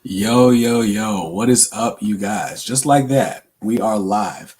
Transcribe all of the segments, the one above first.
Yo, yo, yo, what is up, you guys? Just like that, we are live.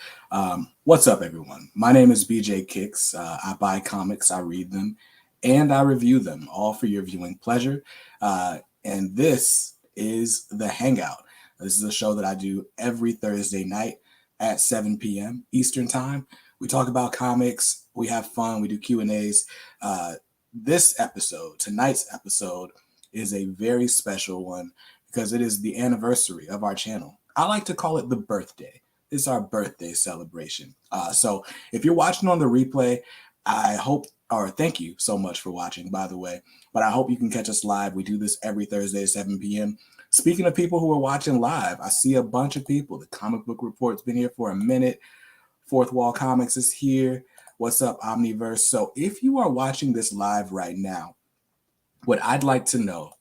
What's up, everyone? My name is BJ Kicks. I buy comics, I read them, and I review them, all for your viewing pleasure. And this is The Hangout. This is a show that I do every Thursday night at 7 p.m. Eastern Time. We talk about comics, we have fun, we do Q&As. Tonight's episode, is a very special one because it is the anniversary of our channel. I like to call it the birthday. It's our birthday celebration. So if you're watching on the replay, thank you so much for watching, by the way. But I hope you can catch us live. We do this every Thursday at 7 p.m. Speaking of people who are watching live, I see a bunch of people. The Comic Book Report's been here for a minute. Fourth Wall Comics is here. What's up, Omniverse? So if you are watching this live right now, what I'd like to know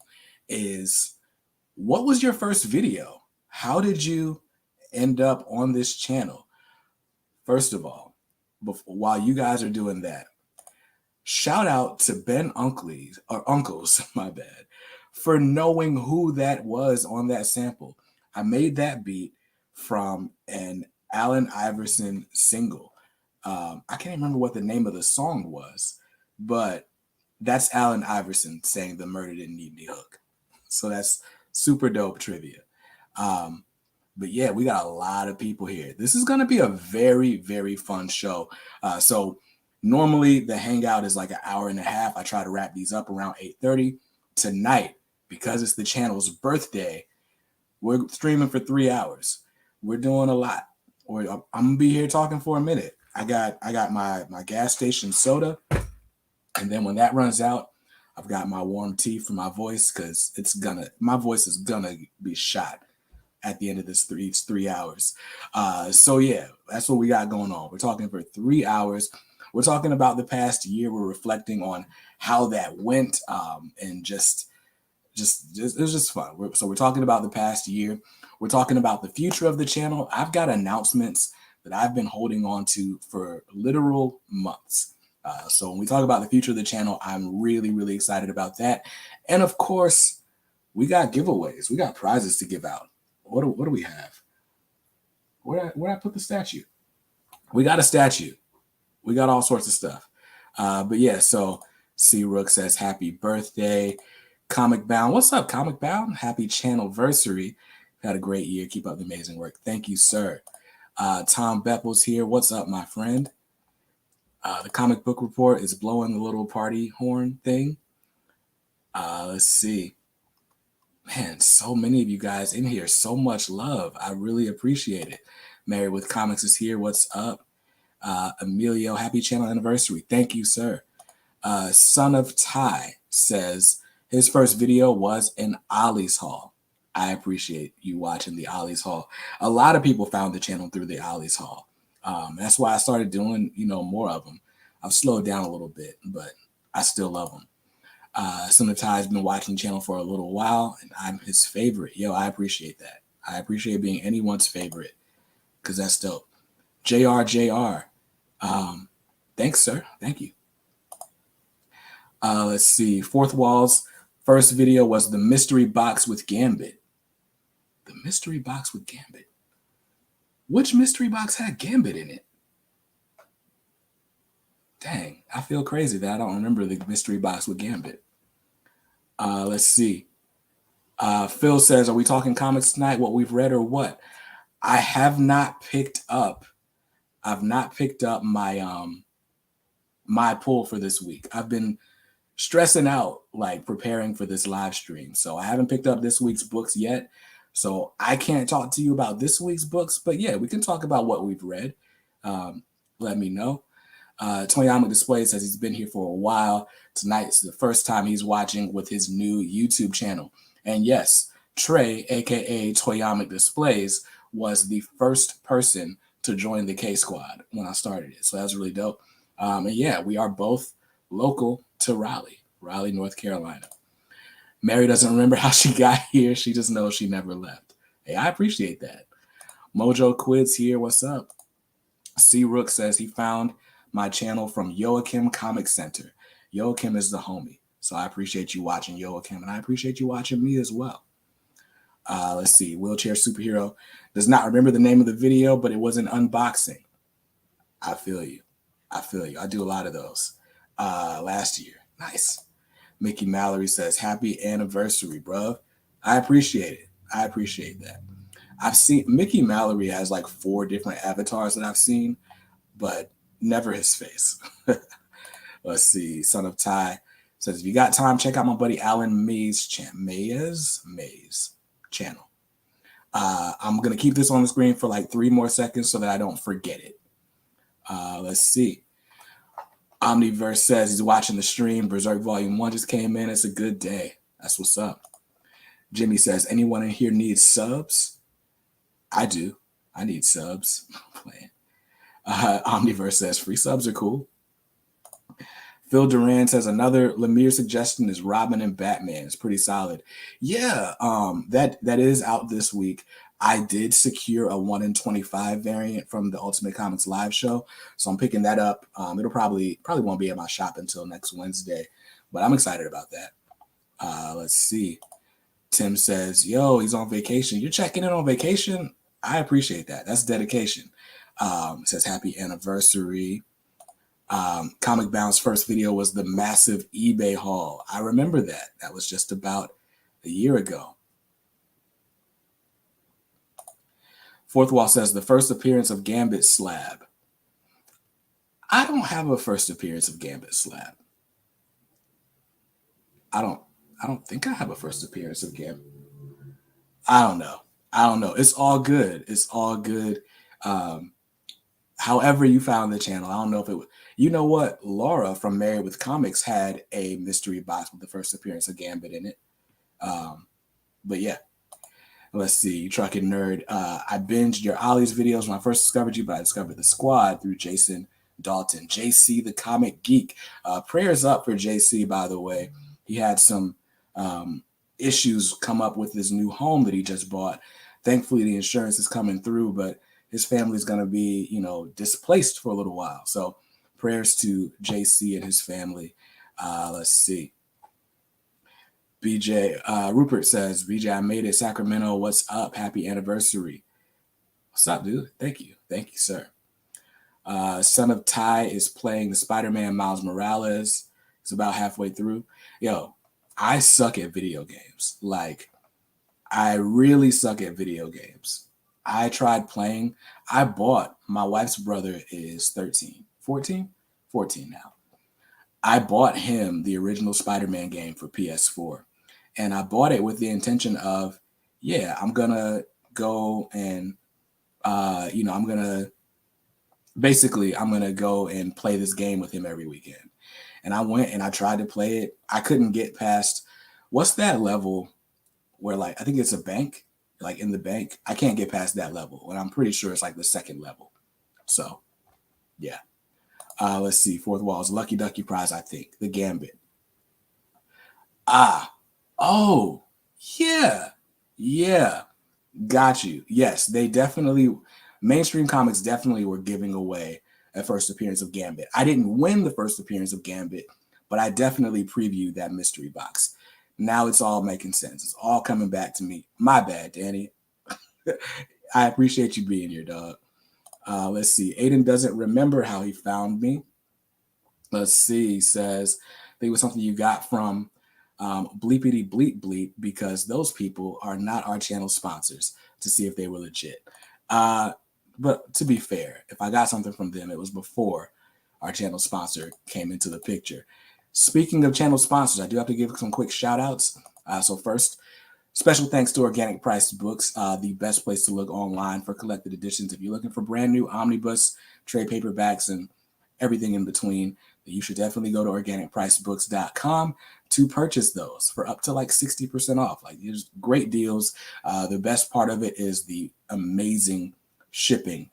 is, what was your first video? How did you end up on this channel? First of all, while you guys are doing that, shout out to Ben Uncles, my bad, for knowing who that was on that sample. I made that beat from an Allen Iverson single. I can't remember what the name of the song was, but that's Allen Iverson saying the murder didn't need me hook. So that's super dope trivia. But yeah, we got a lot of people here. This is going to be a very, very fun show. So normally the hangout is like an hour and a half. I try to wrap these up around 8:30. Tonight, because it's the channel's birthday, we're streaming for 3 hours. We're doing a lot. I'm gonna be here talking for a minute. I got my gas station soda, and then when that runs out, I've got my warm tea for my voice because my voice is gonna be shot at the end of this 3 hours. So yeah, that's what we got going on. We're talking for 3 hours. We're talking about the past year. We're reflecting on how that went, and just it was just fun. So we're talking about the past year. We're talking about the future of the channel. I've got announcements that I've been holding on to for literal months. So when we talk about the future of the channel, I'm really, really excited about that. And of course, we got giveaways. We got prizes to give out. What do we have? Where I put the statue? We got a statue. We got all sorts of stuff. But yeah, so C Rook says happy birthday. Comic Bound. What's up, Comic Bound? Happy channelversary. Had a great year. Keep up the amazing work. Thank you, sir. Tom Bepples here. What's up, my friend? The Comic Book Report is blowing the little party horn thing. Let's see. Man, so many of you guys in here. So much love. I really appreciate it. Married with Comics is here. What's up? Emilio, happy channel anniversary. Thank you, sir. Son of Ty says his first video was in Ollie's Haul. I appreciate you watching the Ollie's Haul. A lot of people found the channel through the Ollie's Haul. That's why I started doing, more of them. I've slowed down a little bit, but I still love them. Son of Ty has been watching the channel for a little while, and I'm his favorite. Yo, I appreciate that. I appreciate being anyone's favorite because that's dope. JR. Thanks, sir. Thank you. Let's see. Fourth Wall's first video was the mystery box with Gambit. The mystery box with Gambit. Which mystery box had Gambit in it? Dang, I feel crazy that I don't remember the mystery box with Gambit. Let's see. Phil says, are we talking comics tonight? What we've read or what? I have not picked up. I've not picked up my my pull for this week. I've been stressing out, like preparing for this live stream. So I haven't picked up this week's books yet. So I can't talk to you about this week's books, but yeah, we can talk about what we've read. Let me know. Toyama Display says he's been here for a while. Tonight's the first time he's watching with his new YouTube channel. And yes, Trey, aka Toyama Displays, was the first person to join the K Squad when I started it. So that's really dope. And yeah, we are both local to Raleigh, North Carolina. Mary doesn't remember how she got here. She just knows she never left. Hey, I appreciate that. Mojo Quids here. What's up? C Rook says he found my channel from Joachim Comic Center. Joachim is the homie. So I appreciate you watching Joachim, and I appreciate you watching me as well. Let's see. Wheelchair Superhero does not remember the name of the video, but it was an unboxing. I feel you. I feel you. I do a lot of those. Last year. Nice. Mickey Mallory says, happy anniversary, bruh. I appreciate it. I appreciate that. I've seen Mickey Mallory has like 4 different avatars that I've seen, but never his face. Let's see. Son of Ty says, if you got time, check out my buddy Alan Mays' channel. I'm going to keep this on the screen for like 3 more seconds so that I don't forget it. Let's see. Omniverse says he's watching the stream. Berserk Volume 1 just came in. It's a good day. That's what's up. Jimmy says, anyone in here needs subs? I do. I need subs. Playing. Omniverse says, free subs are cool. Phil Duran says, another Lemire suggestion is Robin and Batman. It's pretty solid. Yeah, that is out this week. I did secure a 1 in 25 variant from the Ultimate Comics live show, so I'm picking that up. It'll probably won't be at my shop until next Wednesday, but I'm excited about that. Let's see. Tim says, yo, he's on vacation. You're checking in on vacation? I appreciate that. That's dedication. It says happy anniversary. Comic Bound's first video was the massive eBay haul. I remember that. That was just about a year ago. Fourth Wall says the first appearance of Gambit Slab. I don't have a first appearance of Gambit Slab. I don't think I have a first appearance of Gambit. I don't know. It's all good. It's all good. However you found the channel, I don't know if it was, you know what? Laura from Married with Comics had a mystery box with the first appearance of Gambit in it. But yeah, let's see. Trucking Nerd. I binged your Ollie's videos when I first discovered you, but I discovered the squad through Jason Dalton. JC, the comic geek. Prayers up for JC, by the way. He had some issues come up with his new home that he just bought. Thankfully, the insurance is coming through, but his family is going to be, displaced for a little while. So prayers to JC and his family. Let's see. BJ, Rupert says, BJ, I made it. Sacramento, what's up? Happy anniversary. What's up, dude? Thank you. Thank you, sir. Son of Ty is playing the Spider-Man Miles Morales. He's about halfway through. Yo, I suck at video games. Like, I really suck at video games. I tried playing. I bought, my wife's brother is 13, 14 now. I bought him the original Spider-Man game for PS4. And I bought it with the intention of, I'm going to go and, I'm going to go and play this game with him every weekend. And I went and I tried to play it. I couldn't get past, what's that level where, like, I think it's a bank, like in the bank. I can't get past that level. And I'm pretty sure it's like the second level. So, yeah. Let's see. Fourth Wall is Lucky Ducky Prize, I think. The Gambit. Oh, yeah. Yeah. Got you. Yes, they definitely, mainstream comics definitely were giving away a first appearance of Gambit. I didn't win the first appearance of Gambit, but I definitely previewed that mystery box. Now it's all making sense. It's all coming back to me. My bad, Danny. I appreciate you being here, dog. Let's see. Aiden doesn't remember how he found me. Let's see. He says, I think it was something you got from Bleepity Bleep Bleep, because those people are not our channel sponsors, to see if they were legit. But to be fair, if I got something from them, it was before our channel sponsor came into the picture. Speaking of channel sponsors, I do have to give some quick shout outs. So first, special thanks to Organic Priced Books, the best place to look online for collected editions. If you're looking for brand new omnibus, trade paperbacks, and everything in between, you should definitely go to organicpricedbooks.com to purchase those for up to like 60% off. Like, there's great deals. The best part of it is the amazing shipping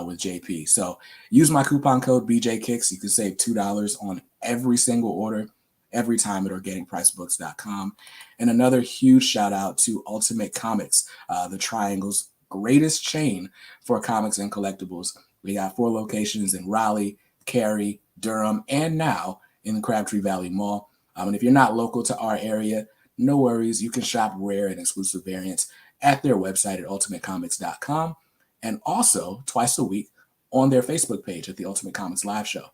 with JP. So use my coupon code BJKicks. You can save $2 on every single order every time at organicpricebooks.com. And another huge shout out to Ultimate Comics, the Triangle's greatest chain for comics and collectibles. We got 4 locations in Raleigh, Cary, Durham, and now in the Crabtree Valley Mall. And if you're not local to our area, no worries. You can shop rare and exclusive variants at their website at ultimatecomics.com, and also twice a week on their Facebook page at the Ultimate Comics Live Show.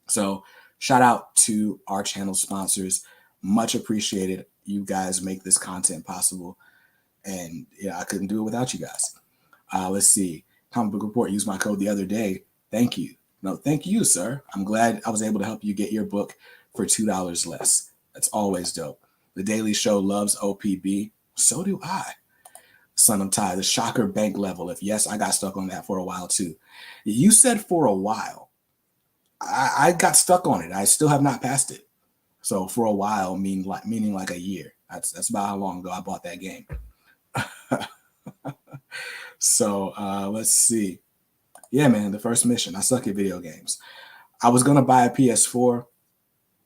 So shout out to our channel sponsors. Much appreciated. You guys make this content possible. And yeah, I couldn't do it without you guys. Let's see. Comic Book Report used my code the other day. Thank you. No, thank you, sir. I'm glad I was able to help you get your book for $2 less. That's always dope. The Daily Show loves OPB. So do I. Son of Ty, the Shocker Bank level. If yes, I got stuck on that for a while too. You said for a while. I got stuck on it. I still have not passed it. So for a while, meaning like a year. That's about how long ago I bought that game. So let's see. Yeah, man, the first mission. I suck at video games. I was gonna buy a PS4,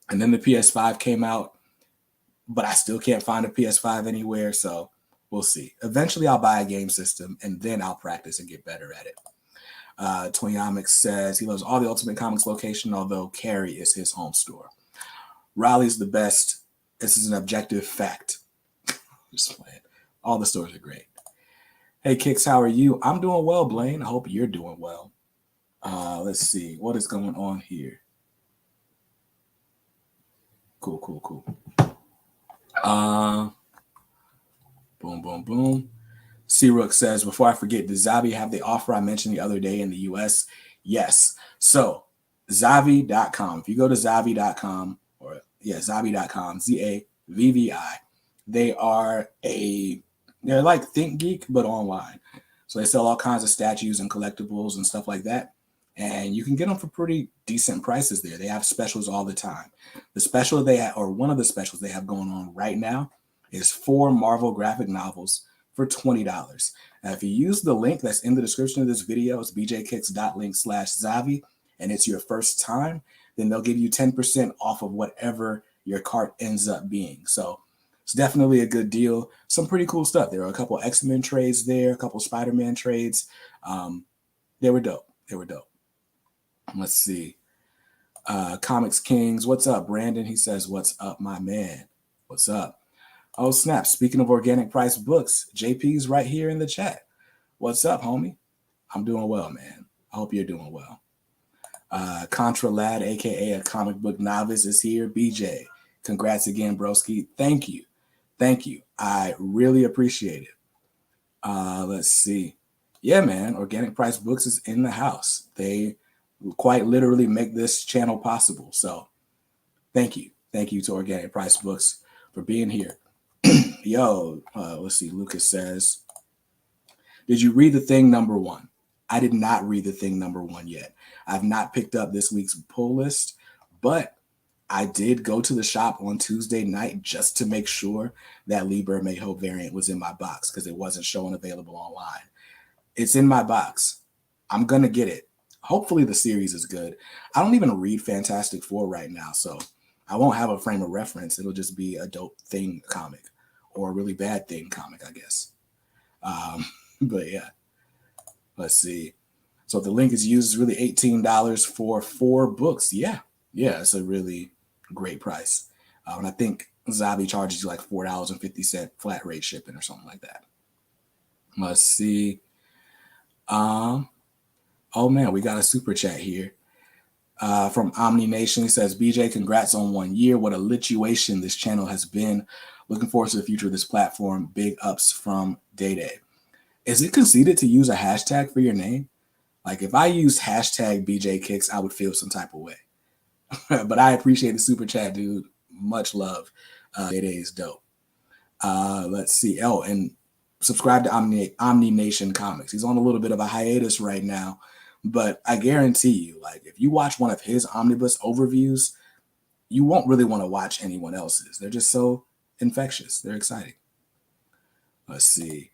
and then the PS5 came out, but I still can't find a PS5 anywhere. So we'll see. Eventually, I'll buy a game system, and then I'll practice and get better at it. Toyamic says he loves all the Ultimate Comics location, although Cary is his home store. Raleigh's the best. This is an objective fact. Just playing. All the stores are great. Hey, Kicks, how are you? I'm doing well, Blaine. I hope you're doing well. Let's see. What is going on here? Cool. Boom, boom, boom. C-Rook says, before I forget, does Zavi have the offer I mentioned the other day in the US? Yes. So, Zavi.com. If you go to Zavi.com, or Zavi.com, Zavvi, they're like ThinkGeek, but online. So they sell all kinds of statues and collectibles and stuff like that. And you can get them for pretty decent prices there. They have specials all the time. The special they have, or one of the specials they have going on right now, is 4 Marvel graphic novels for $20. Now, if you use the link that's in the description of this video, it's bjkicks.link/Zavi, and it's your first time, then they'll give you 10% off of whatever your cart ends up being. So it's definitely a good deal. Some pretty cool stuff. There are a couple X-Men trades there, a couple Spider-Man trades. They were dope. Let's see. Comics Kings, what's up, Brandon? He says, what's up, my man? What's up? Oh, snap. Speaking of organic price books, JP's right here in the chat. What's up, homie? I'm doing well, man. I hope you're doing well. Contra Lad, a.k.a. a comic book novice, is here. BJ, congrats again, broski. Thank you. I really appreciate it. Let's see. Yeah, man. Organic Price Books is in the house. They quite literally make this channel possible. So thank you. Thank you to Organic Price Books for being here. Yo, let's see. Lucas says, did you read The Thing #1? I did not read The Thing #1 yet. I've not picked up this week's pull list, but I did go to the shop on Tuesday night just to make sure that Liber May Hope variant was in my box because it wasn't showing available online. It's in my box. I'm going to get it. Hopefully the series is good. I don't even read Fantastic Four right now, so I won't have a frame of reference. It'll just be a dope Thing comic or a really bad Thing comic, I guess. But yeah, let's see. So if the link is used, it's really $18 for 4 books. Yeah, it's a really great price. And I think Zavi charges you like $4.50 flat rate shipping or something like that. Let's see. Oh man, we got a super chat here from Omni Nation. He says, BJ, congrats on 1 year. What a lituation this channel has been. Looking forward to the future of this platform. Big ups from Day. Is it conceited to use a hashtag for your name? Like if I used hashtag BJ Kicks, I would feel some type of way. But I appreciate the super chat, dude. Much love. Day is dope. Let's see. Oh, and subscribe to Omni Nation Comics. He's on a little bit of a hiatus right now, but I guarantee you, like if you watch one of his omnibus overviews, you won't really want to watch anyone else's. They're just so infectious. They're exciting. Let's see.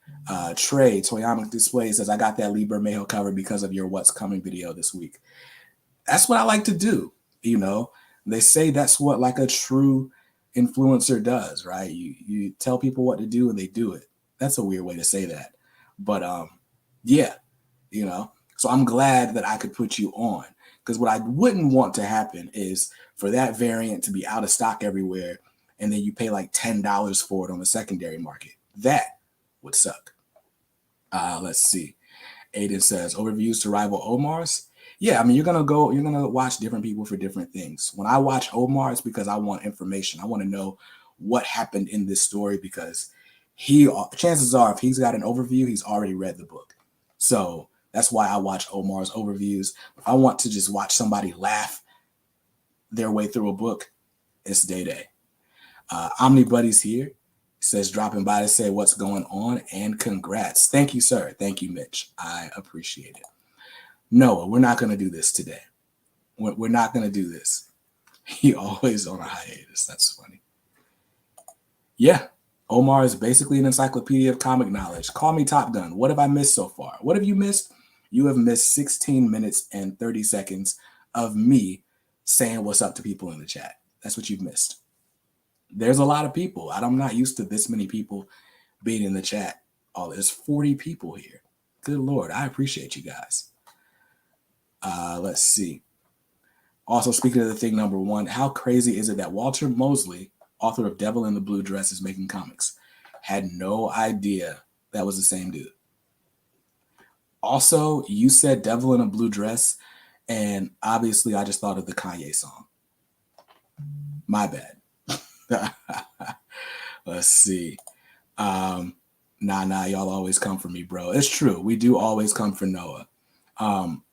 Trey, Toyamic Display says, I got that Liber Mayhem cover because of your What's Coming video this week. That's what I like to do. You know, they say that's what like a true influencer does, right? You tell people what to do and they do it. That's a weird way to say that. But yeah, you know, so I'm glad that I could put you on, because what I wouldn't want to happen is for that variant to be out of stock everywhere and then you pay like $10 for it on the secondary market. That would suck. Let's see. Aiden says, overviews to rival Omar's. Yeah, I mean, you're gonna watch different people for different things. When I watch Omar, it's because I want information. I want to know what happened in this story because chances are, if he's got an overview, he's already read the book. So that's why I watch Omar's overviews. If I want to just watch somebody laugh their way through a book, it's Day. OmniBuddy's here. He says, dropping by to say what's going on and congrats. Thank you, sir. Thank you, Mitch. I appreciate it. Noah, we're not going to do this today. We're not going to do this. He always on a hiatus. That's funny. Yeah. Omar is basically an encyclopedia of comic knowledge. Call me Top Gun. What have I missed so far? What have you missed? You have missed 16 minutes and 30 seconds of me saying what's up to people in the chat. That's what you've missed. There's a lot of people. I'm not used to this many people being in the chat. Oh, there's 40 people here. Good Lord. I appreciate you guys. Let's see. Also, speaking of the thing number one, how crazy is it that Walter Mosley, author of Devil in the Blue Dress, is making comics? Had no idea that was the same dude. Also, you said Devil in a Blue Dress, and obviously I just thought of the Kanye song. My bad. Let's see. Nah, y'all always come for me, bro. It's true. We do always come for Noah.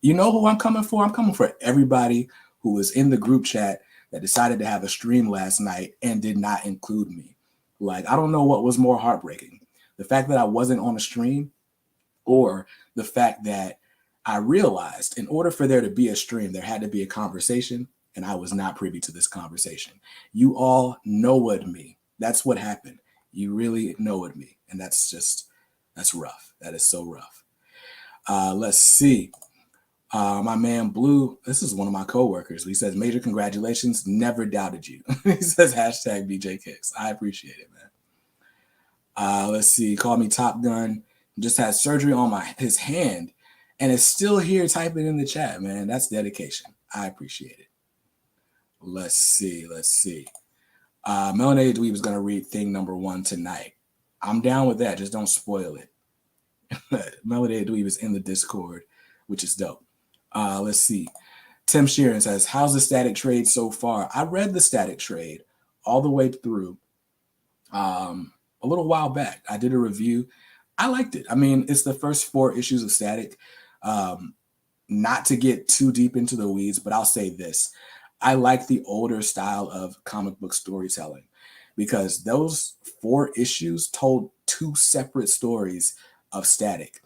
You know who I'm coming for? I'm coming for everybody who was in the group chat that decided to have a stream last night and did not include me. Like, I don't know what was more heartbreaking. The fact that I wasn't on a stream, or the fact that I realized in order for there to be a stream, there had to be a conversation, and I was not privy to this conversation. You all know-what'd me. That's what happened. You really know-what'd me, and that's rough. That is so rough. Let's see. My man Blue, this is one of my coworkers. He says, major congratulations. Never doubted you. He says, hashtag BJ Kicks. I appreciate it, man. Let's see. Call me Top Gun. Just had surgery on his hand and is still here typing in the chat, man. That's dedication. I appreciate it. Let's see. Melanated Dweeb is going to read thing number one tonight. I'm down with that. Just don't spoil it. Melanated Dweeb is in the Discord, which is dope. Let's see. Tim Sheeran says, how's the static trade so far? I read the static trade all the way through a little while back. I did a review. I liked it. I mean, it's the first 4 issues of static. Not to get too deep into the weeds, but I'll say this. I like the older style of comic book storytelling because those 4 issues told 2 separate stories of static.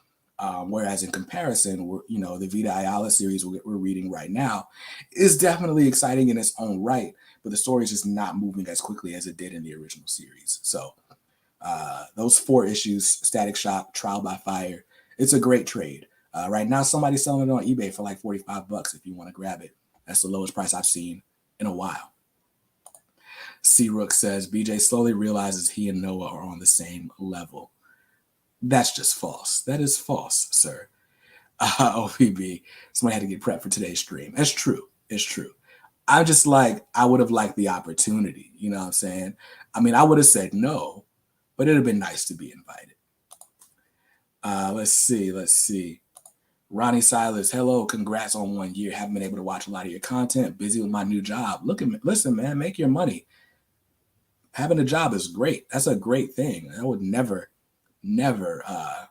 Whereas in comparison, the Vita Ayala series we're reading right now is definitely exciting in its own right, but the story is just not moving as quickly as it did in the original series. So those 4 issues, Static Shock, Trial by Fire, it's a great trade. Right now, somebody's selling it on eBay for like $45 if you want to grab it. That's the lowest price I've seen in a while. C-Rook says, BJ slowly realizes he and Noah are on the same level. That's just false. That is false, sir. OPB, somebody had to get prepped for today's stream. That's true. It's true. I would have liked the opportunity. You know what I'm saying? I mean, I would have said no, but it'd have been nice to be invited. Let's see. Ronnie Silas, hello, congrats on 1 year. Haven't been able to watch a lot of your content. Busy with my new job. Listen, man, make your money. Having a job is great. That's a great thing. I would never, knock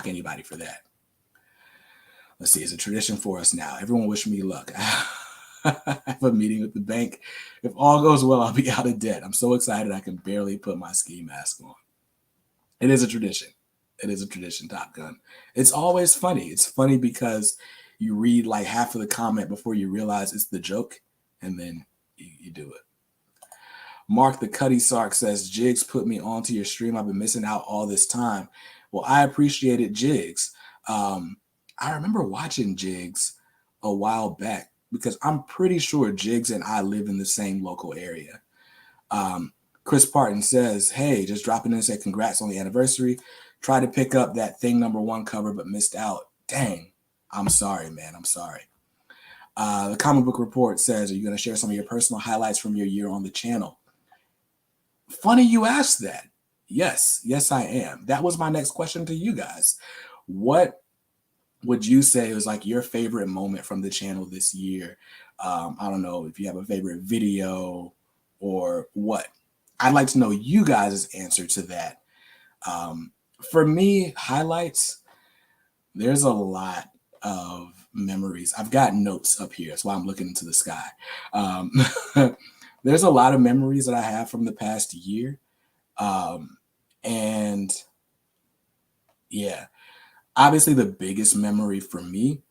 anybody for that. Let's see. It's a tradition for us now. Everyone wish me luck. I have a meeting with the bank. If all goes well, I'll be out of debt. I'm so excited I can barely put my ski mask on. It is a tradition. It is a tradition, Top Gun. It's always funny. It's funny because you read like half of the comment before you realize it's the joke, and then you do it. Mark the Cuddy Sark says, Jigs put me onto your stream. I've been missing out all this time. Well, I appreciate it, Jigs. I remember watching Jigs a while back because I'm pretty sure Jigs and I live in the same local area. Chris Parton says, hey, just dropping in and say congrats on the anniversary. Tried to pick up that thing number 1 cover, but missed out. Dang. I'm sorry, man. I'm sorry. The Comic Book Report says, are you going to share some of your personal highlights from your year on the channel? Funny you asked that. Yes, I am. That was my next question to you guys. What would you say was like your favorite moment from the channel this year? I don't know if you have a favorite video or what. I'd like to know you guys' answer to that. Um, for me, highlights, there's a lot of memories. I've got notes up here. That's why I'm looking into the sky. Um, there's a lot of memories that I have from the past year. Um, and yeah, obviously the biggest memory for me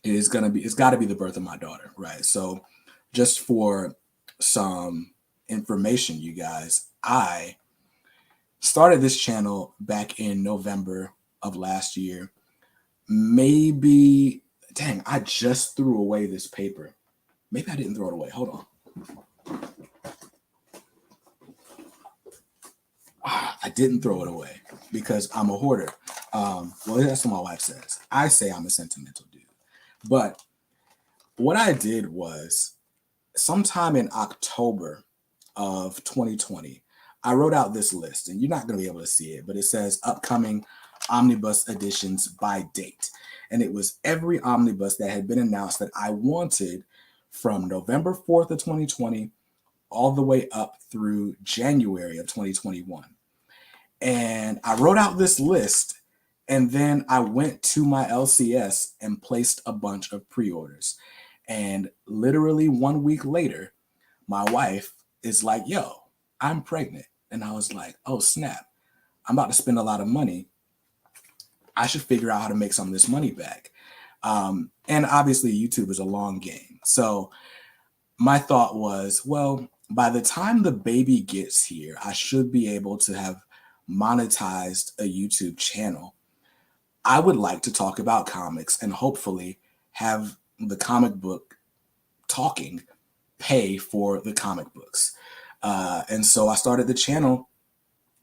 is it's got to be the birth of my daughter, right? So just for some information, you guys, I started this channel back in November of last year. Maybe, dang, I just threw away this paper. Maybe I didn't throw it away. Hold on. I didn't throw it away because I'm a hoarder. Well, that's what my wife says. I say I'm a sentimental dude. But what I did was sometime in October of 2020, I wrote out this list, and you're not going to be able to see it, but it says upcoming omnibus editions by date. And it was every omnibus that had been announced that I wanted from November 4th of 2020 all the way up through January of 2021. And I wrote out this list, and then I went to my LCS and placed a bunch of pre-orders. And literally 1 week later, my wife is like, yo, I'm pregnant. And I was like, oh, snap. I'm about to spend a lot of money. I should figure out how to make some of this money back. And obviously, YouTube is a long game. So my thought was, well, by the time the baby gets here, I should be able to have monetized a YouTube channel. I would like to talk about comics and hopefully have the comic book talking pay for the comic books. And so I started the channel,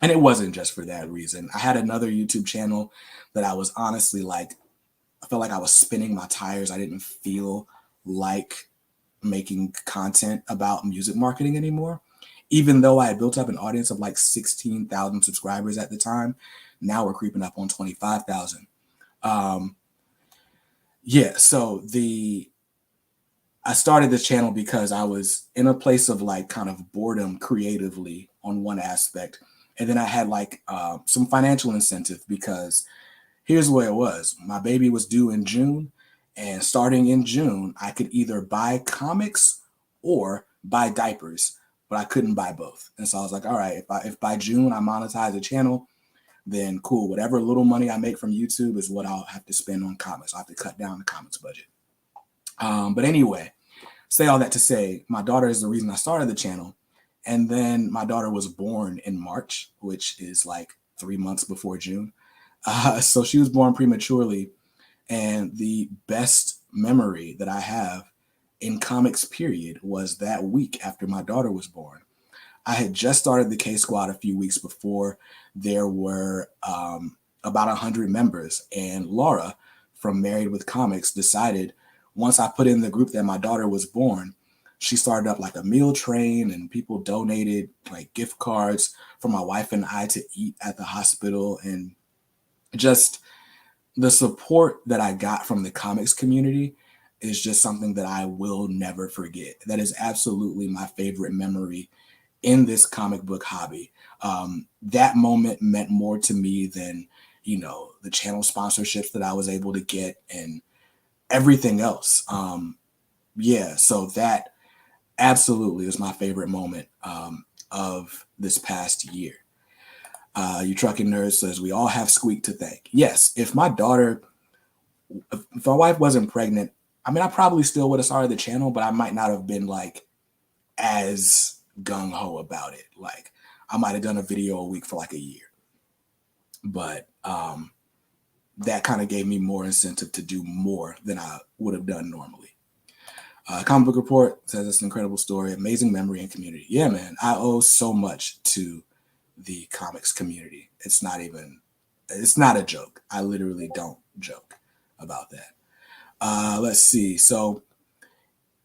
and it wasn't just for that reason. I had another YouTube channel that I was honestly like, I felt like I was spinning my tires. I didn't feel like making content about music marketing anymore. Even though I had built up an audience of like 16,000 subscribers at the time, now we're creeping up on 25,000. Yeah, so I started this channel because I was in a place of like kind of boredom creatively on one aspect. And then I had like some financial incentive because here's what it was. My baby was due in June. And starting in June, I could either buy comics or buy diapers, but I couldn't buy both. And so I was like, all right, if by June I monetize the channel, then cool. Whatever little money I make from YouTube is what I'll have to spend on comics. I'll have to cut down the comics budget. But anyway, say all that to say, my daughter is the reason I started the channel. And then my daughter was born in March, which is like 3 months before June. So she was born prematurely. And the best memory that I have in comics, period, was that week after my daughter was born. I had just started the K Squad a few weeks before. There were about 100 members, and Laura from Married with Comics decided once I put in the group that my daughter was born, she started up like a meal train, and people donated like gift cards for my wife and I to eat at the hospital. And just the support that I got from the comics community is just something that I will never forget. That is absolutely my favorite memory in this comic book hobby. That moment meant more to me than, the channel sponsorships that I was able to get and everything else. Yeah, so that absolutely is my favorite moment of this past year. You trucking nerd says we all have Squeak to thank. Yes, if my wife wasn't pregnant, I mean, I probably still would have started the channel, but I might not have been like as gung ho about it. Like I might have done a video a week for like a year, but that kind of gave me more incentive to do more than I would have done normally. Comic Book Report says it's an incredible story, amazing memory and community. Yeah, man, I owe so much to the comics community. It's not a joke. I literally don't joke about that. Let's see. So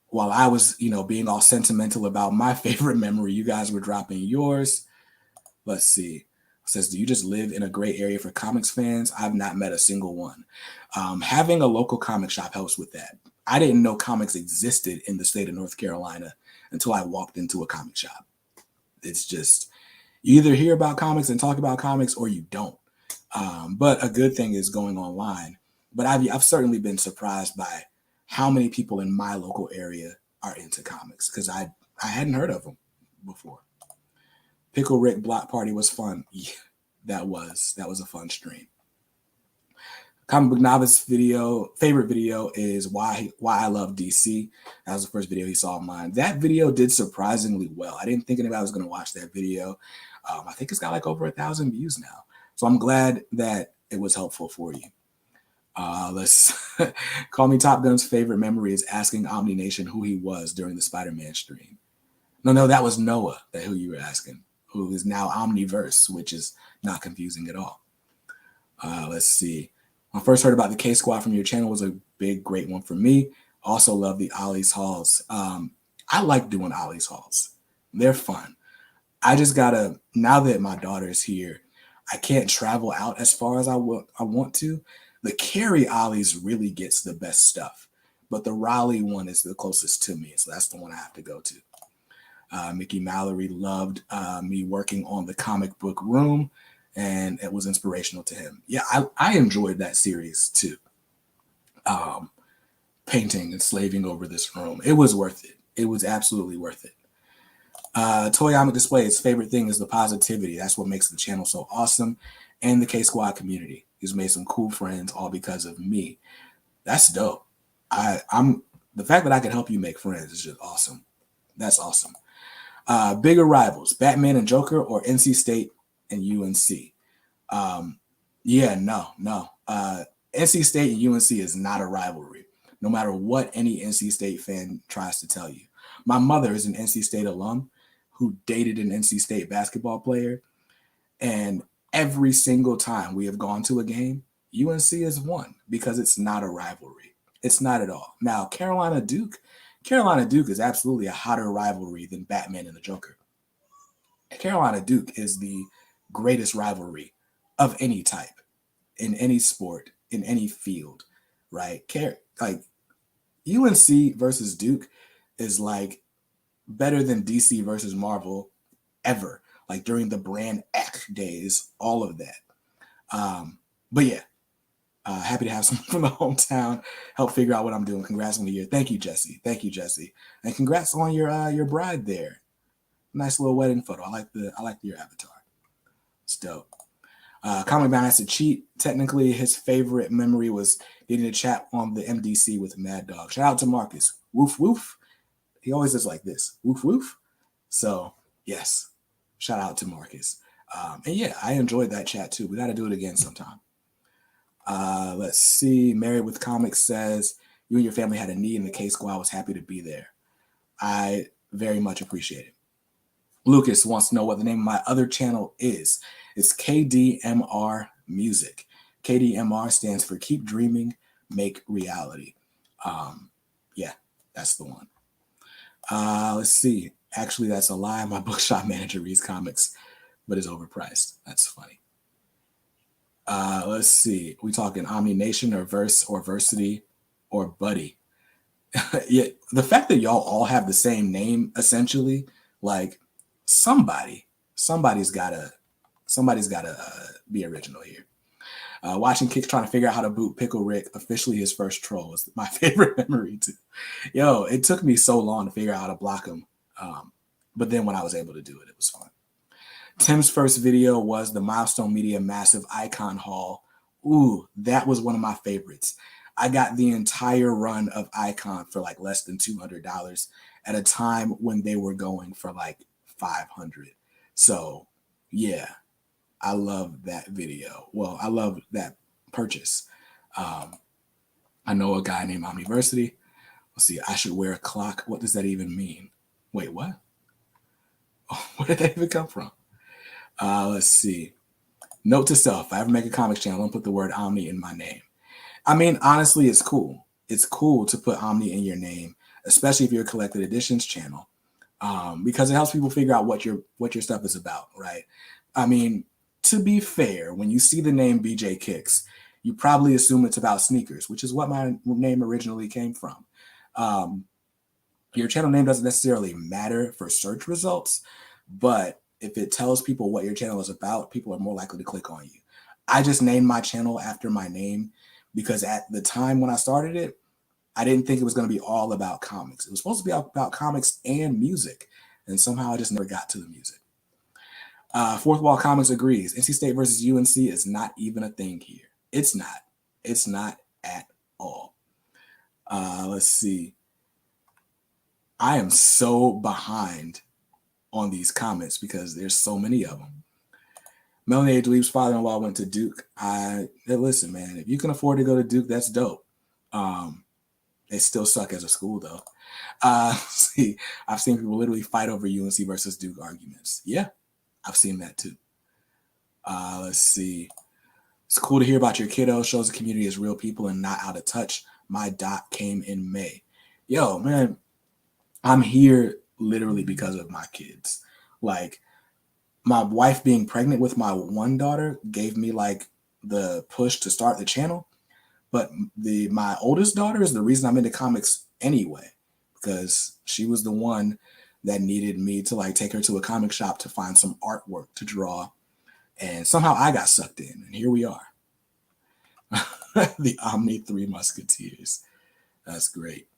while I was, being all sentimental about my favorite memory, you guys were dropping yours. Let's see. It says, do you just live in a great area for comics fans? I've not met a single one. Having a local comic shop helps with that. I didn't know comics existed in the state of North Carolina until I walked into a comic shop. It's just, you either hear about comics and talk about comics or you don't. But a good thing is going online. But I've certainly been surprised by how many people in my local area are into comics, because I hadn't heard of them before. Pickle Rick Block Party was fun. Yeah, that was a fun stream. Comic Book Novice favorite video is why I love DC. That was the first video he saw of mine. That video did surprisingly well. I didn't think anybody was going to watch that video. I think it's got like over 1,000 views now. So I'm glad that it was helpful for you. Let's Call Me Top Gun's favorite memory is asking Omni Nation who he was during the Spider-Man stream. No, that was Noah, who you were asking, who is now Omniverse, which is not confusing at all. Let's see. When I first heard about the K Squad from your channel, was a great one for me. Also love the Ollie's Halls. I like doing Ollie's Halls. They're fun. I just gotta, now that my daughter is here, I can't travel out as far as I want to. The Cary Ollie's really gets the best stuff, but the Raleigh one is the closest to me, so that's the one I have to go to. Mickey Mallory loved me working on the comic book room, and it was inspirational to him. Yeah, I enjoyed that series too. Painting and slaving over this room. It was worth it. It was absolutely worth it. Toyamic Display's favorite thing is the positivity. That's what makes the channel so awesome. And the K Squad community. He's made some cool friends all because of me. That's dope. I'm the fact that I can help you make friends is just awesome. That's awesome. Bigger rivals, Batman and Joker or NC State and UNC? No. NC State and UNC is not a rivalry, no matter what any NC State fan tries to tell you. My mother is an NC State alum who dated an NC State basketball player, and every single time we have gone to a game, UNC has won because it's not a rivalry. It's not at all. Now, Carolina Duke is absolutely a hotter rivalry than Batman and the Joker. Carolina Duke is the greatest rivalry of any type, in any sport, in any field, right? Like UNC versus Duke is like better than DC versus Marvel ever. Like during the Brand X days, all of that. But yeah, happy to have someone from the hometown help figure out what I'm doing. Congrats on the year. Thank you, Jesse. And congrats on your bride there. Nice little wedding photo. I like your avatar. It's dope. Comic Man has to cheat. Technically, his favorite memory was getting to chat on the MDC with Mad Dog. Shout out to Marcus. Woof woof. He always does like this. Woof woof. So yes, shout out to Marcus. And yeah, I enjoyed that chat too. We got to do it again sometime. Let's see. Married with Comics says, you and your family had a need in the K Squad. I was happy to be there. I very much appreciate it. Lucas wants to know what the name of my other channel is. It's KDMR Music. KDMR stands for Keep Dreaming, Make Reality. Yeah, that's the one. Let's see. Actually, that's a lie. My bookshop manager reads comics, but is overpriced. That's funny. Let's see. We talking Omni Nation or Verse or Versity or Buddy? Yeah, the fact that y'all all have the same name, essentially, like somebody's gotta be original here. Watching Kicks trying to figure out how to boot Pickle Rick, officially his first troll, was my favorite memory too. Yo, it took me so long to figure out how to block him. But then when I was able to do it, it was fun. Tim's first video was the Milestone Media Massive Icon Haul. Ooh, that was one of my favorites. I got the entire run of Icon for like less than $200 at a time when they were going for like $500. So yeah, I love that video. Well, I love that purchase. I know a guy named Omniversity. Let's see. I should wear a clock. What does that even mean? Wait, what? Oh, where did that even come from? Let's see. Note to self: if I ever make a comics channel, don't put the word Omni in my name. I mean, honestly, it's cool. It's cool to put Omni in your name, especially if you're a collected editions channel, because it helps people figure out what your stuff is about, right? I mean, to be fair, when you see the name BJ Kicks, you probably assume it's about sneakers, which is what my name originally came from. Um, your channel name doesn't necessarily matter for search results, but if it tells people what your channel is about, people are more likely to click on you. I just named my channel after my name because at the time when I started it, I didn't think it was going to be all about comics. It was supposed to be about comics and music, and somehow I just never got to the music. Fourth Wall Comics agrees. NC State versus UNC is not even a thing here. It's not. It's not at all. Let's see. I am so behind on these comments because there's so many of them. Melanie A. Dweeb's father-in-law went to Duke. Listen, man, if you can afford to go to Duke, that's dope. They still suck as a school, though. See, I've seen people literally fight over UNC versus Duke arguments. Yeah, I've seen that too. Let's see. It's cool to hear about your kiddo. Shows the community is real people and not out of touch. My dot came in May. Yo, man, I'm here literally because of my kids. Like, my wife being pregnant with my one daughter gave me like the push to start the channel. But my oldest daughter is the reason I'm into comics anyway, because she was the one that needed me to like take her to a comic shop to find some artwork to draw. And somehow I got sucked in, and here we are. The Omni Three Musketeers. That's great.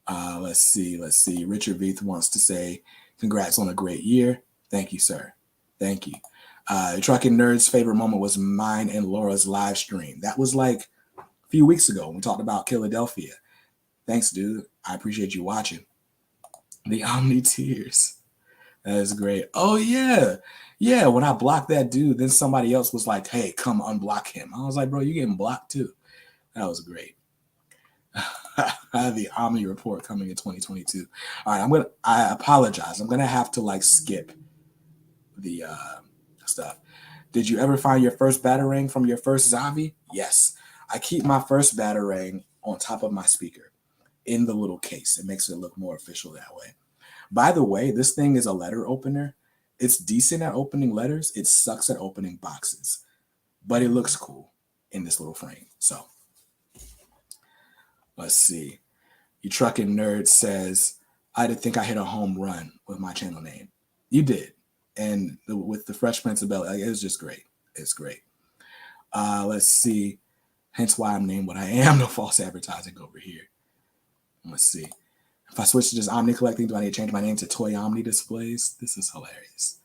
Let's see. Richard Veith wants to say, congrats on a great year. Thank you, sir. Thank you. Trucking Nerd's favorite moment was mine and Laura's live stream. That was like a few weeks ago when we talked about Philadelphia. Thanks, dude. I appreciate you watching. The Omni Tears. That is great. Oh, yeah. Yeah, when I blocked that dude, then somebody else was like, hey, come unblock him. I was like, bro, you getting blocked too. That was great. The Omni report coming in 2022. All right, I apologize. I'm gonna have to like skip the stuff. Did you ever find your first batarang from your first zombie? Yes. I keep my first batarang on top of my speaker in the little case. It makes it look more official that way. By the way, this thing is a letter opener. It's decent at opening letters. It sucks at opening boxes, but it looks cool in this little frame. So let's see. You Trucking Nerd says, I didn't think I hit a home run with my channel name. You did. And with the Fresh Prince of Bel-Air, it was just great. It's great. Let's see. Hence why I'm named what I am. No false advertising over here. Let's see. If I switch to just Omni collecting, do I need to change my name to Toy Omni Displays? This is hilarious.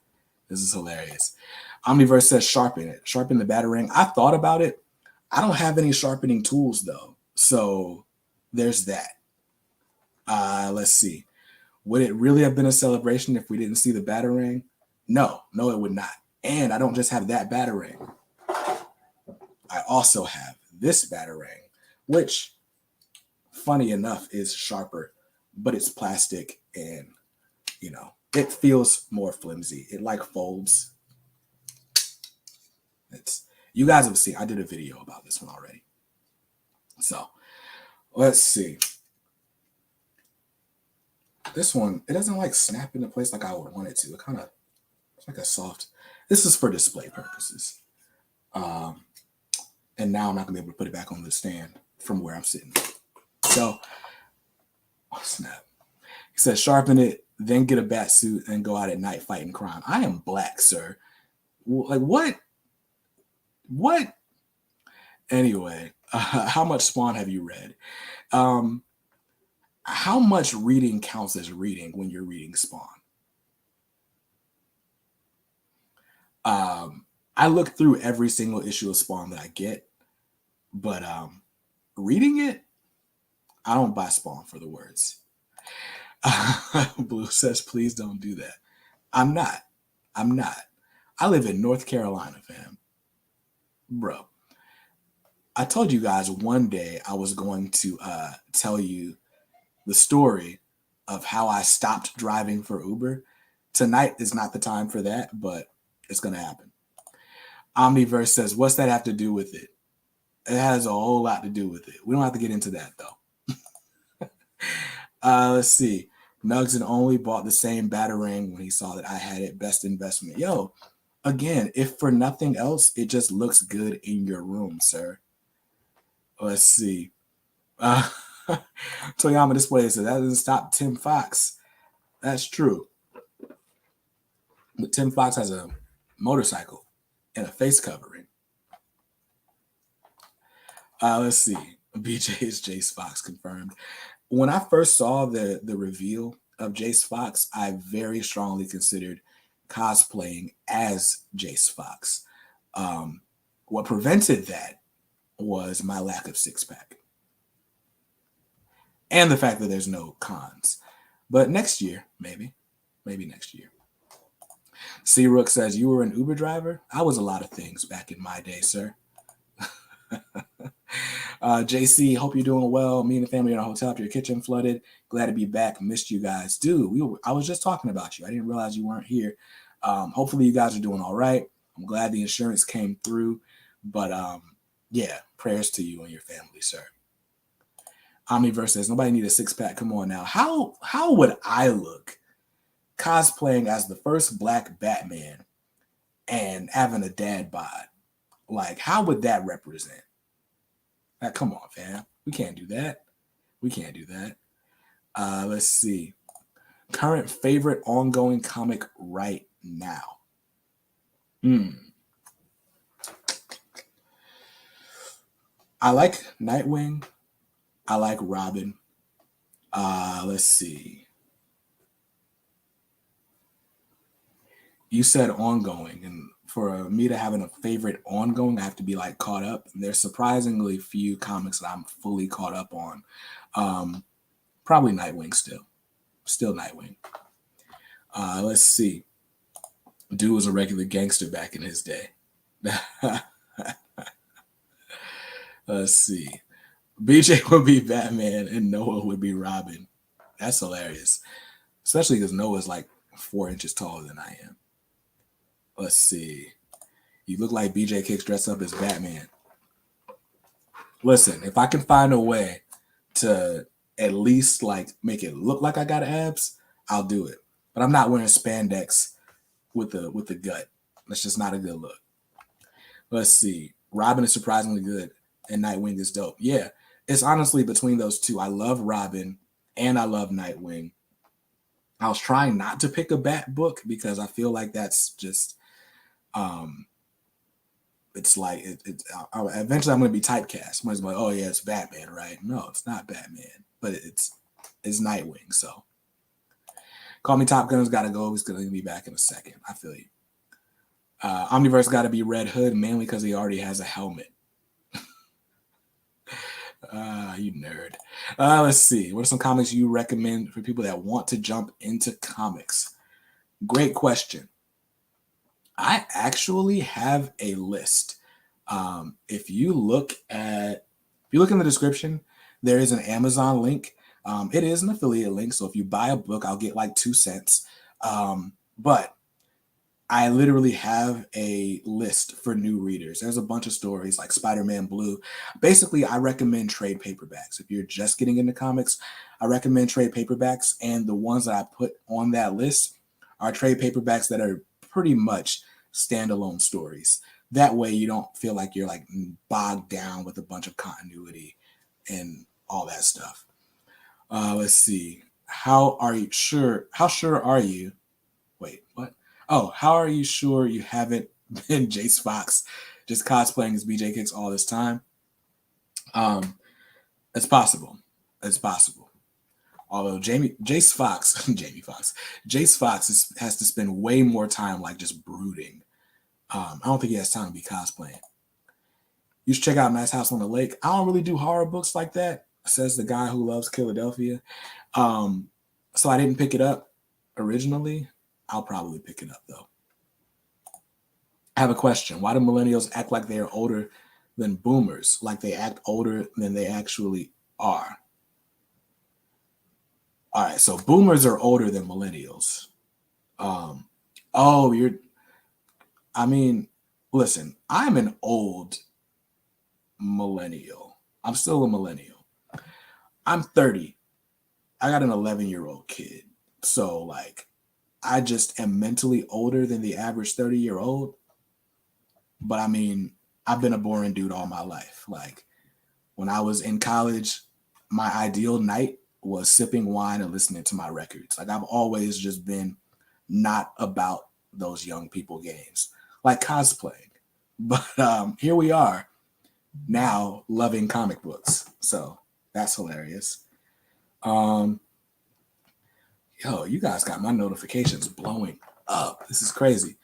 Omniverse says sharpen it. Sharpen the batarang. I thought about it. I don't have any sharpening tools, though. So there's that. Let's see. Would it really have been a celebration if we didn't see the batarang? No, it would not. And I don't just have that batarang. I also have this batarang, which, funny enough, is sharper, but it's plastic and, it feels more flimsy. It like folds. You guys have seen, I did a video about this one already. So let's see. This one, it doesn't like snap into place like I would want it to. It kind of, it's like a soft, this is for display purposes. And now I'm not gonna be able to put it back on the stand from where I'm sitting. So, oh snap. He says, sharpen it, then get a bat suit and go out at night fighting crime. I am black, sir. Like, what? What? Anyway, how much Spawn have you read? How much reading counts as reading when you're reading Spawn? I look through every single issue of Spawn that I get, but reading it, I don't buy Spawn for the words. Blue says, please don't do that. I'm not. I live in North Carolina, fam. Bro, I told you guys one day I was going to tell you the story of how I stopped driving for Uber. Tonight is not the time for that, but it's going to happen. Omniverse says, what's that have to do with it? It has a whole lot to do with it. We don't have to get into that, though. Let's see. Nugs and Only bought the same batarang when he saw that I had it. Best investment. Yo, Again, if for nothing else, it just looks good in your room, sir. Let's see. Uh, Toyama Display says that doesn't stop Tim Fox. That's true. But Tim Fox has a motorcycle and a face covering. Let's see. BJ is Jace Fox confirmed. When I first saw the reveal of Jace Fox, I very strongly considered cosplaying as Jace Fox. What prevented that was my lack of six pack and the fact that there's no cons. But next year, maybe next year. C Rook says, you were an Uber driver? I was a lot of things back in my day, sir. JC, hope you're doing well. Me and the family are in a hotel after your kitchen flooded. Glad to be back. Missed you guys. Dude, I was just talking about you. I didn't realize you weren't here. Hopefully you guys are doing all right. I'm glad the insurance came through. But yeah, prayers to you and your family, sir. Omniverse says, nobody need a six-pack. Come on now. How would I look cosplaying as the first black Batman and having a dad bod? Like, how would that represent? Like, come on, fam. We can't do that. Let's see. Current favorite ongoing comic right now. I like Nightwing. I like Robin. Let's see. You said ongoing, and for me to having a favorite ongoing, I have to be like caught up. And there's surprisingly few comics that I'm fully caught up on. Probably Nightwing still Nightwing. Let's see. Dude was a regular gangster back in his day. Let's see. BJ would be Batman and Noah would be Robin. That's hilarious. Especially because Noah's like 4 inches taller than I am. Let's see. You look like BJ Kicks dressed up as Batman. Listen, if I can find a way to at least like make it look like I got abs, I'll do it. But I'm not wearing spandex with the gut. That's just not a good look. Let's see. Robin is surprisingly good and Nightwing is dope. Yeah, it's honestly between those two. I love Robin and I love Nightwing. I was trying not to pick a Bat book because I feel like that's just it's like eventually I'm going to be typecast. Somebody's like, oh yeah, it's Batman, right? No, it's not Batman, but it's Nightwing. So call me Top Gun's got to go. He's going to be back in a second. I feel you. Omniverse got to be Red Hood mainly because he already has a helmet. You nerd. Let's see. What are some comics you recommend for people that want to jump into comics? Great question. I actually have a list. If you look in the description, there is an Amazon link. It is an affiliate link, so if you buy a book, I'll get like 2 cents. But I literally have a list for new readers. There's a bunch of stories like Spider-Man Blue. Basically, I recommend trade paperbacks. If you're just getting into comics, I recommend trade paperbacks. And the ones that I put on that list are trade paperbacks that are pretty much standalone stories. That way you don't feel like you're like bogged down with a bunch of continuity and all that stuff. Let's see. How sure are you? Wait, what? Oh, how are you sure you haven't been Jace Fox just cosplaying as BJ Kicks all this time? It's possible. Although Jace Fox has to spend way more time like just brooding. I don't think he has time to be cosplaying. You should check out Nice House on the Lake. I don't really do horror books like that, says the guy who loves Philadelphia. So I didn't pick it up originally. I'll probably pick it up though. I have a question. Why do millennials act like they are older than boomers? Like they act older than they actually are? All right, so boomers are older than millennials. Listen, I'm an old millennial. I'm still a millennial. I'm 30. I got an 11-year-old kid. So like I just am mentally older than the average 30-year-old. But I mean, I've been a boring dude all my life. Like when I was in college, my ideal night was sipping wine and listening to my records. Like I've always just been not about those young people games, like cosplaying. But here we are now loving comic books. So that's hilarious. Um, yo, you guys got my notifications blowing up. This is crazy.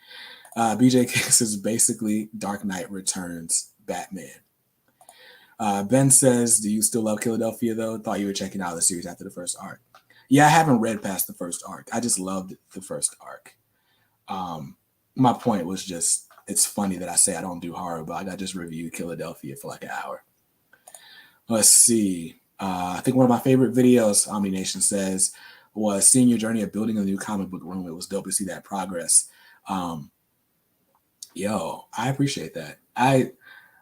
BJ Kicks is basically Dark Knight Returns Batman. Ben says, do you still love Philadelphia though? Thought you were checking out the series after the first arc. Yeah, I haven't read past the first arc. I just loved the first arc. My point was just, it's funny that I say I don't do horror, but I just reviewed Philadelphia for like an hour. Let's see. I think one of my favorite videos, Omni Nation says, was seeing your journey of building a new comic book room. It was dope to see that progress. Yo, I appreciate that. I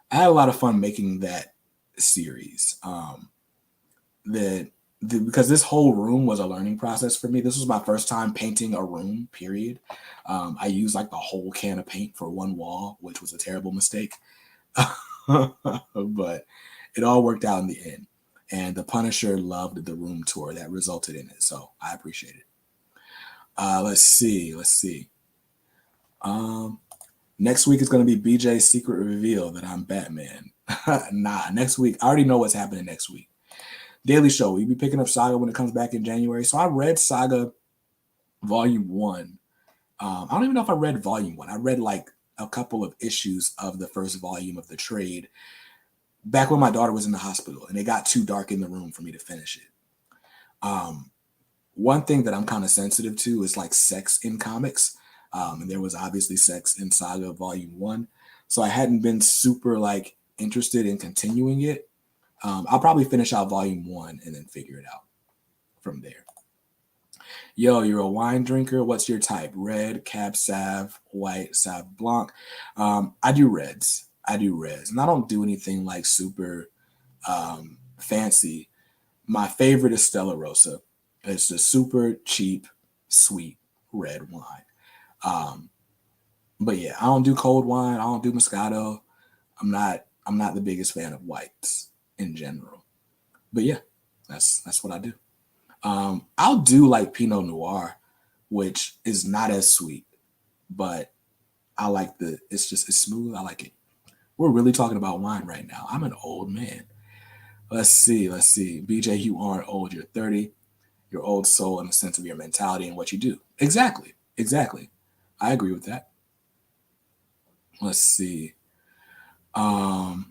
had a lot of fun making that series. Because this whole room was a learning process for me. This was my first time painting a room, period. I used like the whole can of paint for one wall, which was a terrible mistake. But it all worked out in the end. And the Punisher loved the room tour that resulted in it. So I appreciate it. Let's see. Next week is going to be BJ's secret reveal that I'm Batman. Nah, next week. I already know what's happening next week. Daily Show. We'll be picking up Saga when it comes back in January. So I read Saga Volume 1. I don't even know if I read Volume 1. I read like a couple of issues of the first volume of the trade back when my daughter was in the hospital, and it got too dark in the room for me to finish it. One thing that I'm kind of sensitive to is like sex in comics. And there was obviously sex in Saga Volume 1. So I hadn't been super like interested in continuing it. I'll probably finish out Volume 1 and then figure it out from there. Yo, you're a wine drinker. What's your type? Red, Cab Sav, white, Sav Blanc. I do reds. And I don't do anything like super fancy. My favorite is Stella Rosa. It's a super cheap, sweet red wine. But yeah, I don't do cold wine. I don't do Moscato. I'm not the biggest fan of whites in general. But yeah, that's what I do. I'll do like Pinot Noir, which is not as sweet, but I like it's smooth. I like it. We're really talking about wine right now. I'm an old man. Let's see. BJ, you aren't old. You're 30. You're old soul in the sense of your mentality and what you do. Exactly. I agree with that. Let's see. Blue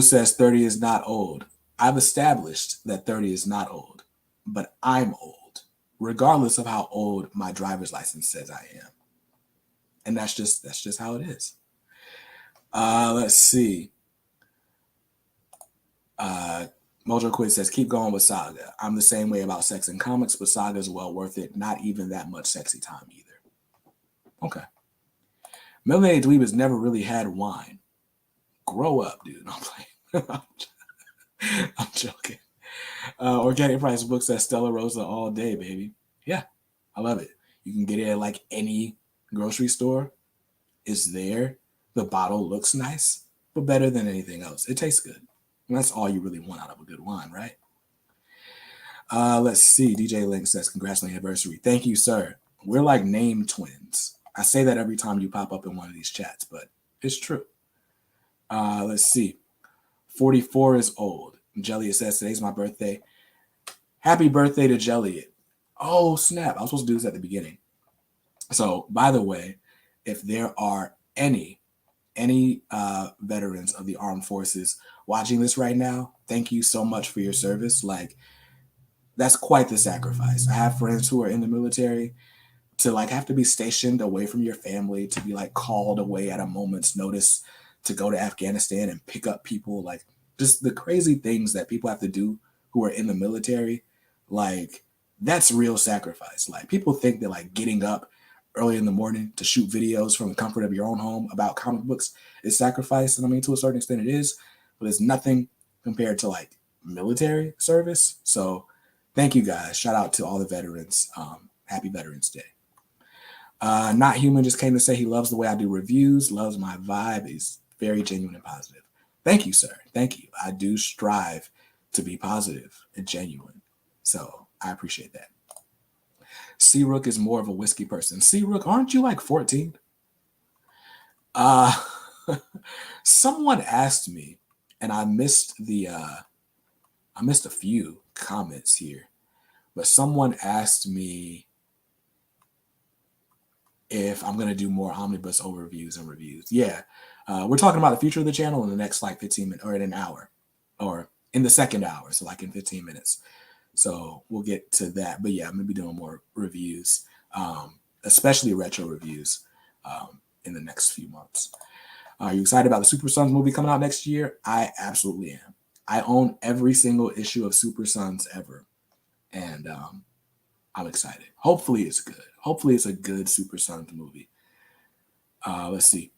says 30 is not old. I've established that 30 is not old, but I'm old, regardless of how old my driver's license says I am. And that's just how it is. Let's see. Mojo Quid says, keep going with Saga. I'm the same way about sex in comics, but Saga is well worth it. Not even that much sexy time either. Okay. Melanated Dweeb has never really had wine. Grow up, dude. I'm playing. I'm joking. Organic Price Books says Stella Rosa all day, baby. Yeah, I love it. You can get it at like any grocery store. It's there. The bottle looks nice, but better than anything else. It tastes good. And that's all you really want out of a good wine, right? Let's see. DJ Link says, congrats on the anniversary. Thank you, sir. We're like name twins. I say that every time you pop up in one of these chats, but it's true. Let's see. 44 is old. Jelliet says, today's my birthday. Happy birthday to Jelliet. Oh, snap. I was supposed to do this at the beginning. So, by the way, if there are any veterans of the armed forces watching this right now, thank you so much for your service. Like, that's quite the sacrifice. I have friends who are in the military. To like have to be stationed away from your family, to be like called away at a moment's notice to go to Afghanistan and pick up people, like just the crazy things that people have to do who are in the military, like that's real sacrifice. Like people think that like getting up early in the morning to shoot videos from the comfort of your own home about comic books is sacrifice. And I mean, to a certain extent it is, but it's nothing compared to like military service. So thank you guys. Shout out to all the veterans. Happy Veterans Day. Not Human just came to say he loves the way I do reviews, loves my vibe, is very genuine and positive. Thank you, sir. Thank you. I do strive to be positive and genuine. So I appreciate that. C Rook is more of a whiskey person. C Rook, aren't you like 14? Someone asked me, and I missed a few comments here, but someone asked me if I'm gonna do more omnibus overviews and reviews. Yeah, we're talking about the future of the channel in the next like 15 minutes or in an hour, or in the second hour, so like in 15 minutes. So we'll get to that. But yeah, I'm gonna be doing more reviews, especially retro reviews, in the next few months. Are you excited about the Super Sons movie coming out next year? I absolutely am. I own every single issue of Super Sons ever, and I'm excited. Hopefully it's good. Hopefully it's a good Super Sons movie. Let's see.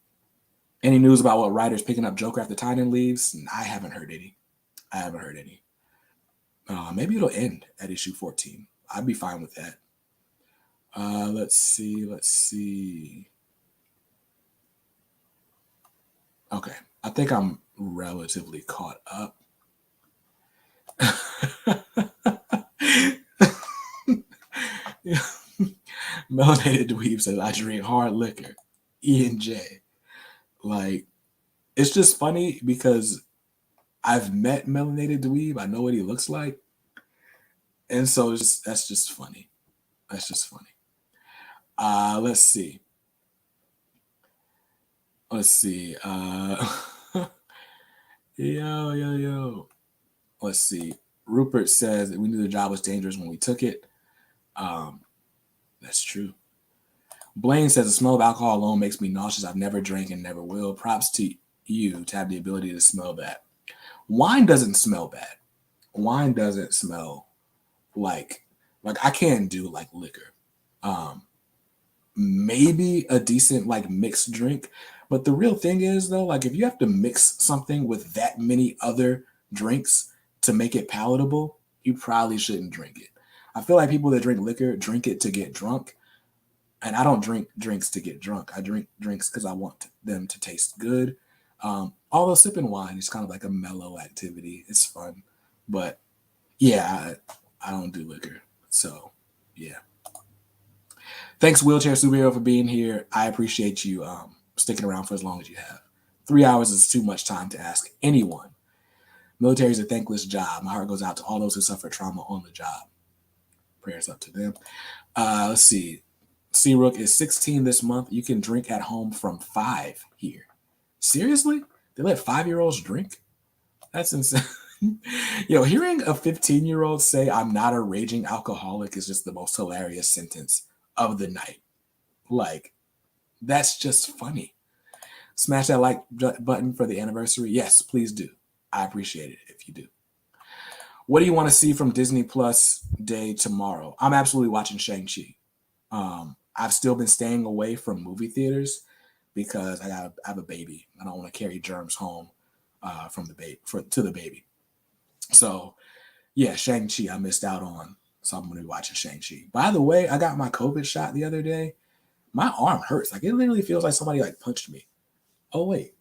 Any news about what writer's picking up Joker after Tynan leaves? I haven't heard any. Maybe it'll end at issue 14. I'd be fine with that. Let's see. Okay. I think I'm relatively caught up. Melanated Dweeb says, I drink hard liquor. Ian J. Like, it's just funny because I've met Melanated Dweeb. I know what he looks like. And so that's just funny. That's just funny. Let's see. Yo. Let's see. Rupert says that we knew the job was dangerous when we took it. That's true. Blaine says the smell of alcohol alone makes me nauseous. I've never drank and never will. Props to you to have the ability to smell that. Wine doesn't smell bad. Wine doesn't smell like I can't do like liquor. Maybe a decent like mixed drink. But the real thing is though, like if you have to mix something with that many other drinks to make it palatable, you probably shouldn't drink it. I feel like people that drink liquor drink it to get drunk. And I don't drink drinks to get drunk. I drink drinks because I want them to taste good. Although sipping wine is kind of like a mellow activity. It's fun. But yeah, I don't do liquor. So yeah. Thanks, Wheelchair Superhero, for being here. I appreciate you sticking around for as long as you have. 3 hours is too much time to ask anyone. Military is a thankless job. My heart goes out to all those who suffer trauma on the job. Prayers up to them. Let's see. C-Rook is 16 this month. You can drink at home from 5 here. Seriously? They let 5-year-olds drink? That's insane. Yo, hearing a 15-year-old say I'm not a raging alcoholic is just the most hilarious sentence of the night. Like, that's just funny. Smash that like button for the anniversary. Yes, please do. I appreciate it if you do. What do you want to see from Disney Plus Day tomorrow? I'm absolutely watching Shang-Chi. I've still been staying away from movie theaters because I have a baby. I don't want to carry germs home from the baby to the baby. So yeah, Shang-Chi I missed out on. So I'm going to be watching Shang-Chi. By the way, I got my COVID shot the other day. My arm hurts. Like it literally feels like somebody like punched me. Oh wait.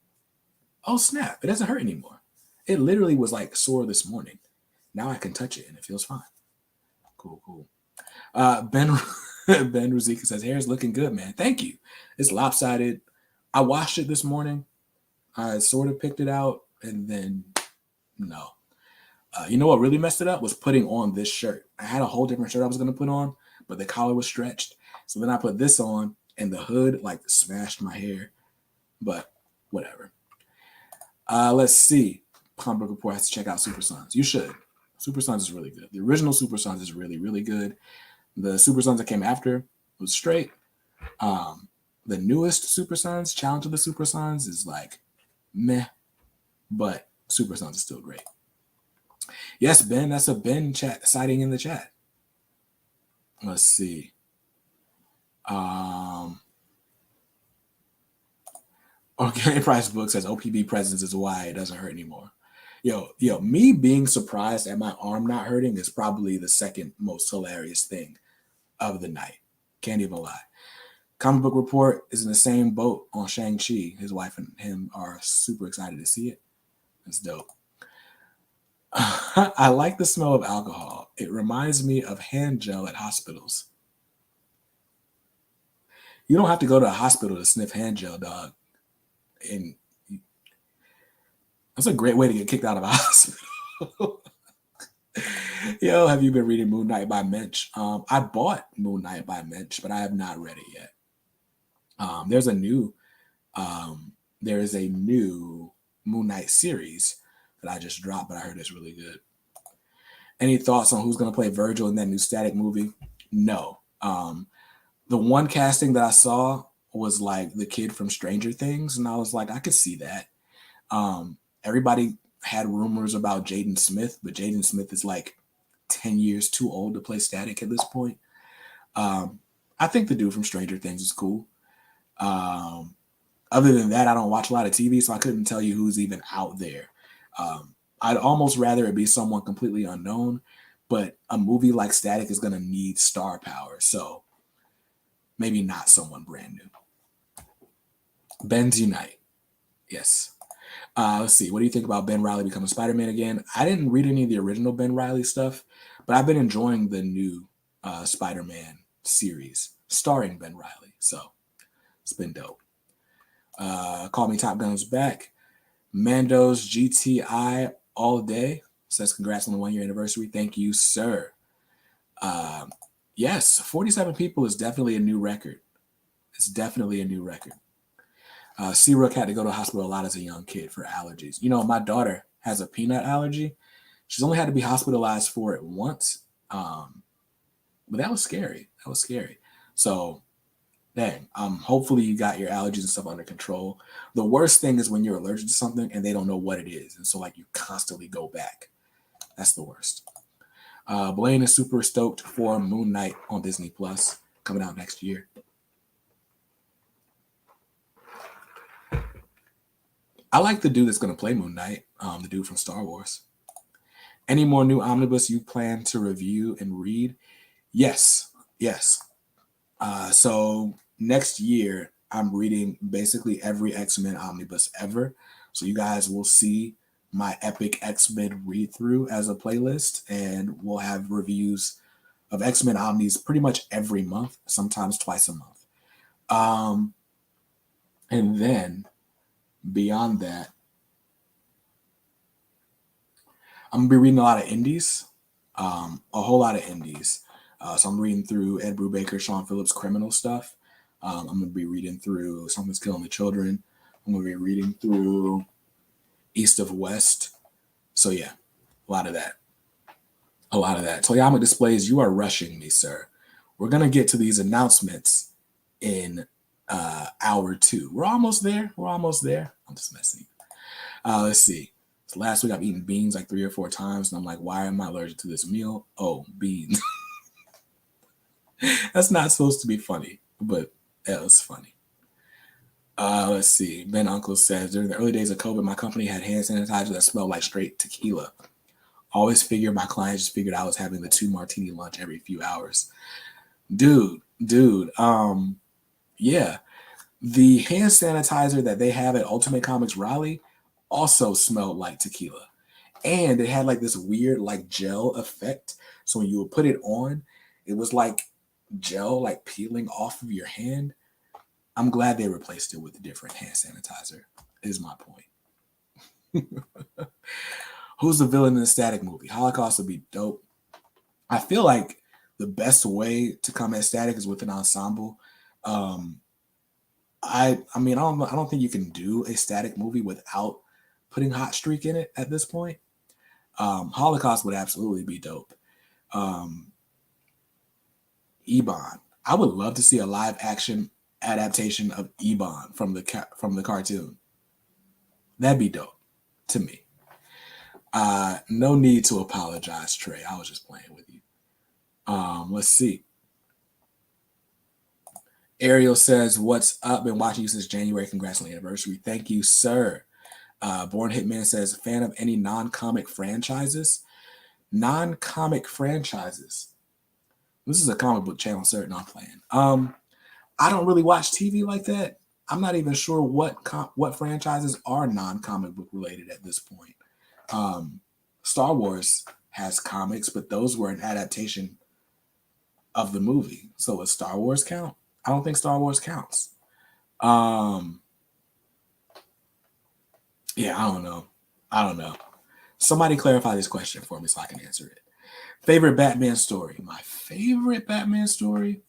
Oh snap. It doesn't hurt anymore. It literally was like sore this morning. Now I can touch it and it feels fine. Cool. Ben Ruzika says, hair's looking good, man. Thank you. It's lopsided. I washed it this morning. I sort of picked it out and then no. You know what really messed it up was putting on this shirt. I had a whole different shirt I was going to put on, but the collar was stretched. So then I put this on and the hood like smashed my hair. But whatever. Let's see. Conberg Report has to check out Super Sons. You should. Super Sons is really good. The original Super Sons is really, really good. The Super Sons that came after was straight. The newest Super Sons, Challenge of the Super Sons, is like meh, but Super Sons is still great. Yes, Ben, that's a Ben chat sighting in the chat. Let's see. Okay, Price Book says OPB presence is why it doesn't hurt anymore. Yo, me being surprised at my arm not hurting is probably the second most hilarious thing of the night. Can't even lie. Comic Book Report is in the same boat on Shang-Chi. His wife and him are super excited to see it. It's dope. I like the smell of alcohol. It reminds me of hand gel at hospitals. You don't have to go to a hospital to sniff hand gel, dog. And that's a great way to get kicked out of a hospital. Yo, have you been reading Moon Knight by Mensch? I bought Moon Knight by Mensch, but I have not read it yet. There's a new Moon Knight series that I just dropped, but I heard it's really good. Any thoughts on who's going to play Virgil in that new Static movie? No. The one casting that I saw was like the kid from Stranger Things, and I was like, I could see that. Everybody had rumors about Jaden Smith, but Jaden Smith is like 10 years too old to play Static at this point. I think the dude from Stranger Things is cool. Other than that, I don't watch a lot of TV, so I couldn't tell you who's even out there. I'd almost rather it be someone completely unknown, but a movie like Static is going to need star power, so maybe not someone brand new. Ben's Unite. Yes. Let's see. What do you think about Ben Reilly becoming Spider-Man again? I didn't read any of the original Ben Reilly stuff, but I've been enjoying the new Spider-Man series starring Ben Reilly, so it's been dope. Call Me Top Gun's back. Mando's GTI all day says congrats on the 1-year anniversary. Thank you, sir. Yes, 47 people is definitely a new record. It's definitely a new record. C-Rook had to go to the hospital a lot as a young kid for allergies. You know, my daughter has a peanut allergy. She's only had to be hospitalized for it once. But that was scary. So, dang, hopefully you got your allergies and stuff under control. The worst thing is when you're allergic to something and they don't know what it is. And so, like, you constantly go back. That's the worst. Blaine is super stoked for Moon Knight on Disney Plus coming out next year. I like the dude that's going to play Moon Knight, the dude from Star Wars. Any more new omnibus you plan to review and read? Yes. So next year, I'm reading basically every X-Men omnibus ever. So you guys will see my epic X-Men read-through as a playlist, and we'll have reviews of X-Men omnis pretty much every month, sometimes twice a month. And then beyond that, I'm going to be reading a lot of indies, a whole lot of indies. So I'm reading through Ed Brubaker, Sean Phillips' criminal stuff. I'm going to be reading through Someone's Killing the Children. I'm going to be reading through East of West. So yeah, a lot of that. Toyama Displays, you are rushing me, sir. We're going to get to these announcements in hour 2. We're almost there. I'm just messing. Let's see. So last week I've eaten beans like 3 or 4 times, and I'm like, why am I allergic to this meal? Oh, beans. That's not supposed to be funny, but that was funny. Let's see. Ben Uncle says, during the early days of COVID, my company had hand sanitizer that smelled like straight tequila. Always figured my clients just figured I was having the 2 martini lunch every few hours. Dude. Yeah. The hand sanitizer that they have at Ultimate Comics Raleigh also smelled like tequila. And it had like this weird like gel effect. So when you would put it on, it was like gel like peeling off of your hand. I'm glad they replaced it with a different hand sanitizer, is my point. Who's the villain in the Static movie? Holocaust would be dope. I feel like the best way to come at Static is with an ensemble. I mean, I don't think you can do a Static movie without putting Hot Streak in it at this point. Holocaust would absolutely be dope. Ebon. I would love to see a live action adaptation of Ebon from the cartoon. That'd be dope to me. No need to apologize, Trey. I was just playing with you. Let's see. Ariel says, what's up? Been watching you since January. Congrats on the anniversary. Thank you, sir. Born Hitman says, fan of any non-comic franchises? Non-comic franchises. This is a comic book channel, certain I'm playing. I don't really watch TV like that. I'm not even sure what franchises are non-comic book related at this point. Star Wars has comics, but those were an adaptation of the movie. So does Star Wars count? I don't think Star Wars counts. Yeah, I don't know. Somebody clarify this question for me so I can answer it. Favorite Batman story? My favorite Batman story?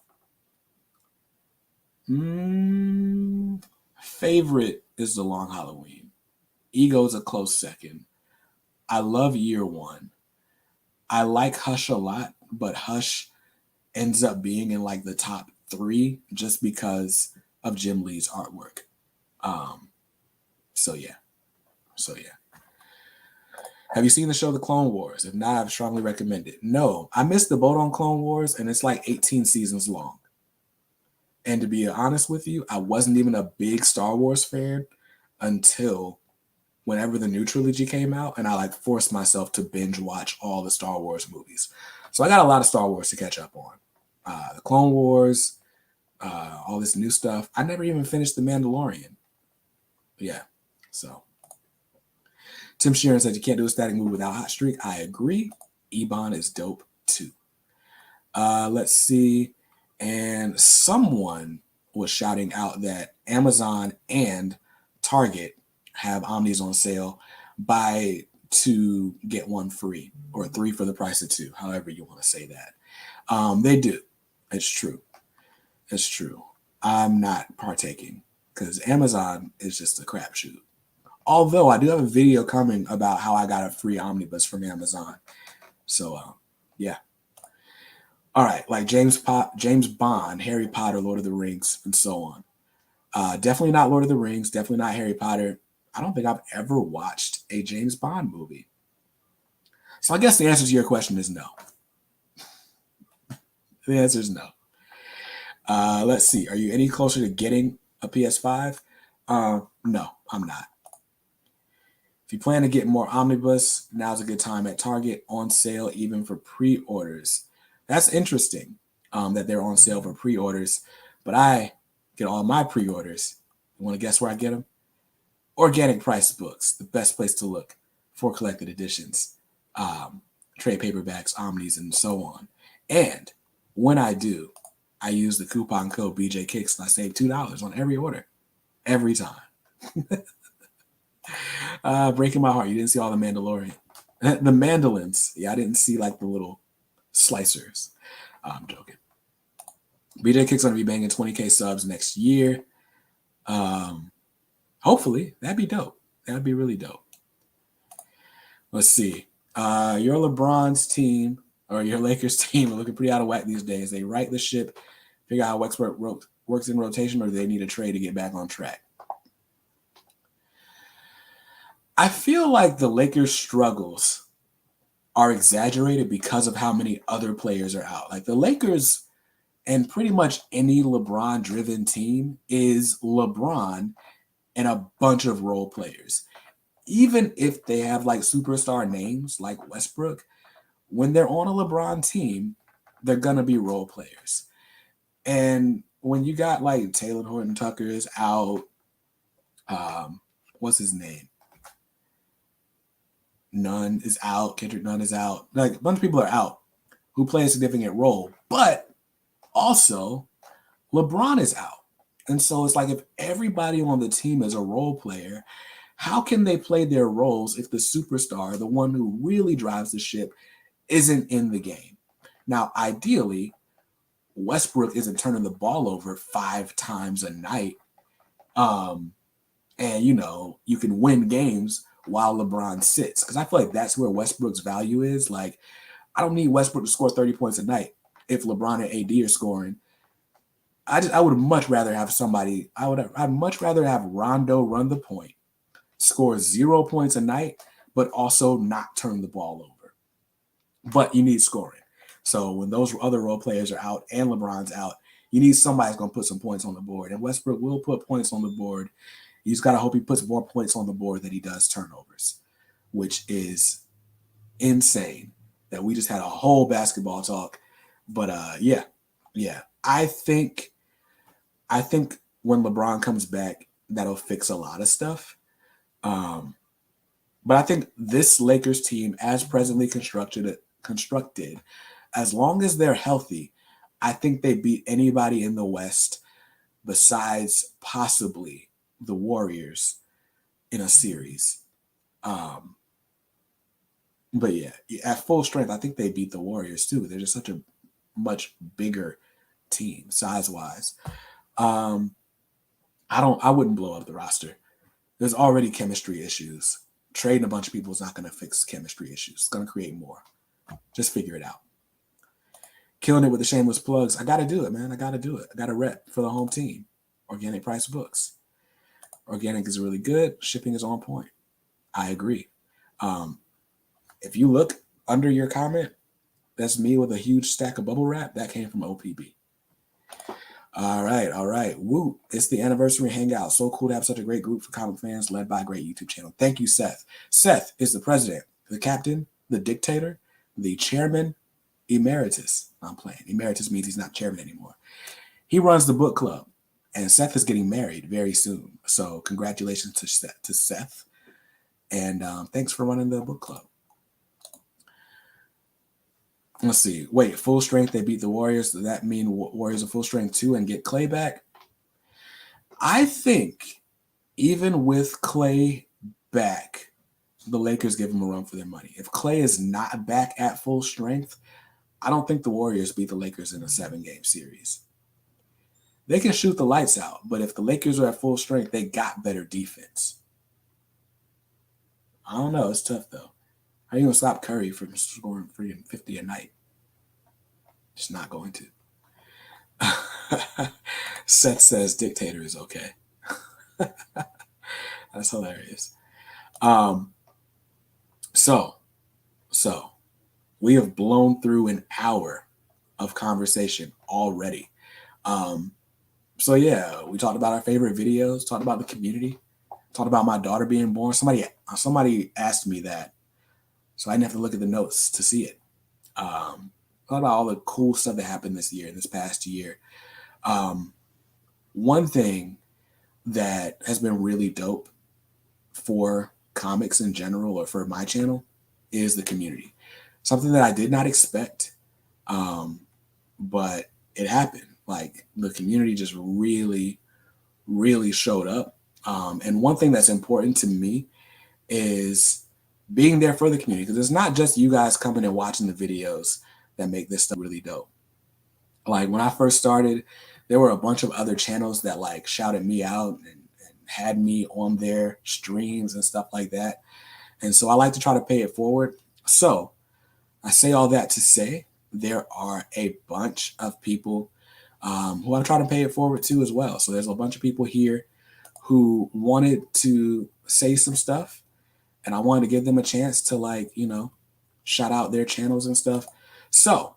Favorite is The Long Halloween. Ego's a close second. I love Year One. I like Hush a lot, but Hush ends up being in like the top 3 just because of Jim Lee's artwork. So yeah. Have you seen the show The Clone Wars? If not, I'd strongly recommend it. No, I missed the boat on Clone Wars, and it's like 18 seasons long. And to be honest with you, I wasn't even a big Star Wars fan until whenever the new trilogy came out, and I like forced myself to binge watch all the Star Wars movies. So I got a lot of Star Wars to catch up on. The Clone Wars, all this new stuff. I never even finished The Mandalorian. But yeah, so. Tim Sheeran said you can't do a static move without Hot Streak. I agree. Ebon is dope too. Let's see. And someone was shouting out that Amazon and Target have Omnis on sale. Buy 2, get 1 free, or 3 for the price of 2, however you want to say that. They do. It's true. I'm not partaking because Amazon is just a crapshoot. Although I do have a video coming about how I got a free omnibus from Amazon. So, yeah. All right, like James Bond, Harry Potter, Lord of the Rings, and so on. Definitely not Lord of the Rings. Definitely not Harry Potter. I don't think I've ever watched a James Bond movie. So I guess the answer to your question is no. The answer is no. Let's see. Are you any closer to getting a PS5? No, I'm not. If you plan to get more omnibus, now's a good time at Target, on sale even for pre-orders. That's interesting that they're on sale for pre-orders, but I get all my pre-orders. You want to guess where I get them? Organic Price Books, the best place to look for collected editions, trade paperbacks, omnis, and so on. And when I do, I use the coupon code BJKicks and I save $2 on every order, every time. Breaking my heart. You didn't see all the Mandalorian. The mandolins. Yeah, I didn't see like the little slicers. I'm joking. BJ Kick's going to be banging 20K subs next year. Hopefully. That'd be dope. That'd be really dope. Let's see. Your LeBron's team or your Lakers team are looking pretty out of whack these days. They right the ship, figure out how Westbrook works in rotation, or do they need a trade to get back on track? I feel like the Lakers' struggles are exaggerated because of how many other players are out. Like the Lakers and pretty much any LeBron-driven team is LeBron and a bunch of role players. Even if they have like superstar names like Westbrook, when they're on a LeBron team, they're going to be role players. And when you got like Taylor Horton Tucker is out, what's his name? Nunn is out. Kendrick Nunn is out. Like a bunch of people are out who play a significant role, but also LeBron is out. And so it's like if everybody on the team is a role player, how can they play their roles if the superstar, the one who really drives the ship, isn't in the game? Now, ideally, Westbrook isn't turning the ball over 5 times a night. And, you know, you can win games while LeBron sits. Because I feel like that's where Westbrook's value is. Like, I don't need Westbrook to score 30 points a night if LeBron and AD are scoring. I would much rather have somebody, I'd much rather have Rondo run the point, score 0 points a night, but also not turn the ball over. But you need scoring. So when those other role players are out and LeBron's out, you need somebody who's going to put some points on the board. And Westbrook will put points on the board. You just got to hope he puts more points on the board than he does turnovers, which is insane that we just had a whole basketball talk But yeah. I think when LeBron comes back, that'll fix a lot of stuff. Um, but I think this Lakers team, as presently constructed, as long as they're healthy, I think they beat anybody in the West besides possibly the Warriors in a series. Um, but yeah, at full strength, I think they beat the Warriors too. They're just such a much bigger team size wise. Um, I wouldn't blow up the roster. There's already chemistry issues. Trading a bunch of people is not going to fix chemistry issues. It's going to create more. Just figure it out. Killing it with the shameless plugs. I got to do it, man. I got to do it. I got to rep for the home team. Organic Price Books. Organic is really good. Shipping is on point. I agree. If you look under your comment, that's me with a huge stack of bubble wrap. That came from OPB. All right. Woo. It's the anniversary hangout. So cool to have such a great group for comic fans led by a great YouTube channel. Thank you, Seth. Seth is the president, the captain, the dictator, the chairman, emeritus. I'm playing. Emeritus means he's not chairman anymore. He runs the book club, and Seth is getting married very soon. So congratulations to Seth. And thanks for running the book club. Let's see. Wait, full strength, they beat the Warriors. Does that mean Warriors are full strength too and get Clay back? I think even with Clay back, the Lakers give him a run for their money. If Clay is not back at full strength, I don't think the Warriors beat the Lakers in a 7-game series. They can shoot the lights out, but if the Lakers are at full strength, they got better defense. I don't know. It's tough, though. How are you going to stop Curry from scoring 50 a night? Just not going to. Seth says dictator is okay. That's hilarious. So we have blown through an hour of conversation already. So yeah, we talked about our favorite videos, talked about the community, talked about my daughter being born. Somebody asked me that, so I didn't have to look at the notes to see it. Talked about all the cool stuff that happened this past year. One thing that has been really dope for comics in general or for my channel is the community. Something that I did not expect, but it happened. Like the community just really, really showed up. And one thing that's important to me is being there for the community, because it's not just you guys coming and watching the videos that make this stuff really dope. Like when I first started, there were a bunch of other channels that like shouted me out and had me on their streams and stuff like that. And so I like to try to pay it forward. So I say all that to say there are a bunch of people who I'm trying to pay it forward to as well. So there's a bunch of people here who wanted to say some stuff, and I wanted to give them a chance to like, shout out their channels and stuff. So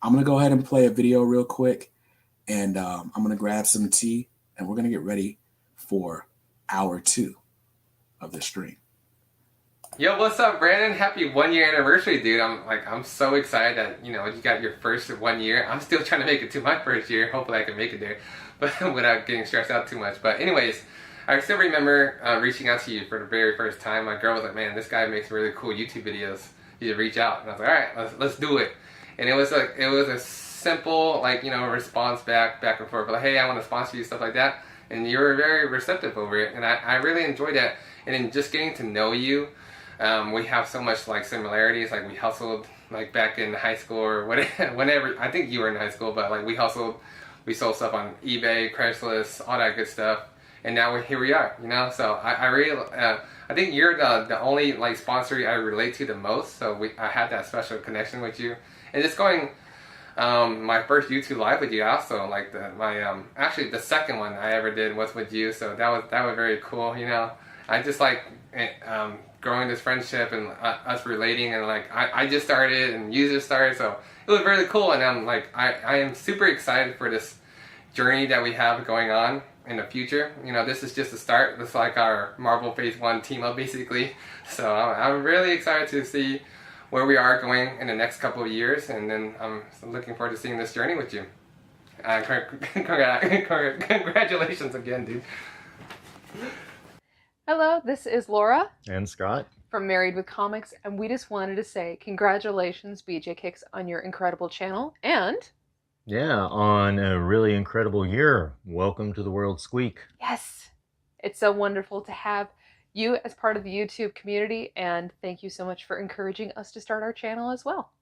I'm going to go ahead and play a video real quick, and I'm going to grab some tea, and we're going to get ready for hour 2 of the stream. Yo, what's up, Brandon? Happy 1-year anniversary, dude. I'm so excited that, you got your first 1 year. I'm still trying to make it to my first year. Hopefully I can make it there, but without getting stressed out too much. But anyways, I still remember reaching out to you for the very first time. My girl was like, man, this guy makes really cool YouTube videos. You should reach out. And I was like, all right, let's do it. And it was a simple, response back and forth. Like, hey, I want to sponsor you, stuff like that. And you were very receptive over it. And I really enjoyed that. And then just getting to know you, we have so much similarities. Like we hustled back in high school or whatever, whenever. I think you were in high school, but we hustled. We sold stuff on eBay, Craigslist, all that good stuff. And now here we are, So I really, I think you're the only sponsor I relate to the most. So I had that special connection with you, and just going, my first YouTube live with you also, actually the second one I ever did was with you. So that was very cool, I just growing this friendship and us relating, and I just started and you just started, so it was really cool. And I am super excited for this journey that we have going on in the future. This is just a start. This is our Marvel Phase 1 team up basically. So I'm really excited to see where we are going in the next couple of years, and then I'm looking forward to seeing this journey with you. Congratulations again, dude. Hello, this is Laura And Scott. from Married with Comics, and we just wanted to say congratulations, BJ Kicks, on your incredible channel, and Yeah, on a really incredible year. Welcome to the world, Squeak. yes, it's so wonderful to have you as part of the YouTube community, and thank you so much for encouraging us to start our channel as well.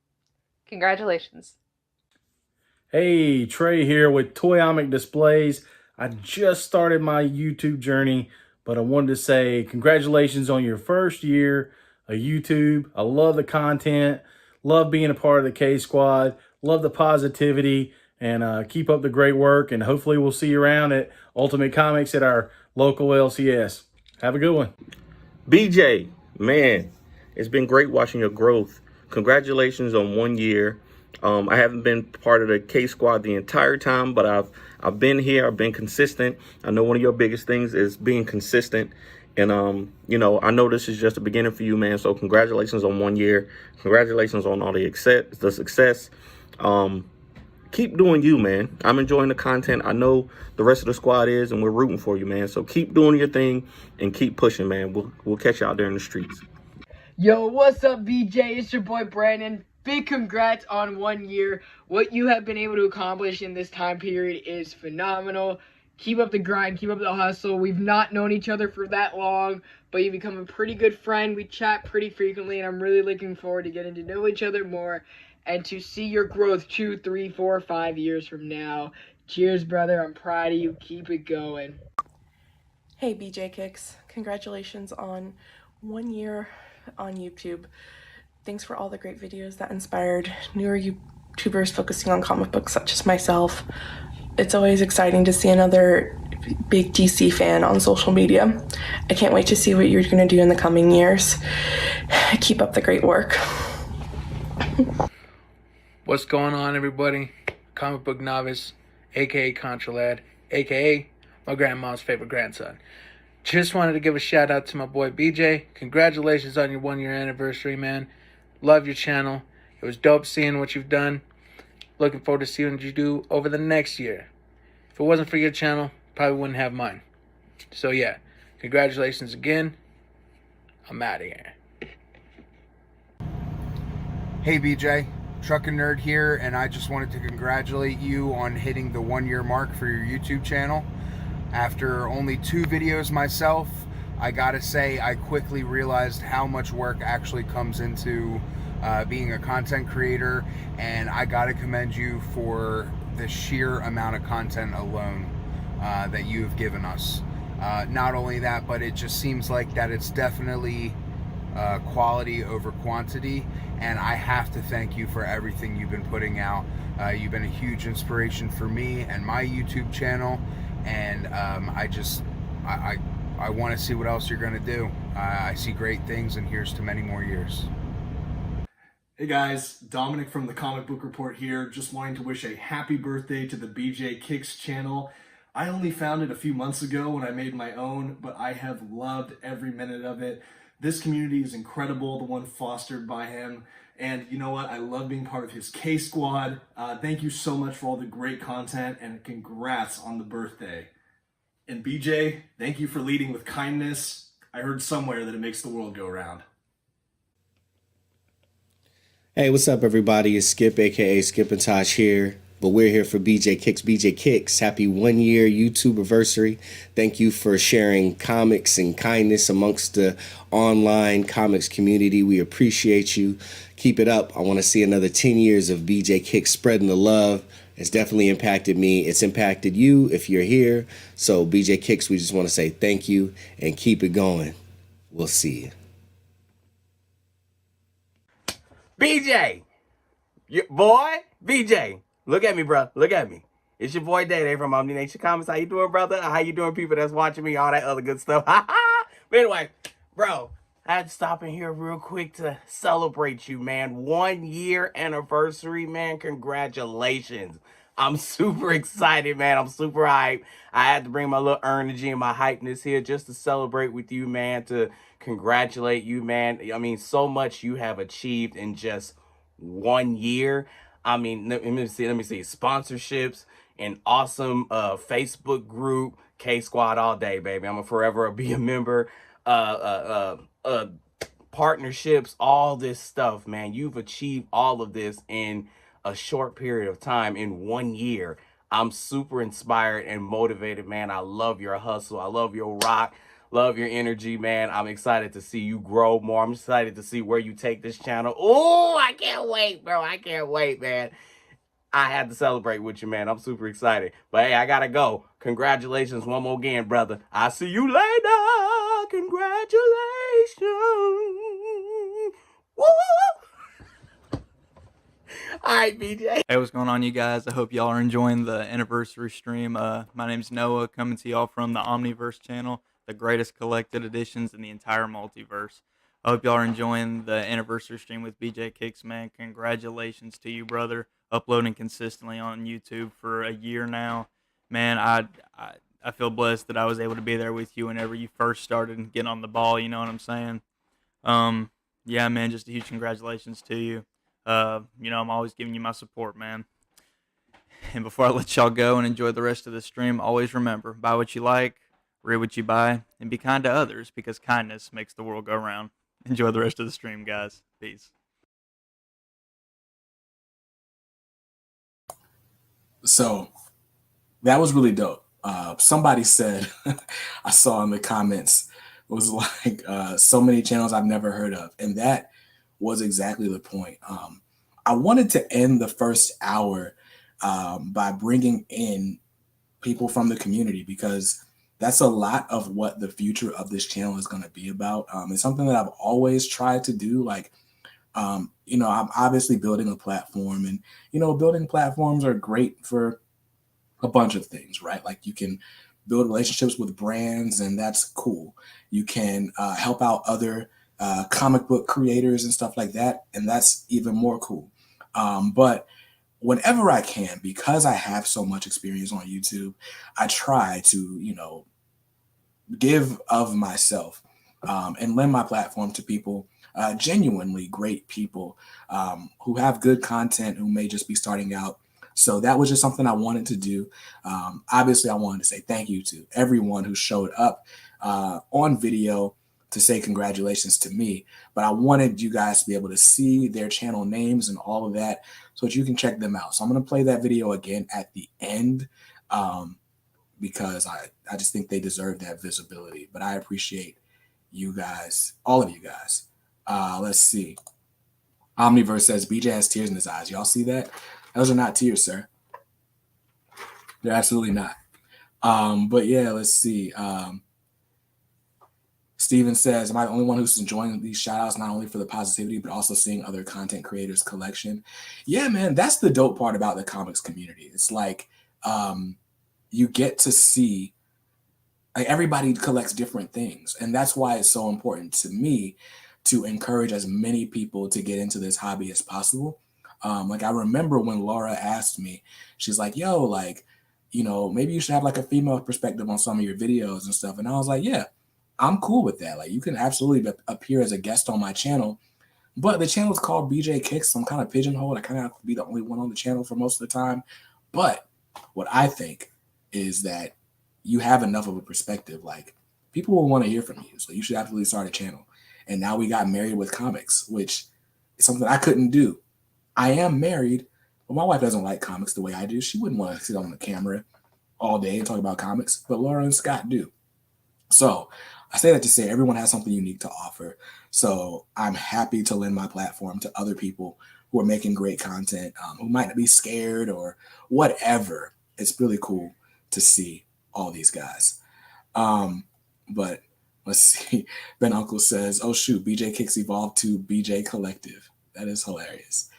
Congratulations. Hey, Trey here with Toyomic Displays. I just started my YouTube journey, but I wanted to say congratulations on your first year of YouTube. I love the content, love being a part of the K Squad, love the positivity, and keep up the great work. And hopefully we'll see you around at Ultimate Comics at our local LCS. Have a good one. BJ, man, it's been great watching your growth. Congratulations on 1 year. I haven't been part of the K Squad the entire time, but I've been here. I've been consistent. I know one of your biggest things is being consistent. And, you know, I know this is just the beginning for you, man. So congratulations on 1 year. Congratulations on all the success. Keep doing you, man. I'm enjoying the content. I know the rest of the squad is, and we're rooting for you, man. So keep doing your thing and keep pushing, man. We'll catch you out there in the streets. Yo, what's up, BJ? It's your boy Brandon. Big congrats on 1 year. What you have been able to accomplish in this time period is phenomenal. Keep up the grind, keep up the hustle. We've not known each other for that long, but you've become a pretty good friend. We chat pretty frequently, and I'm really looking forward to getting to know each other more and to see your growth 2, 3, 4, 5 years from now. Cheers, brother. I'm proud of you. Keep it going. Hey BJ Kicks, congratulations on 1 year on YouTube. Thanks for all the great videos that inspired newer YouTubers focusing on comic books such as myself. It's always exciting to see another big DC fan on social media. I can't wait to see what you're going to do in the coming years. Keep up the great work. What's going on, everybody? Comic book novice, aka Contra Lad, aka my grandma's favorite grandson. Just wanted to give a shout out to my boy BJ. Congratulations on your 1 year anniversary, man. Love your channel. It was dope seeing what you've done. Looking forward to seeing what you do over the next year. If it wasn't for your channel, probably wouldn't have mine. So yeah, congratulations again. I'm out of here. Hey BJ, Truckin' Nerd here, and I just wanted to congratulate you on hitting the 1 year mark for your YouTube channel. After only 2 videos myself, I gotta say I quickly realized how much work actually comes into being a content creator, and I gotta commend you for the sheer amount of content alone that you have given us. Not only that, but it just seems like that it's definitely quality over quantity, and I have to thank you for everything you've been putting out. You've been a huge inspiration for me and my YouTube channel, and I want to see what else you're going to do. I see great things, and here's to many more years. Hey guys, Dominic from the Comic Book Report here, just wanting to wish a happy birthday to the BJ Kicks channel. I only found it a few months ago when I made my own, but I have loved every minute of it. This community is incredible, the one fostered by him. And you know what? I love being part of his K Squad. Thank you so much for all the great content, and congrats on the birthday. And BJ, thank you for leading with kindness. I heard somewhere that it makes the world go round. Hey, what's up, everybody? It's Skip, aka Skip and Tosh here. But we're here for BJ Kicks. BJ Kicks, happy 1 year YouTube anniversary. Thank you for sharing comics and kindness amongst the online comics community. We appreciate you. Keep it up. I want to see another 10 years of BJ Kicks spreading the love. It's definitely impacted me. It's impacted you if you're here. So BJ Kicks, we just want to say thank you and keep it going. We'll see you. BJ, boy, BJ, look at me, bro. Look at me. It's your boy Day from Omni Nation Comics. How you doing, brother? How you doing, people that's watching me? All that other good stuff. But anyway, bro, I had to stop in here real quick to celebrate you, man. 1 year anniversary, man. Congratulations. I'm super excited, man. I'm super hyped. I had to bring my little energy and my hypeness here just to celebrate with you, man, to congratulate you, man. I mean, so much you have achieved in just 1 year. I mean, let me see, sponsorships, an awesome Facebook group, K Squad all day, baby. I'm gonna forever be a member. Partnerships, all this stuff, man. You've achieved all of this in a short period of time, in 1 year. I'm super inspired and motivated, man. I love your hustle. I love your rock. Love your energy, man. I'm excited to see you grow more. I'm excited to see where you take this channel. Oh, I can't wait, bro. I can't wait, man. I had to celebrate with you, man. I'm super excited. But hey, I gotta go. Congratulations one more again, brother. I'll see you later. Congratulations. Woo! All right, BJ. Hey, what's going on, you guys? I hope y'all are enjoying the anniversary stream. My name's Noah, coming to y'all from the Omniverse channel, the greatest collected editions in the entire multiverse. I hope y'all are enjoying the anniversary stream with BJ Kicks, man. Congratulations to you, brother. Uploading consistently on YouTube for a year now. Man, I feel blessed that I was able to be there with you whenever you first started getting on the ball, you know what I'm saying? Yeah, man, just a huge congratulations to you. You know, I'm always giving you my support, man. And before I let y'all go and enjoy the rest of the stream, always remember, buy what you like, read what you buy, and be kind to others, because kindness makes the world go round. Enjoy the rest of the stream, guys. Peace. So that was really dope. Somebody said, I saw in the comments, it was like so many channels I've never heard of. And that was exactly the point. I wanted to end the first hour by bringing in people from the community, because that's a lot of what the future of this channel is going to be about. It's something that I've always tried to do. Like, you know, I'm obviously building a platform, and, you know, building platforms are great for a bunch of things, right? Like, you can build relationships with brands, and that's cool. You can help out other comic book creators and stuff like that, and that's even more cool. But whenever I can, because I have so much experience on YouTube, I try to, you know, give of myself and lend my platform to people, genuinely great people who have good content, who may just be starting out. So that was just something I wanted to do. Obviously, I wanted to say thank you to everyone who showed up on video to say congratulations to me. But I wanted you guys to be able to see their channel names and all of that so that you can check them out. So I'm going to play that video again at the end because I just think they deserve that visibility. But I appreciate you guys, all of you guys. Let's see. Omniverse says BJ has tears in his eyes. Y'all see that? Those are not tears, sir. They're absolutely not. But yeah, let's see. Steven says, am I the only one who's enjoying these shoutouts, not only for the positivity, but also seeing other content creators' collection? Yeah, man, that's the dope part about the comics community. It's like you get to see, like, everybody collects different things. And that's why it's so important to me to encourage as many people to get into this hobby as possible. Like, I remember when Laura asked me, she's like, yo, like, you know, maybe you should have like a female perspective on some of your videos and stuff. And I was like, yeah, I'm cool with that. Like, you can absolutely appear as a guest on my channel, but the channel is called BJ Kicks. So I'm kind of pigeonholed. I kind of have to be the only one on the channel for most of the time. But what I think is that you have enough of a perspective. Like, people will want to hear from you. So you should absolutely start a channel. And now we got Married with Comics, which is something I couldn't do. I am married, but my wife doesn't like comics the way I do. She wouldn't want to sit on the camera all day and talk about comics, but Laura and Scott do. So I say that to say everyone has something unique to offer. So I'm happy to lend my platform to other people who are making great content, who might not be scared or whatever. It's really cool to see all these guys. But let's see. Ben Uncle says, oh shoot, BJ Kicks evolved to BJ Collective. That is hilarious.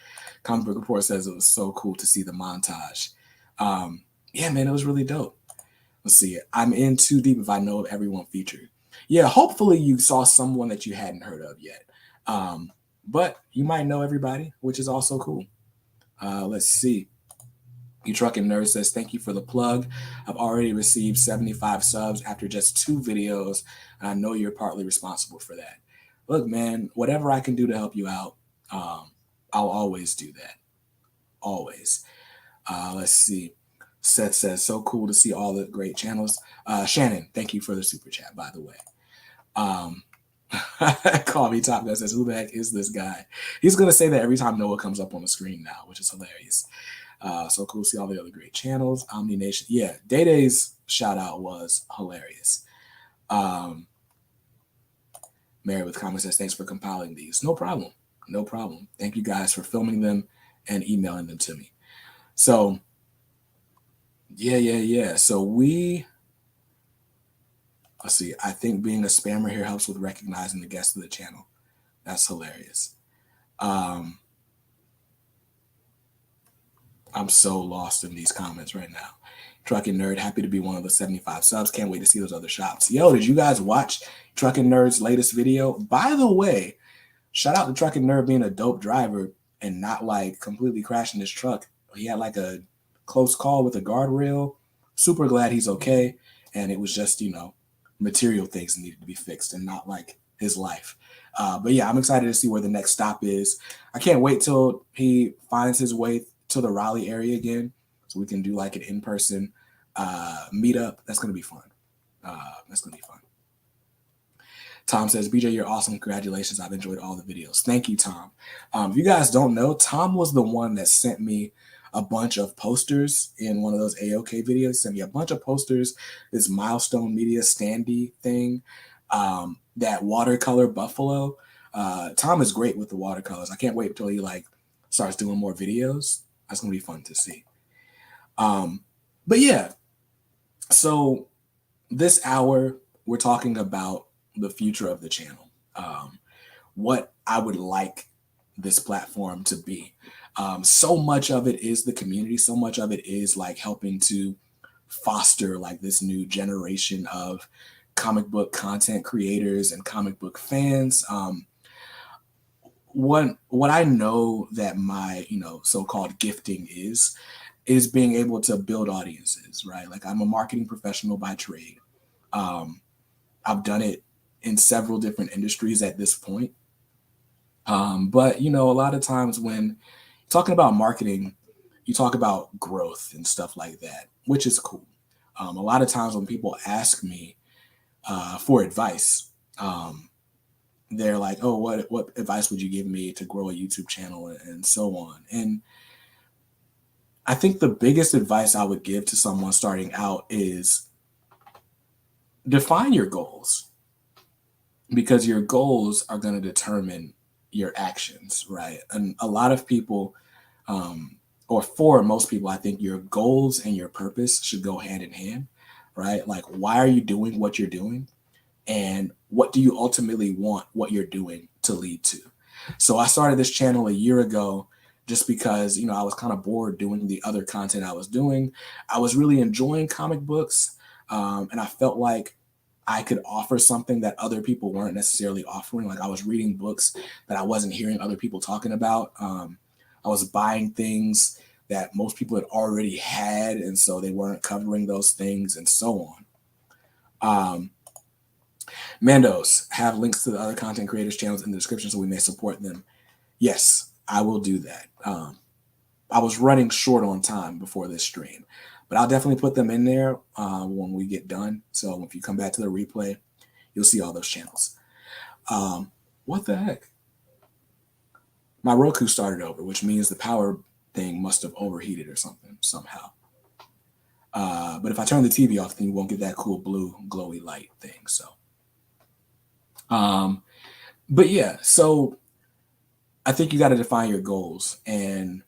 Comic Book Report says it was so cool to see the montage. Yeah, man, it was really dope. Let's see. I'm in too deep if I know of everyone featured. Yeah, hopefully you saw someone that you hadn't heard of yet. But you might know everybody, which is also cool. Let's see. You Trucking Nerd says, thank you for the plug. I've already received 75 subs after just 2 videos, and I know you're partly responsible for that. Look, man, whatever I can do to help you out, I'll always do that. Always. Let's see. Seth says, so cool to see all the great channels. Shannon, thank you for the super chat, by the way. Call me Top Gun says, who the heck is this guy? He's going to say that every time Noah comes up on the screen now, which is hilarious. So cool to see all the other great channels. Omni Nation. Yeah, Day Day's shout out was hilarious. Mary with comments says, thanks for compiling these. No problem. No problem. Thank you guys for filming them and emailing them to me. So, yeah. So let's see. I think being a spammer here helps with recognizing the guests of the channel. That's hilarious. I'm so lost in these comments right now. Trucking Nerd, happy to be one of the 75 subs. Can't wait to see those other shops. Yo, did you guys watch Trucking Nerd's latest video? By the way, shout out to Trucking Nerd being a dope driver and not like completely crashing his truck. He had like a close call with a guardrail. Super glad he's okay. And it was just, material things that needed to be fixed and not like his life. But yeah, I'm excited to see where the next stop is. I can't wait till he finds his way to the Raleigh area again so we can do like an in-person meetup. That's going to be fun. Tom says, BJ, you're awesome. Congratulations. I've enjoyed all the videos. Thank you, Tom. If you guys don't know, Tom was the one that sent me a bunch of posters in one of those AOK videos. Sent me a bunch of posters, this Milestone Media standee thing, that watercolor buffalo. Tom is great with the watercolors. I can't wait until he like starts doing more videos. That's going to be fun to see. But yeah, so this hour, we're talking about the future of the channel, what I would like this platform to be. So much of it is the community. So much of it is like helping to foster like this new generation of comic book content creators and comic book fans. What I know that my, so-called gifting is being able to build audiences, right? Like I'm a marketing professional by trade. I've done it in several different industries at this point. But, a lot of times when talking about marketing, you talk about growth and stuff like that, which is cool. A lot of times when people ask me for advice, they're like, oh, what advice would you give me to grow a YouTube channel and so on? And I think the biggest advice I would give to someone starting out is define your goals, because your goals are going to determine your actions, right? And a lot of people, or for most people, I think your goals and your purpose should go hand in hand, right? Like, why are you doing what you're doing? And what do you ultimately want what you're doing to lead to? So I started this channel a year ago just because, I was kind of bored doing the other content I was doing. I was really enjoying comic books, and I felt like I could offer something that other people weren't necessarily offering. Like I was reading books that I wasn't hearing other people talking about. I was buying things that most people had already had, and so they weren't covering those things and so on. Mandos, have links to the other content creators' channels in the description so we may support them. Yes, I will do that. I was running short on time before this stream, but I'll definitely put them in there when we get done. So if you come back to the replay, you'll see all those channels. What the heck? My Roku started over, which means the power thing must have overheated or something somehow. But if I turn the TV off, then you won't get that cool blue glowy light thing. So, but yeah, so I think you got to define your goals. And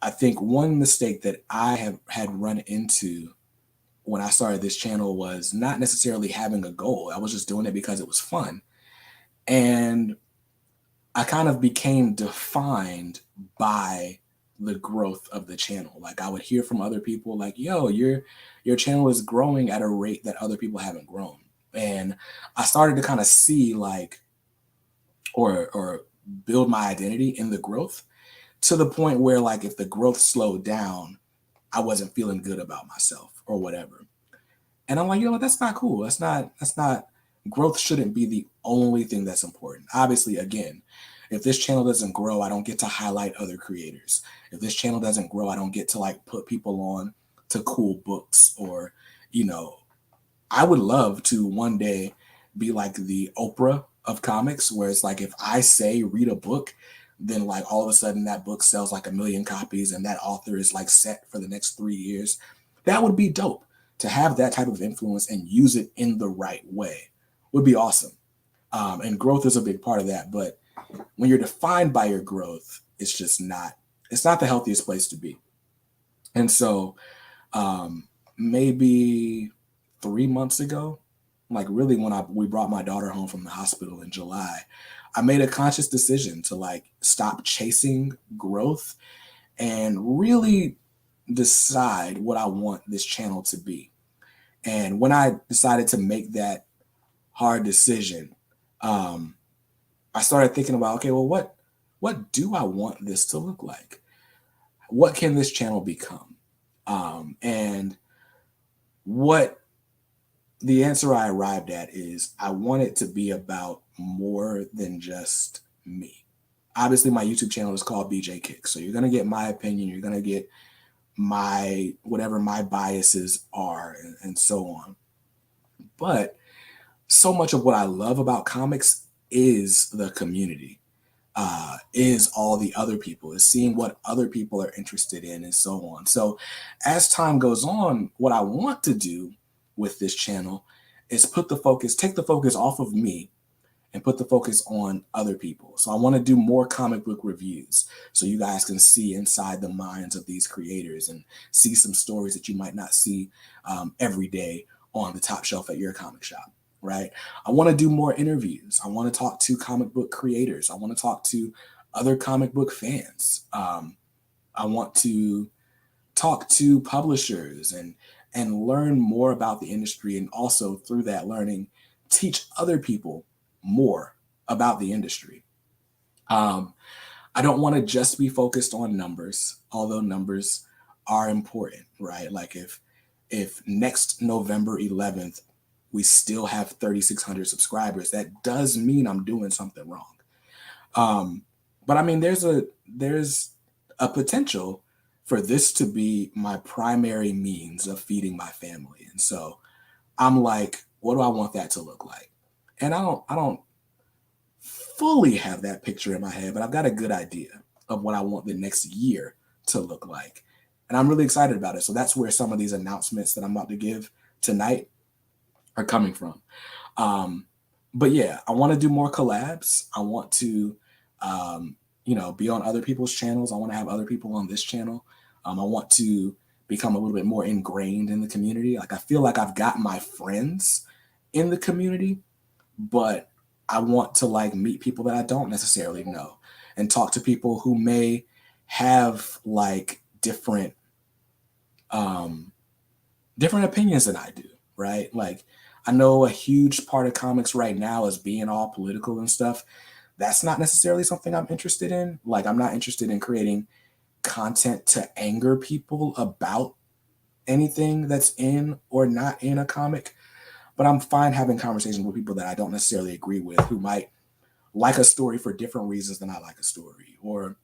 I think one mistake that I have had run into when I started this channel was not necessarily having a goal. I was just doing it because it was fun. And I kind of became defined by the growth of the channel. Like I would hear from other people like, yo, your channel is growing at a rate that other people haven't grown. And I started to kind of see like, or build my identity in the growth, to the point where like if the growth slowed down, I wasn't feeling good about myself or whatever. And I'm like, you know what, that's not cool. That's not growth shouldn't be the only thing that's important. Obviously, again, if this channel doesn't grow, I don't get to highlight other creators. If this channel doesn't grow, I don't get to like put people on to cool books, or, you know, I would love to one day be like the Oprah of comics, where it's like if I say read a book, then like all of a sudden that book sells like 1 million copies and that author is like set for the next 3 years. That would be dope. To have that type of influence and use it in the right way would be awesome. And growth is a big part of that. But when you're defined by your growth, it's not the healthiest place to be. And so maybe 3 months ago, like really when we brought my daughter home from the hospital in July, I made a conscious decision to like stop chasing growth and really decide what I want this channel to be. And when I decided to make that hard decision, I started thinking about, okay, well, what do I want this to look like? What can this channel become? And what the answer I arrived at is I want it to be about more than just me. Obviously, my YouTube channel is called BJ Kicks, so you're going to get my opinion. You're going to get my whatever my biases are and so on. But so much of what I love about comics is the community, is all the other people, is seeing what other people are interested in and so on. So as time goes on, what I want to do with this channel is take the focus off of me and put the focus on other people. So I want to do more comic book reviews so you guys can see inside the minds of these creators and see some stories that you might not see every day on the top shelf at your comic shop, right? I want to do more interviews. I want to talk to comic book creators. I want to talk to other comic book fans. I want to talk to publishers and learn more about the industry, and also through that learning, teach other people more about the industry. I don't want to just be focused on numbers, although numbers are important, right? Like if next November 11th, we still have 3,600 subscribers, that does mean I'm doing something wrong. But I mean, there's a potential for this to be my primary means of feeding my family. And so I'm like, what do I want that to look like? And I don't fully have that picture in my head, but I've got a good idea of what I want the next year to look like. And I'm really excited about it. So that's where some of these announcements that I'm about to give tonight are coming from. But yeah, I want to do more collabs. I want to, be on other people's channels. I want to have other people on this channel. I want to become a little bit more ingrained in the community. Like I feel like I've got my friends in the community, but I want to like meet people that I don't necessarily know and talk to people who may have like different opinions than I do, right? Like I know a huge part of comics right now is being all political and stuff. That's not necessarily something I'm interested in. Like I'm not interested in creating content to anger people about anything that's in or not in a comic. But I'm fine having conversations with people that I don't necessarily agree with, who might like a story for different reasons than I like a story, or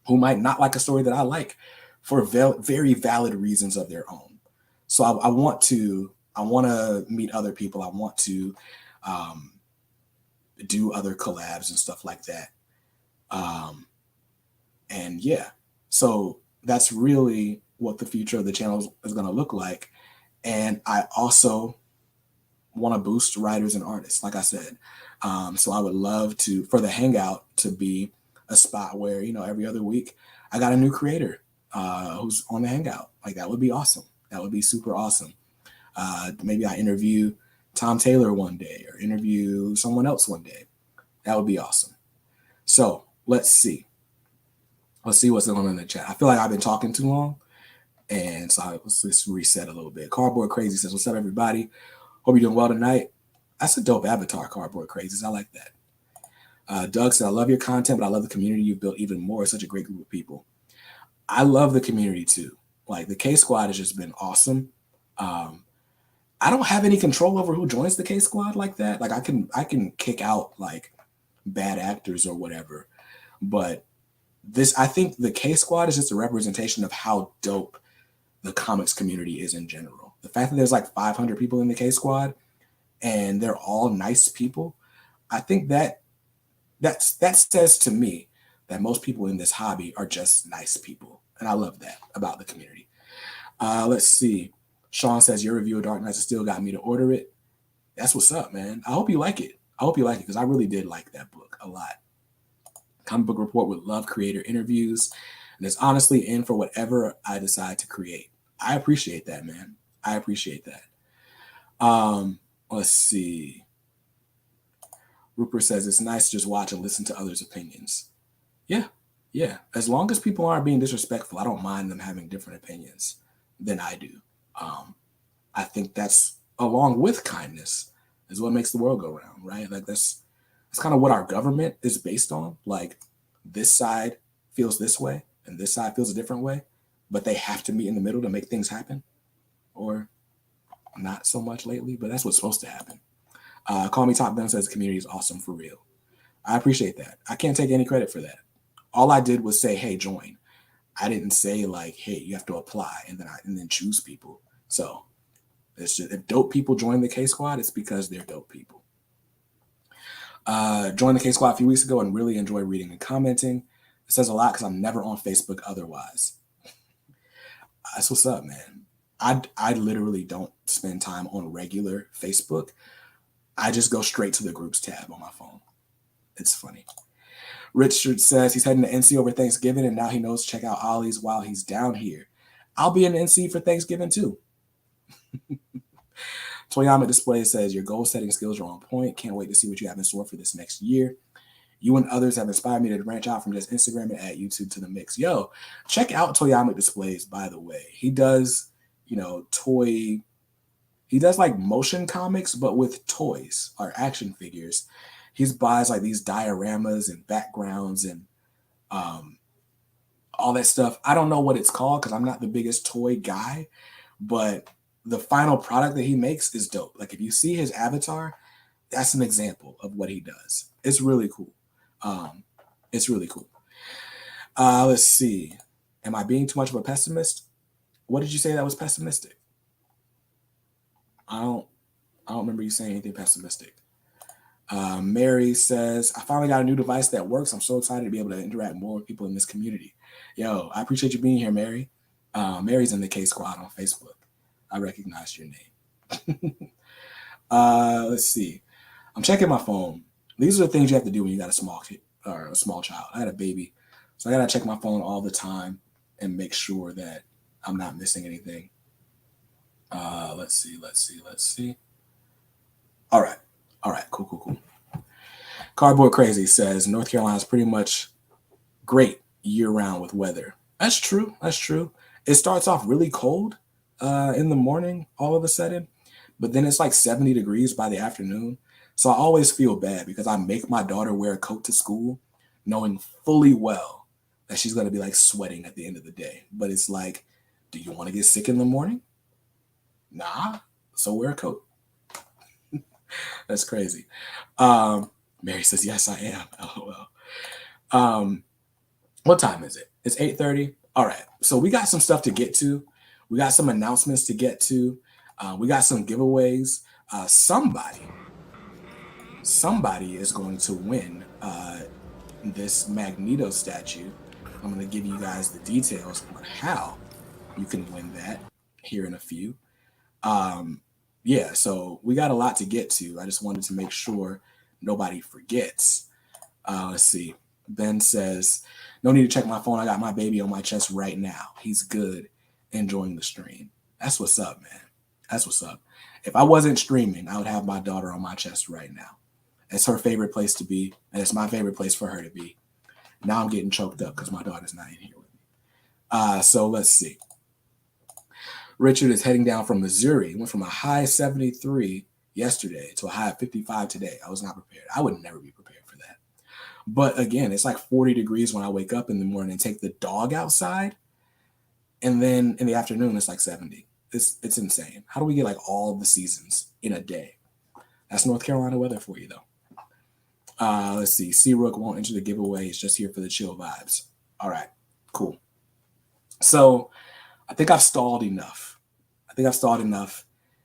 who might not like a story that I like for very valid reasons of their own. So I want to meet other people. I want to do other collabs and stuff like that. And yeah, so that's really what the future of the channel is going to look like. And I also want to boost writers and artists, like I said. So I would love for the Hangout to be a spot where, every other week I got a new creator who's on the Hangout. Like that would be awesome. That would be super awesome. Maybe I interview Tom Taylor one day or interview someone else one day. That would be awesome. So let's see. Let's see what's going on in the chat. I feel like I've been talking too long. And so let's just reset a little bit. Cardboard Crazy says, what's up, everybody? Hope you're doing well tonight. That's a dope avatar, Cardboard Crazies. I like that. Doug said, I love your content, but I love the community you've built even more. It's such a great group of people. I love the community too. Like the K Squad has just been awesome. I don't have any control over who joins the K Squad like that. Like I can kick out like bad actors or whatever, but I think the K Squad is just a representation of how dope the comics community is in general. The fact that there's like 500 people in the K Squad and they're all nice people, I think that says to me that most people in this hobby are just nice people, and I love that about the community. Let's see. Sean says your review of Dark Knights still got me to order it. That's what's up, man. I hope you like it. I hope you like it because I really did like that book a lot. Comic Book Report would love creator interviews, and it's honestly in for whatever I decide to create. I appreciate that, man. I appreciate that. Let's see. Rupert says it's nice to just watch and listen to others' opinions. Yeah. As long as people aren't being disrespectful, I don't mind them having different opinions than I do. I think that's, along with kindness, is what makes the world go round, right? Like that's kind of what our government is based on. Like this side feels this way and this side feels a different way, but they have to meet in the middle to make things happen, or not so much lately, but that's what's supposed to happen. Call Me Top Gun says the community is awesome for real. I appreciate that. I can't take any credit for that. All I did was say, hey, join. I didn't say like, hey, you have to apply and then choose people. So it's just, if dope people join the K Squad, it's because they're dope people. Joined the K Squad a few weeks ago and really enjoy reading and commenting. It says a lot because I'm never on Facebook otherwise. That's what's up, man. I literally don't spend time on regular Facebook. I just go straight to the groups tab on my phone. It's funny. Richard says he's heading to NC over Thanksgiving and now he knows to check out Ollie's while he's down here. I'll be in NC for Thanksgiving too. Toyama Display says your goal setting skills are on point. Can't wait to see what you have in store for this next year. You and others have inspired me to branch out from just Instagram and add YouTube to the mix. Yo, check out Toyama Displays, by the way. He does, he does like motion comics, but with toys or action figures. He buys like these dioramas and backgrounds and all that stuff. I don't know what it's called because I'm not the biggest toy guy, but the final product that he makes is dope. Like if you see his avatar, that's an example of what he does. It's really cool. It's really cool. Let's see. Am I being too much of a pessimist? What did you say that was pessimistic? I don't remember you saying anything pessimistic. Mary says, I finally got a new device that works. I'm so excited to be able to interact more with people in this community. Yo, I appreciate you being here, Mary. Mary's in the K Squad on Facebook. I recognized your name. Let's see. I'm checking my phone. These are the things you have to do when you got a small kid or a small child. I had a baby, so I got to check my phone all the time and make sure that I'm not missing anything. Let's see. All right. Cool. Cardboard Crazy says North Carolina is pretty much great year-round with weather. That's true. It starts off really cold in the morning all of a sudden, but then it's like 70 degrees by the afternoon. So I always feel bad because I make my daughter wear a coat to school knowing fully well that she's going to be like sweating at the end of the day. But it's like, do you want to get sick in the morning? Nah, so wear a coat. That's crazy. Mary says, yes, I am. LOL. What time is it? It's 8:30. All right. So we got some stuff to get to. We got some announcements to get to. We got some giveaways. Somebody is going to win this Magneto statue. I'm going to give you guys the details on how you can win that here in a few. So we got a lot to get to. I just wanted to make sure nobody forgets. Let's see. Ben says, no need to check my phone. I got my baby on my chest right now. He's good, enjoying the stream. That's what's up, man. That's what's up. If I wasn't streaming, I would have my daughter on my chest right now. It's her favorite place to be, and it's my favorite place for her to be. Now I'm getting choked up because my daughter's not in here with me. So let's see. Richard is heading down from Missouri. Went from a high 73 yesterday to a high of 55 today. I was not prepared. I would never be prepared for that. But again, it's like 40 degrees when I wake up in the morning and take the dog outside. And then in the afternoon, it's like 70. It's insane. How do we get like all the seasons in a day? That's North Carolina weather for you, though. Let's see. C-Rook won't enter the giveaway. He's just here for the chill vibes. All right, cool. So I think I've stalled enough.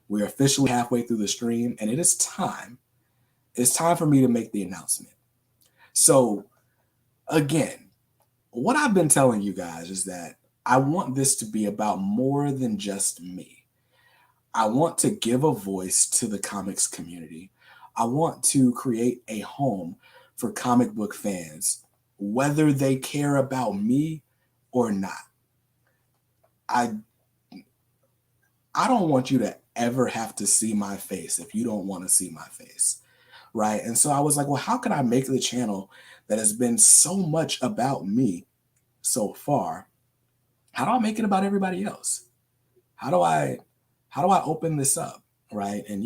We're officially halfway through the stream, and it is time. It's time for me to make the announcement. So again, what I've been telling you guys is that I want this to be about more than just me. I want to give a voice to the comics community. I want to create a home for comic book fans, whether they care about me or not. I don't want you to ever have to see my face if you don't want to see my face, right? And so I was like, well, how can I make the channel that has been so much about me so far? How do I make it about everybody else? How do I open this up, right? And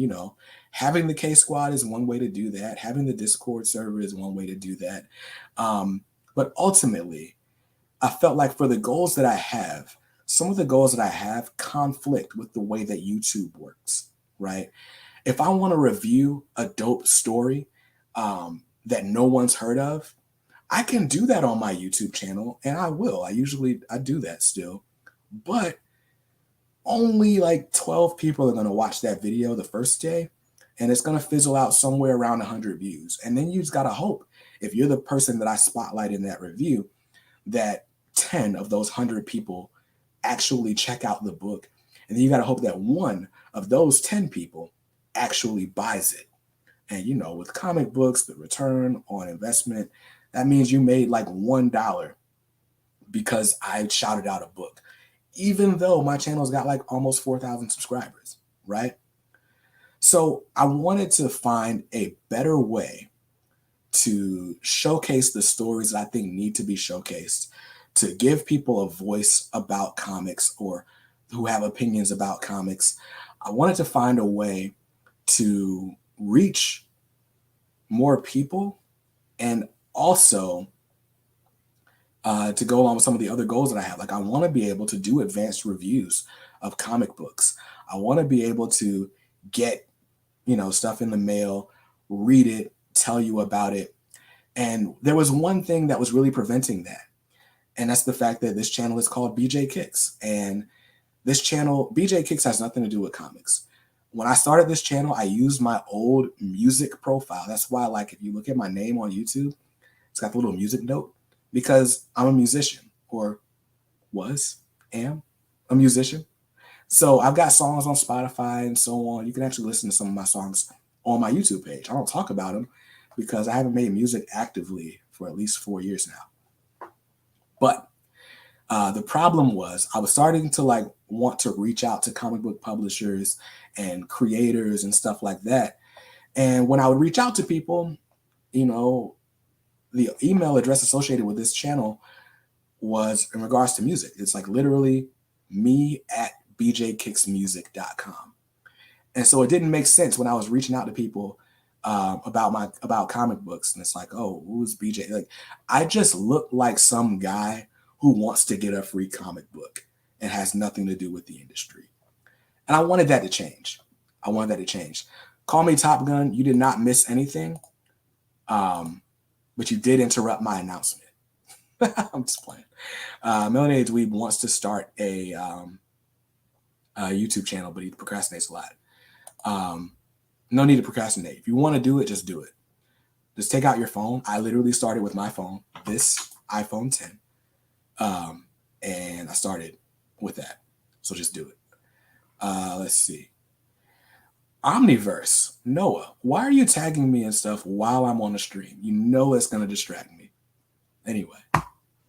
having the K Squad is one way to do that. Having the Discord server is one way to do that. But ultimately, I felt like for the goals that I have, some of the goals that I have conflict with the way that YouTube works, right? If I want to review a dope story that no one's heard of, I can do that on my YouTube channel, and I will. I do that still. But only like 12 people are going to watch that video the first day, and it's going to fizzle out somewhere around 100 views. And then you just got to hope, if you're the person that I spotlight in that review, that 10 of those 100 people actually check out the book. And then you got to hope that one of those 10 people actually buys it. And with comic books, the return on investment, that means you made like $1 because I shouted out a book, even though my channel's got like almost 4,000 subscribers, right? So I wanted to find a better way to showcase the stories that I think need to be showcased, to give people a voice about comics or who have opinions about comics. I wanted to find a way to reach more people, and also to go along with some of the other goals that I have. Like, I want to be able to do advanced reviews of comic books. I want to be able to get, stuff in the mail, read it, tell you about it. And there was one thing that was really preventing that. And that's the fact that this channel is called BJ Kicks. And this channel, BJ Kicks, has nothing to do with comics. When I started this channel, I used my old music profile. That's why, like, if you look at my name on YouTube, it's got the little music note, because I'm a musician, or am a musician. So I've got songs on Spotify and so on. You can actually listen to some of my songs on my YouTube page. I don't talk about them because I haven't made music actively for at least 4 years now. But the problem was I was starting to want to reach out to comic book publishers and creators and stuff like that. And when I would reach out to people, the email address associated with this channel was in regards to music. It's like literally me@bjkicksmusic.com. And so it didn't make sense when I was reaching out to people about comic books. And it's like, oh, who's BJ? Like, I just look like some guy who wants to get a free comic book and has nothing to do with the industry. And I wanted that to change. Call me Top Gun. You did not miss anything. But you did interrupt my announcement. I'm just playing. Melanated Dweeb wants to start a YouTube channel, but he procrastinates a lot. No need to procrastinate. If you want to do it, just do it. Just take out your phone. I literally started with my phone, this iPhone 10. And I started with that. So just do it. Let's see. Omniverse. Noah, why are you tagging me and stuff while I'm on the stream? You know it's going to distract me. Anyway, I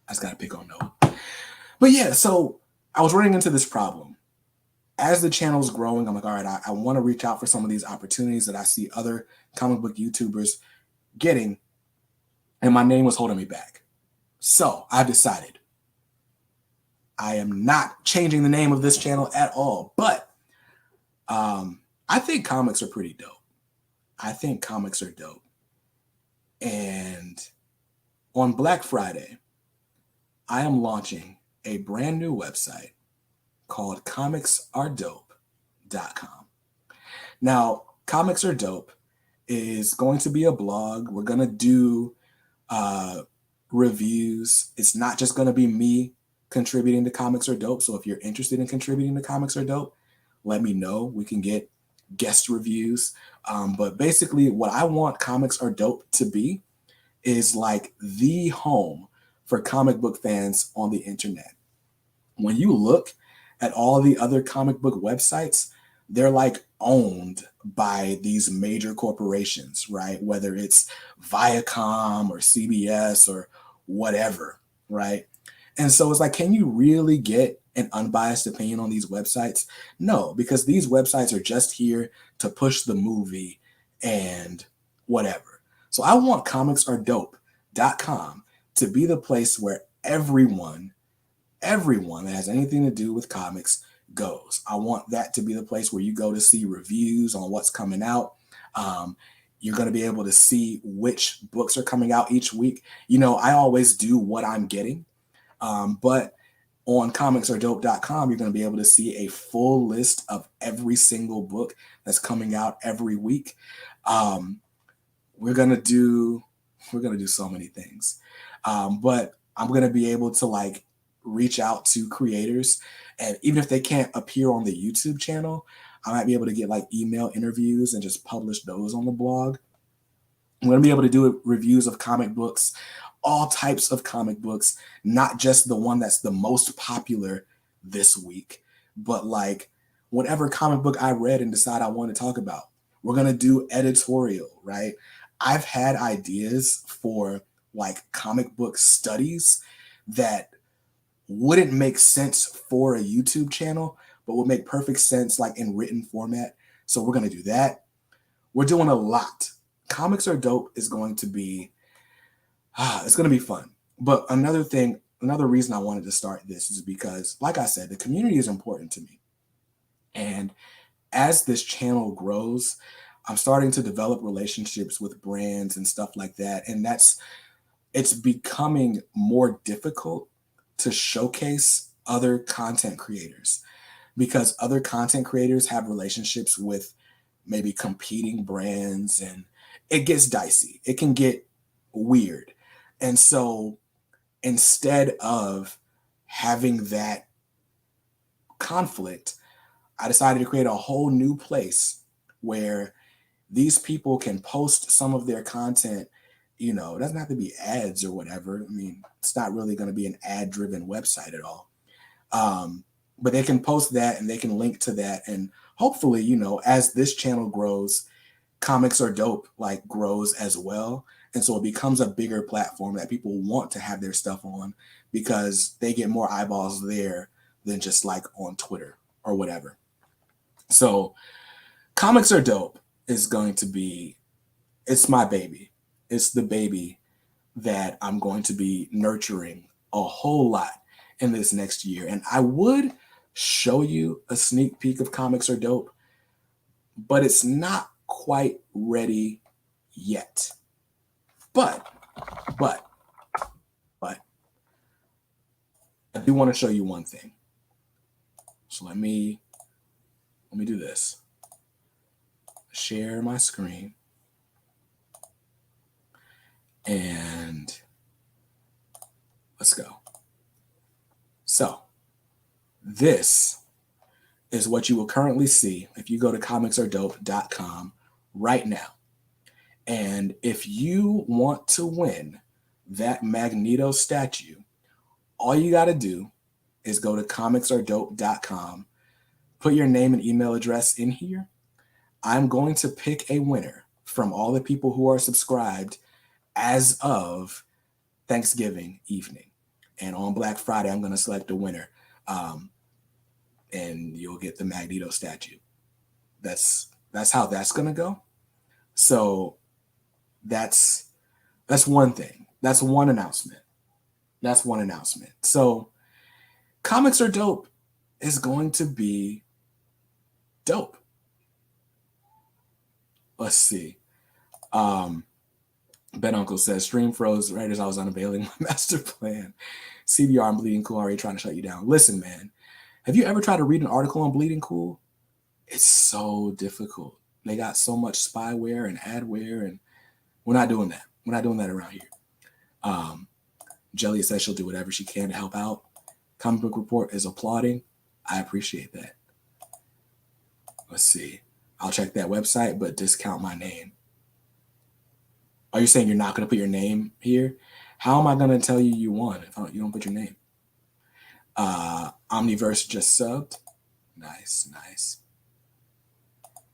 just got to pick on Noah. But yeah, so I was running into this problem. As the channel's growing, I'm like, all right, I want to reach out for some of these opportunities that I see other comic book YouTubers getting, and my name was holding me back. So I've decided I am not changing the name of this channel at all, but I think comics are pretty dope. And on Black Friday, I am launching a brand new website called comicsaredope.com. Now, Comics Are Dope is going to be a blog. We're going to do reviews. It's not just going to be me contributing to Comics Are Dope. So if you're interested in contributing to Comics Are Dope, let me know. We can get guest reviews. But basically, what I want Comics Are Dope to be is like the home for comic book fans on the internet. When you look at all the other comic book websites, they're like owned by these major corporations, right? Whether it's Viacom or CBS or whatever, right? And so it's like, can you really get an unbiased opinion on these websites? No, because these websites are just here to push the movie and whatever. So I want comicsaredope.com to be the place where everyone that has anything to do with comics goes. I want that to be the place where you go to see reviews on what's coming out. You're going to be able to see which books are coming out each week. You know, I always do what I'm getting, but on comicsaredope.com, you're going to be able to see a full list of every single book that's coming out every week. We're going to do so many things, but I'm going to be able to like reach out to creators, and even if they can't appear on the YouTube channel, I might be able to get like email interviews and just publish those on the blog. I'm going to be able to do reviews of comic books, all types of comic books, not just the one that's the most popular this week, but like whatever comic book I read and decide I want to talk about. We're going to do editorial, right? I've had ideas for like comic book studies that wouldn't make sense for a YouTube channel, but would make perfect sense like in written format. So we're going to do that. We're doing a lot. Comics Are Dope is going to be, it's going to be fun. But another reason I wanted to start this is because, like I said, the community is important to me. And as this channel grows, I'm starting to develop relationships with brands and stuff like that. And it's becoming more difficult to showcase other content creators because other content creators have relationships with maybe competing brands, and it gets dicey. It can get weird. And so instead of having that conflict, I decided to create a whole new place where these people can post some of their content. You know, it doesn't have to be ads or whatever. I mean, it's not really going to be an ad-driven website at all. But they can post that and they can link to that. And hopefully, you know, as this channel grows, Comics Are Dope like grows as well. And so it becomes a bigger platform that people want to have their stuff on because they get more eyeballs there than just like on Twitter or whatever. So Comics Are Dope is going to be, it's my baby. It's the baby that I'm going to be nurturing a whole lot in this next year. And I would show you a sneak peek of Comics Are Dope, but it's not quite ready yet. But I do want to show you one thing. So let me do this. Share my screen. And let's go. So this is what you will currently see if you go to comicsaredope.com right now. And if you want to win that Magneto statue, all you got to do is go to comicsaredope.com, put your name and email address in here. I'm going to pick a winner from all the people who are subscribed as of Thanksgiving evening. And on Black Friday, I'm going to select a winner. And you'll get the Magneto statue. That's how that's going to go. So that's one thing. That's one announcement. So Comics Are Dope is going to be dope. Let's see. Ben Uncle says, stream froze right as I was unveiling my master plan. CBR, I'm bleeding cool, already trying to shut you down. Listen, man, Have you ever tried to read an article on Bleeding Cool? It's so difficult. They got so much spyware and adware, and we're not doing that. We're not doing that around here. Jelly says she'll do whatever she can to help out. Comic Book Report is applauding. I appreciate that. Let's see. I'll check that website, but discount my name. Are you saying you're not going to put your name here? How am I going to tell you you won if you don't put your name? Omniverse just subbed. Nice.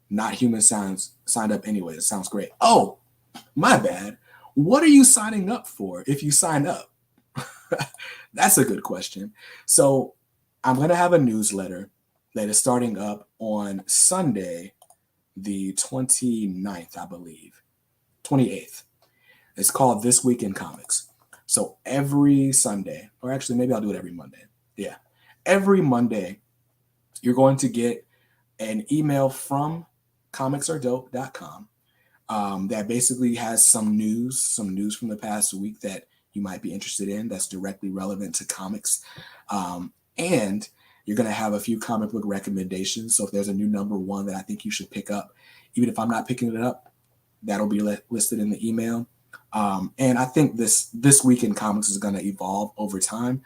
Not Human signed up anyway. It sounds great. Oh, my bad. What are you signing up for if you sign up? That's a good question. So I'm going to have a newsletter that is starting up on Sunday, the 29th, I believe. 28th. It's called This Week in Comics. So every Sunday, or actually maybe I'll do it every Monday. Yeah. Every Monday, you're going to get an email from comicsaredope.com that basically has some news from the past week that you might be interested in that's directly relevant to comics. And you're going to have a few comic book recommendations. So if there's a new number one that I think you should pick up, even if I'm not picking it up, that'll be listed in the email. And I think this week in comics is going to evolve over time.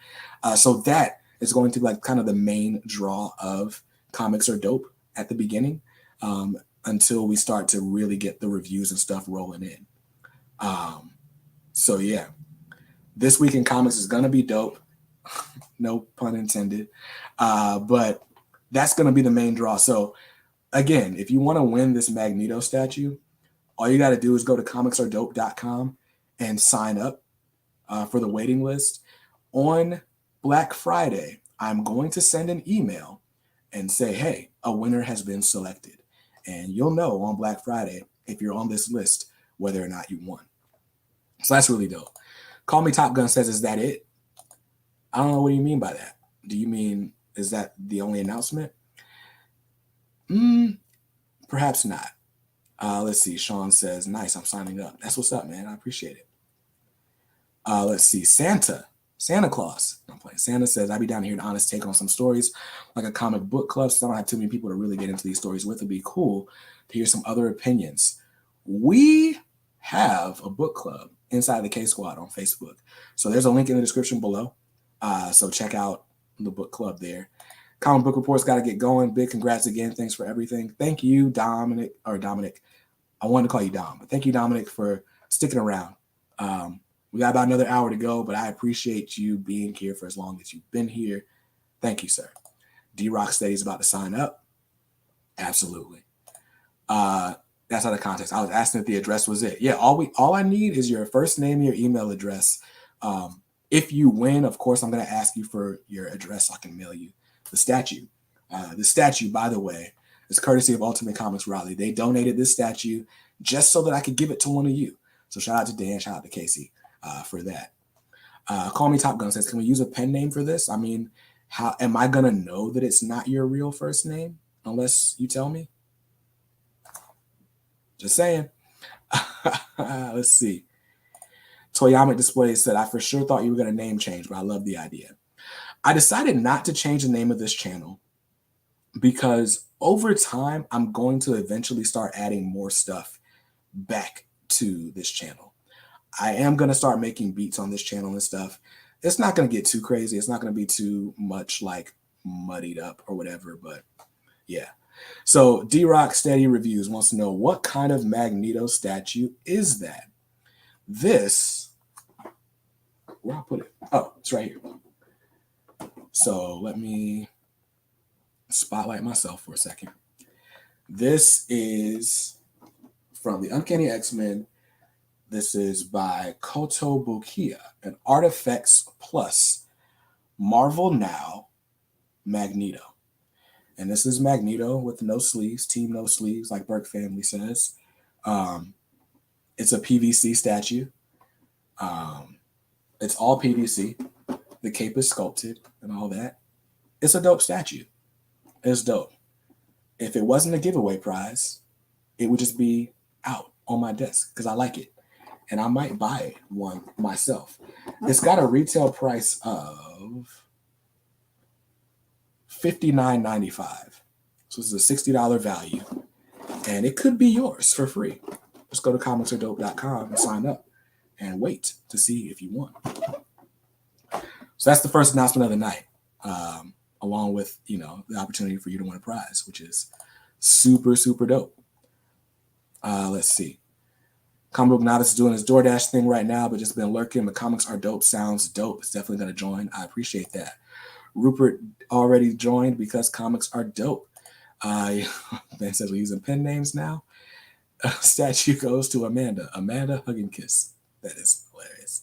So that is going to be like kind of the main draw of Comics Are Dope at the beginning, until we start to really get the reviews and stuff rolling in. So yeah, This Week in Comics is going to be dope. No pun intended. But that's going to be the main draw. So again, if you want to win this Magneto statue, all you got to do is go to comicsaredope.com and sign up for the waiting list. On Black Friday, I'm going to send an email and say, hey, a winner has been selected. And you'll know on Black Friday, if you're on this list, whether or not you won. So that's really dope. Call Me Top Gun says, is that it? I don't know what you mean by that. Do you mean, is that the only announcement? Perhaps not. Let's see. Sean says, nice, I'm signing up. That's what's up, man. I appreciate it. Let's see. Santa Claus. I'm playing. Santa says, I'll be down here an honest take on some stories, like a comic book club, so I don't have too many people to really get into these stories with. It'd be cool to hear some other opinions. We have a book club inside the K Squad on Facebook. So there's a link in the description below. So check out the book club there. Comic Book Report's got to get going. Big congrats again. Thanks for everything. Thank you, Dominic. I wanted to call you Dom, but thank you, Dominic, for sticking around. We got about another hour to go, but I appreciate you being here for as long as you've been here. Thank you, sir. D-Rock said he's about to sign up. Absolutely. That's out of context. I was asking if the address was it. Yeah, all I need is your first name and your email address. If you win, of course, I'm going to ask you for your address so I can mail you the statue. The statue, by the way, is courtesy of Ultimate Comics Raleigh. They donated this statue just so that I could give it to one of you. So shout out to Dan, shout out to Casey for that. Call Me Top Gun says, can we use a pen name for this? I mean, how am I going to know that it's not your real first name unless you tell me? Just saying. Let's see. Toyamic Display said, I for sure thought you were going to name change, but I love the idea. I decided not to change the name of this channel because over time, I'm going to eventually start adding more stuff back to this channel. I am going to start making beats on this channel and stuff. It's not going to get too crazy. It's not going to be too much like muddied up or whatever, but yeah. So D-Rock Steady Reviews wants to know, what kind of Magneto statue is that? This, where I put it? Oh, it's right here. So let me spotlight myself for a second. This is from the Uncanny X-Men. This is by Koto Bukiya, an Artifacts Plus Marvel Now Magneto. And this is Magneto with no sleeves, team no sleeves, like Burke Family says. It's a PVC statue. It's all PVC. The cape is sculpted and all that. It's a dope statue. It's dope. If it wasn't a giveaway prize, it would just be out on my desk because I like it. And I might buy one myself. It's got a retail price of $59.95. So this is a $60 value, and it could be yours for free. Just go to comicsaredope.com and sign up and wait to see if you won. So that's the first announcement of the night, along with, the opportunity for you to win a prize, which is super, super dope. Let's see. Comic Book Novice is doing his DoorDash thing right now, but just been lurking. The comics are dope. Sounds dope. It's definitely going to join. I appreciate that. Rupert already joined because comics are dope. Ben says we're using pen names now. Statue goes to Amanda. Amanda, hug and kiss. That is hilarious.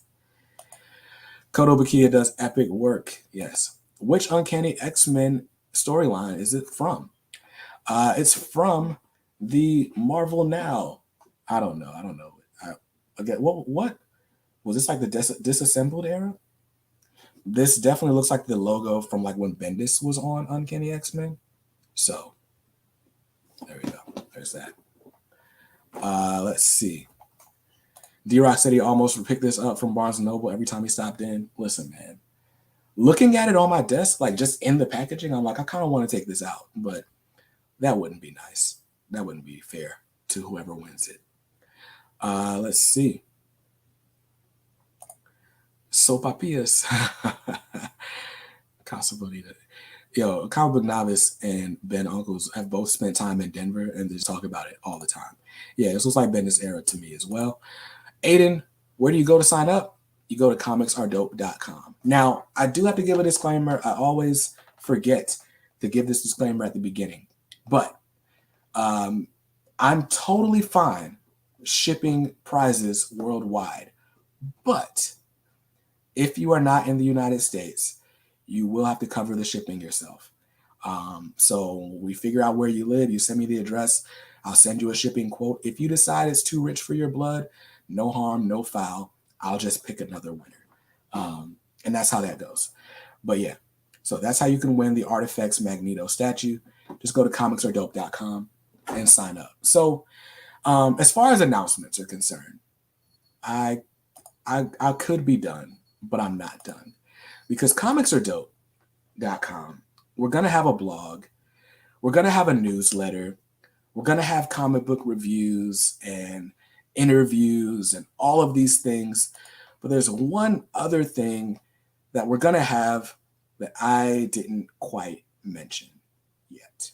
Kodo Bakia does epic work. Yes. Which Uncanny X-Men storyline is it from? It's from the Marvel Now. I don't know. Again, what was this, like the disassembled era? This definitely looks like the logo from like when Bendis was on Uncanny X-Men. So there we go. There's that. Let's see. D-Rock said he almost picked this up from Barnes & Noble every time he stopped in. Listen, man. Looking at it on my desk, like just in the packaging, I'm like, I kind of want to take this out, but that wouldn't be nice. That wouldn't be fair to whoever wins it. Let's see. Sopapillas. Casa Bonita. Yo, Comic Book Novice and Ben Uncles have both spent time in Denver and they just talk about it all the time. Yeah, this was like Bendis era to me as well. Aiden, where do you go to sign up? You go to comicsaredope.com. Now, I do have to give a disclaimer. I always forget to give this disclaimer at the beginning. But I'm totally fine shipping prizes worldwide. But if you are not in the United States, you will have to cover the shipping yourself. So we figure out where you live. You send me the address. I'll send you a shipping quote. If you decide it's too rich for your blood, no harm, no foul. I'll just pick another winner. And that's how that goes. But yeah, so that's how you can win the Artifacts Magneto statue. Just go to comicsaredope.com and sign up. So as far as announcements are concerned, I could be done, but I'm not done. Because comicsaredope.com, we're going to have a blog. We're going to have a newsletter. We're going to have comic book reviews and interviews and all of these things. But there's one other thing that we're going to have that I didn't quite mention yet.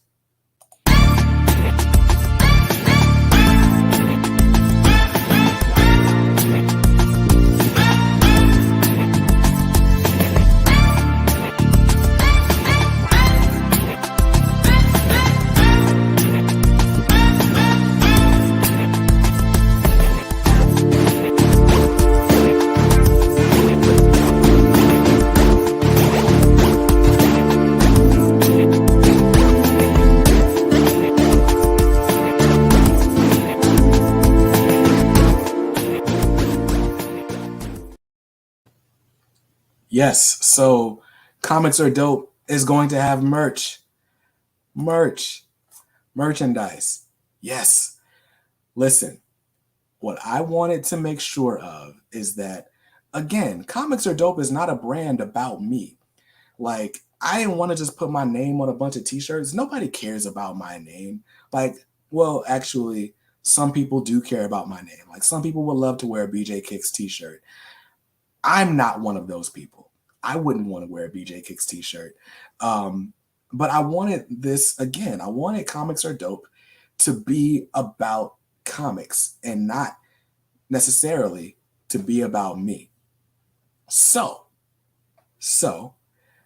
Yes, so Comics Are Dope is going to have merchandise. Yes. Listen, what I wanted to make sure of is that, again, Comics Are Dope is not a brand about me. Like, I didn't want to just put my name on a bunch of t-shirts. Nobody cares about my name. Like, well, actually, some people do care about my name. Like, some people would love to wear a BJ Kicks t-shirt. I'm not one of those people. I wouldn't want to wear a BJ Kicks t-shirt. But I wanted this, again, I wanted Comics Are Dope to be about comics and not necessarily to be about me. So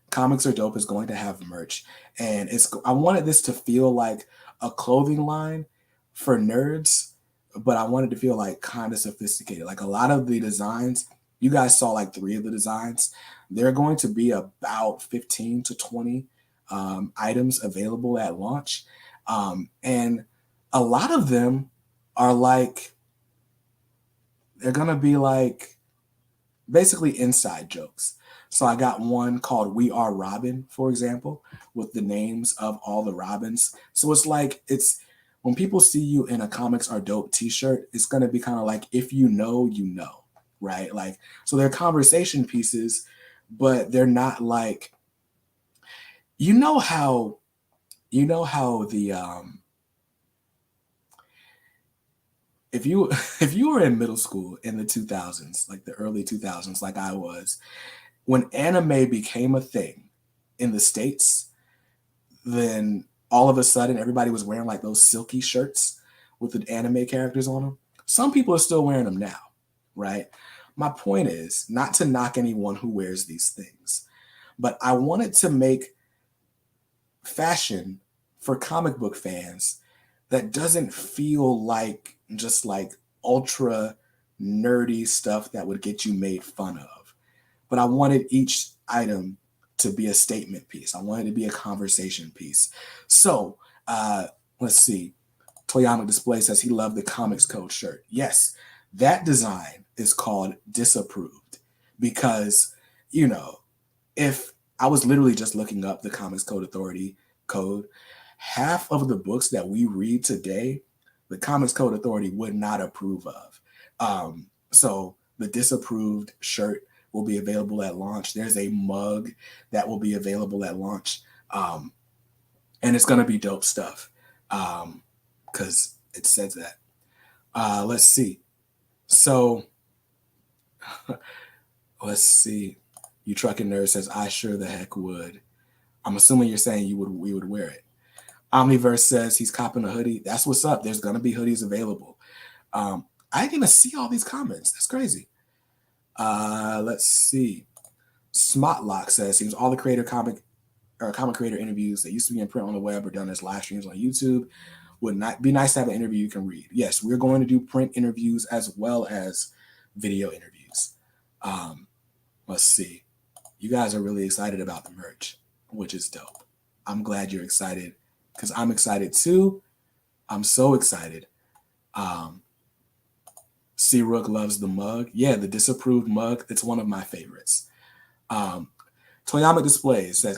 Comics Are Dope is going to have merch. And I wanted this to feel like a clothing line for nerds, but I wanted to feel like kind of sophisticated. Like a lot of the designs, you guys saw like 3 of the designs. They're going to be about 15 to 20 items available at launch. And a lot of them are like, they're going to be like basically inside jokes. So I got one called We Are Robin, for example, with the names of all the Robins. So it's like, when people see you in a Comics Are Dope t-shirt, it's going to be kind of like, if you know, you know, right? Like, so they're conversation pieces, but they're not like, You know how the if you were in middle school in the 2000s, like the early 2000s, like I was, when anime became a thing in the States, then all of a sudden everybody was wearing like those silky shirts with the anime characters on them. Some people are still wearing them now, right? My point is not to knock anyone who wears these things, but I wanted to make fashion for comic book fans that doesn't feel like just like ultra nerdy stuff that would get you made fun of. But I wanted each item to be a statement piece. I wanted it to be a conversation piece. So let's see. Toyama Display says he loved the Comics Code shirt. Yes, that design is called Disapproved because, you know, if I was literally just looking up the Comics Code Authority code, half of the books that we read today, the Comics Code Authority would not approve of. So the Disapproved shirt will be available at launch. There's a mug that will be available at launch. And it's going to be dope stuff because it says that. Let's see. So let's see. You Trucking Nerd says, I sure the heck would. I'm assuming you're saying we would wear it. Omniverse says he's copping a hoodie. That's what's up. There's going to be hoodies available. I didn't even see all these comments. That's crazy. Let's see. Smotlock says, seems all the comic creator interviews that used to be in print on the web are done as live streams on YouTube. Would not be nice to have an interview you can read. Yes, we're going to do print interviews as well as video interviews. Let's see. You guys are really excited about the merch, which is dope. I'm glad you're excited because I'm excited too. I'm so excited. C. Rook loves the mug. Yeah, the Disapproved mug. It's one of my favorites. Toyama Displays says,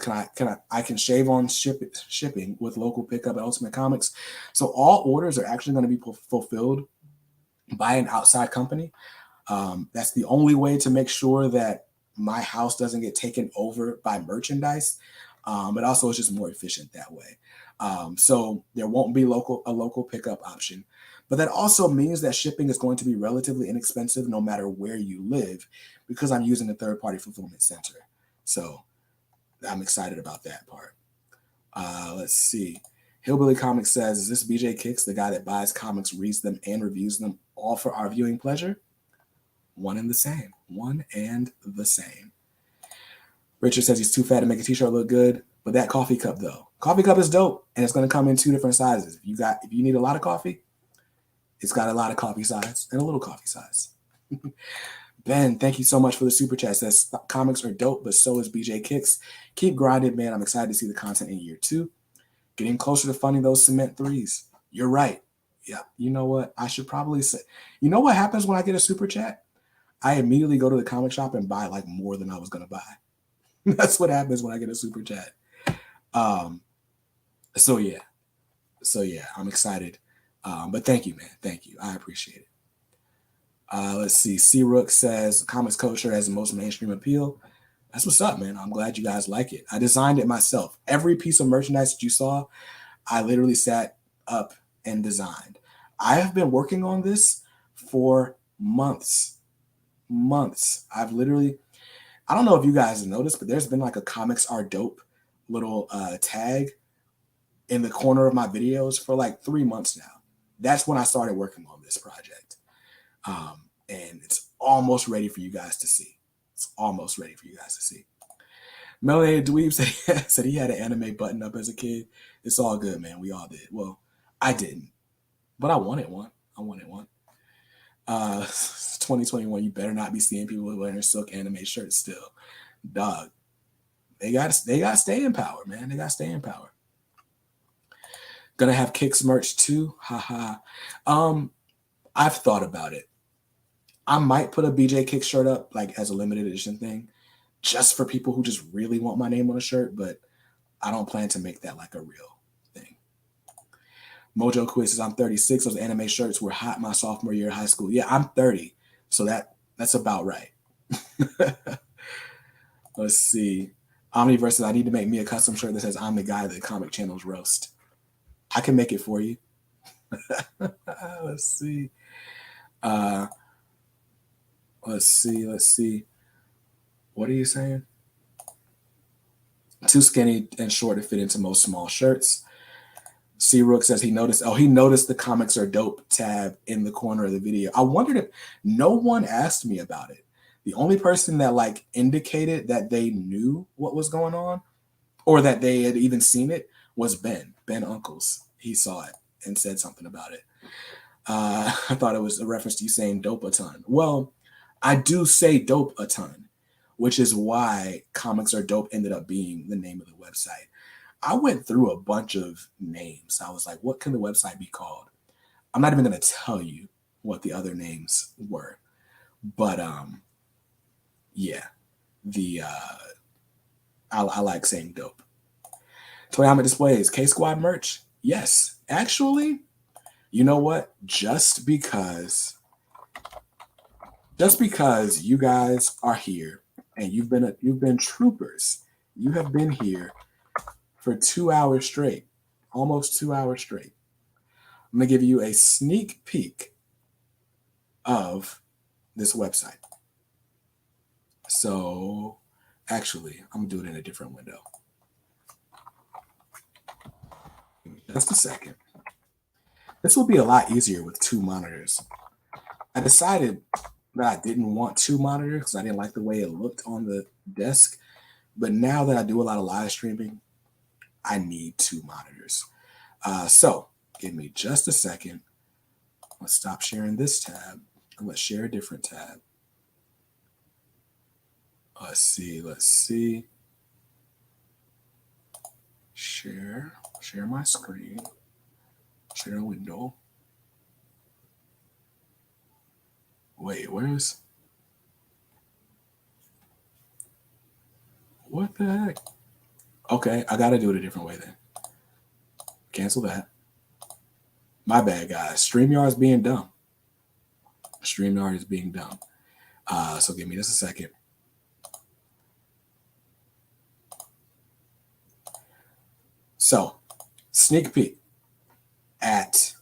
I can shave on shipping with local pickup at Ultimate Comics. So all orders are actually going to be fulfilled by an outside company. That's the only way to make sure that my house doesn't get taken over by merchandise. But also it's just more efficient that way. So there won't be a local pickup option. But that also means that shipping is going to be relatively inexpensive no matter where you live because I'm using a third-party fulfillment center. So I'm excited about that part. Let's see. Hillbilly Comics says, is this BJ Kicks, the guy that buys comics, reads them, and reviews them all for our viewing pleasure? One and the same. One and the same. Richard says he's too fat to make a t-shirt look good, but that coffee cup though. Coffee cup is dope, and it's going to come in 2 different sizes. If you need a lot of coffee, it's got a lot of coffee size and a little coffee size. Ben, thank you so much for the super chat. It says comics are dope, but so is BJ Kicks. Keep grinding, man. I'm excited to see the content in year 2. Getting closer to funding those cement threes. You're right. Yeah. You know what? I should probably say, you know what happens when I get a super chat? I immediately go to the comic shop and buy like more than I was going to buy. That's what happens when I get a super chat. So yeah, I'm excited. But thank you, man. Thank you. I appreciate it. Let's see. C. Rook says comics culture has the most mainstream appeal. That's what's up, man. I'm glad you guys like it. I designed it myself. Every piece of merchandise that you saw, I literally sat up and designed. I have been working on this for months. I don't know if you guys have noticed, but there's been like a comics are dope little tag in the corner of my videos for like 3 months now. That's when I started working on this project. And it's almost ready for you guys to see. Melanated Dweeb said he had an anime button up as a kid. It's all good, man. We all did. Well, I didn't, but I wanted one. 2021, you better not be seeing people wearing silk anime shirts still. Dog. They got staying power, man. They got staying power. Gonna have Kicks merch too. Haha. I've thought about it. I might put a BJ Kicks shirt up like as a limited edition thing just for people who just really want my name on a shirt, but I don't plan to make that like a real thing. Mojo Quiz says I'm 36. Those anime shirts were hot my sophomore year of high school. Yeah, I'm 30. So that's about right. Let's see. Omniverse says, I need to make me a custom shirt that says I'm the guy that comic channels roast. I can make it for you. Let's see. Let's see. What are you saying? Too skinny and short to fit into most small shirts. C Rook says he noticed the comics are dope tab in the corner of the video. I wondered if no one asked me about it. The only person that like indicated that they knew what was going on or that they had even seen it was Ben Uncles. He saw it and said something about it. I thought it was a reference to you saying dope a ton. Well, I do say dope a ton, which is why Comics Are Dope ended up being the name of the website. I went through a bunch of names. I was like, what can the website be called? I'm not even going to tell you what the other names were. But yeah, I like saying dope. Toyama Displays, K-Squad merch? Yes. Actually, you know what? Just because you guys are here and you've been troopers. You have been here for 2 hours straight, almost 2 hours straight. I'm going to give you a sneak peek of this website. So actually, I'm going to do it in a different window. Just a second. This will be a lot easier with 2 monitors. I decided that I didn't want 2 monitors because I didn't like the way it looked on the desk. But now that I do a lot of live streaming, I need 2 monitors. So give me just a second. Let's stop sharing this tab and let's share a different tab. Let's see. Share my screen. Share a window. Wait, what the heck? Okay, I gotta do it a different way then. Cancel that. My bad, guys. StreamYard is being dumb. StreamYard is being dumb. So give me just a second. So, sneak peek at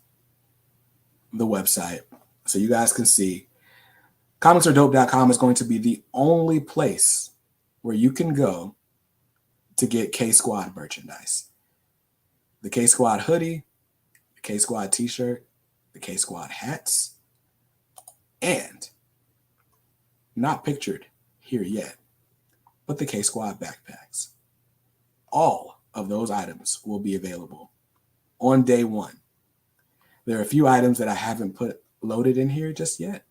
the website so you guys can see. Comicsaredope.com is going to be the only place where you can go to get K-Squad merchandise. The K-Squad hoodie, the K-Squad t-shirt, the K-Squad hats, and not pictured here yet, but the K-Squad backpacks. All of those items will be available on day 1. There are a few items that I haven't loaded in here just yet.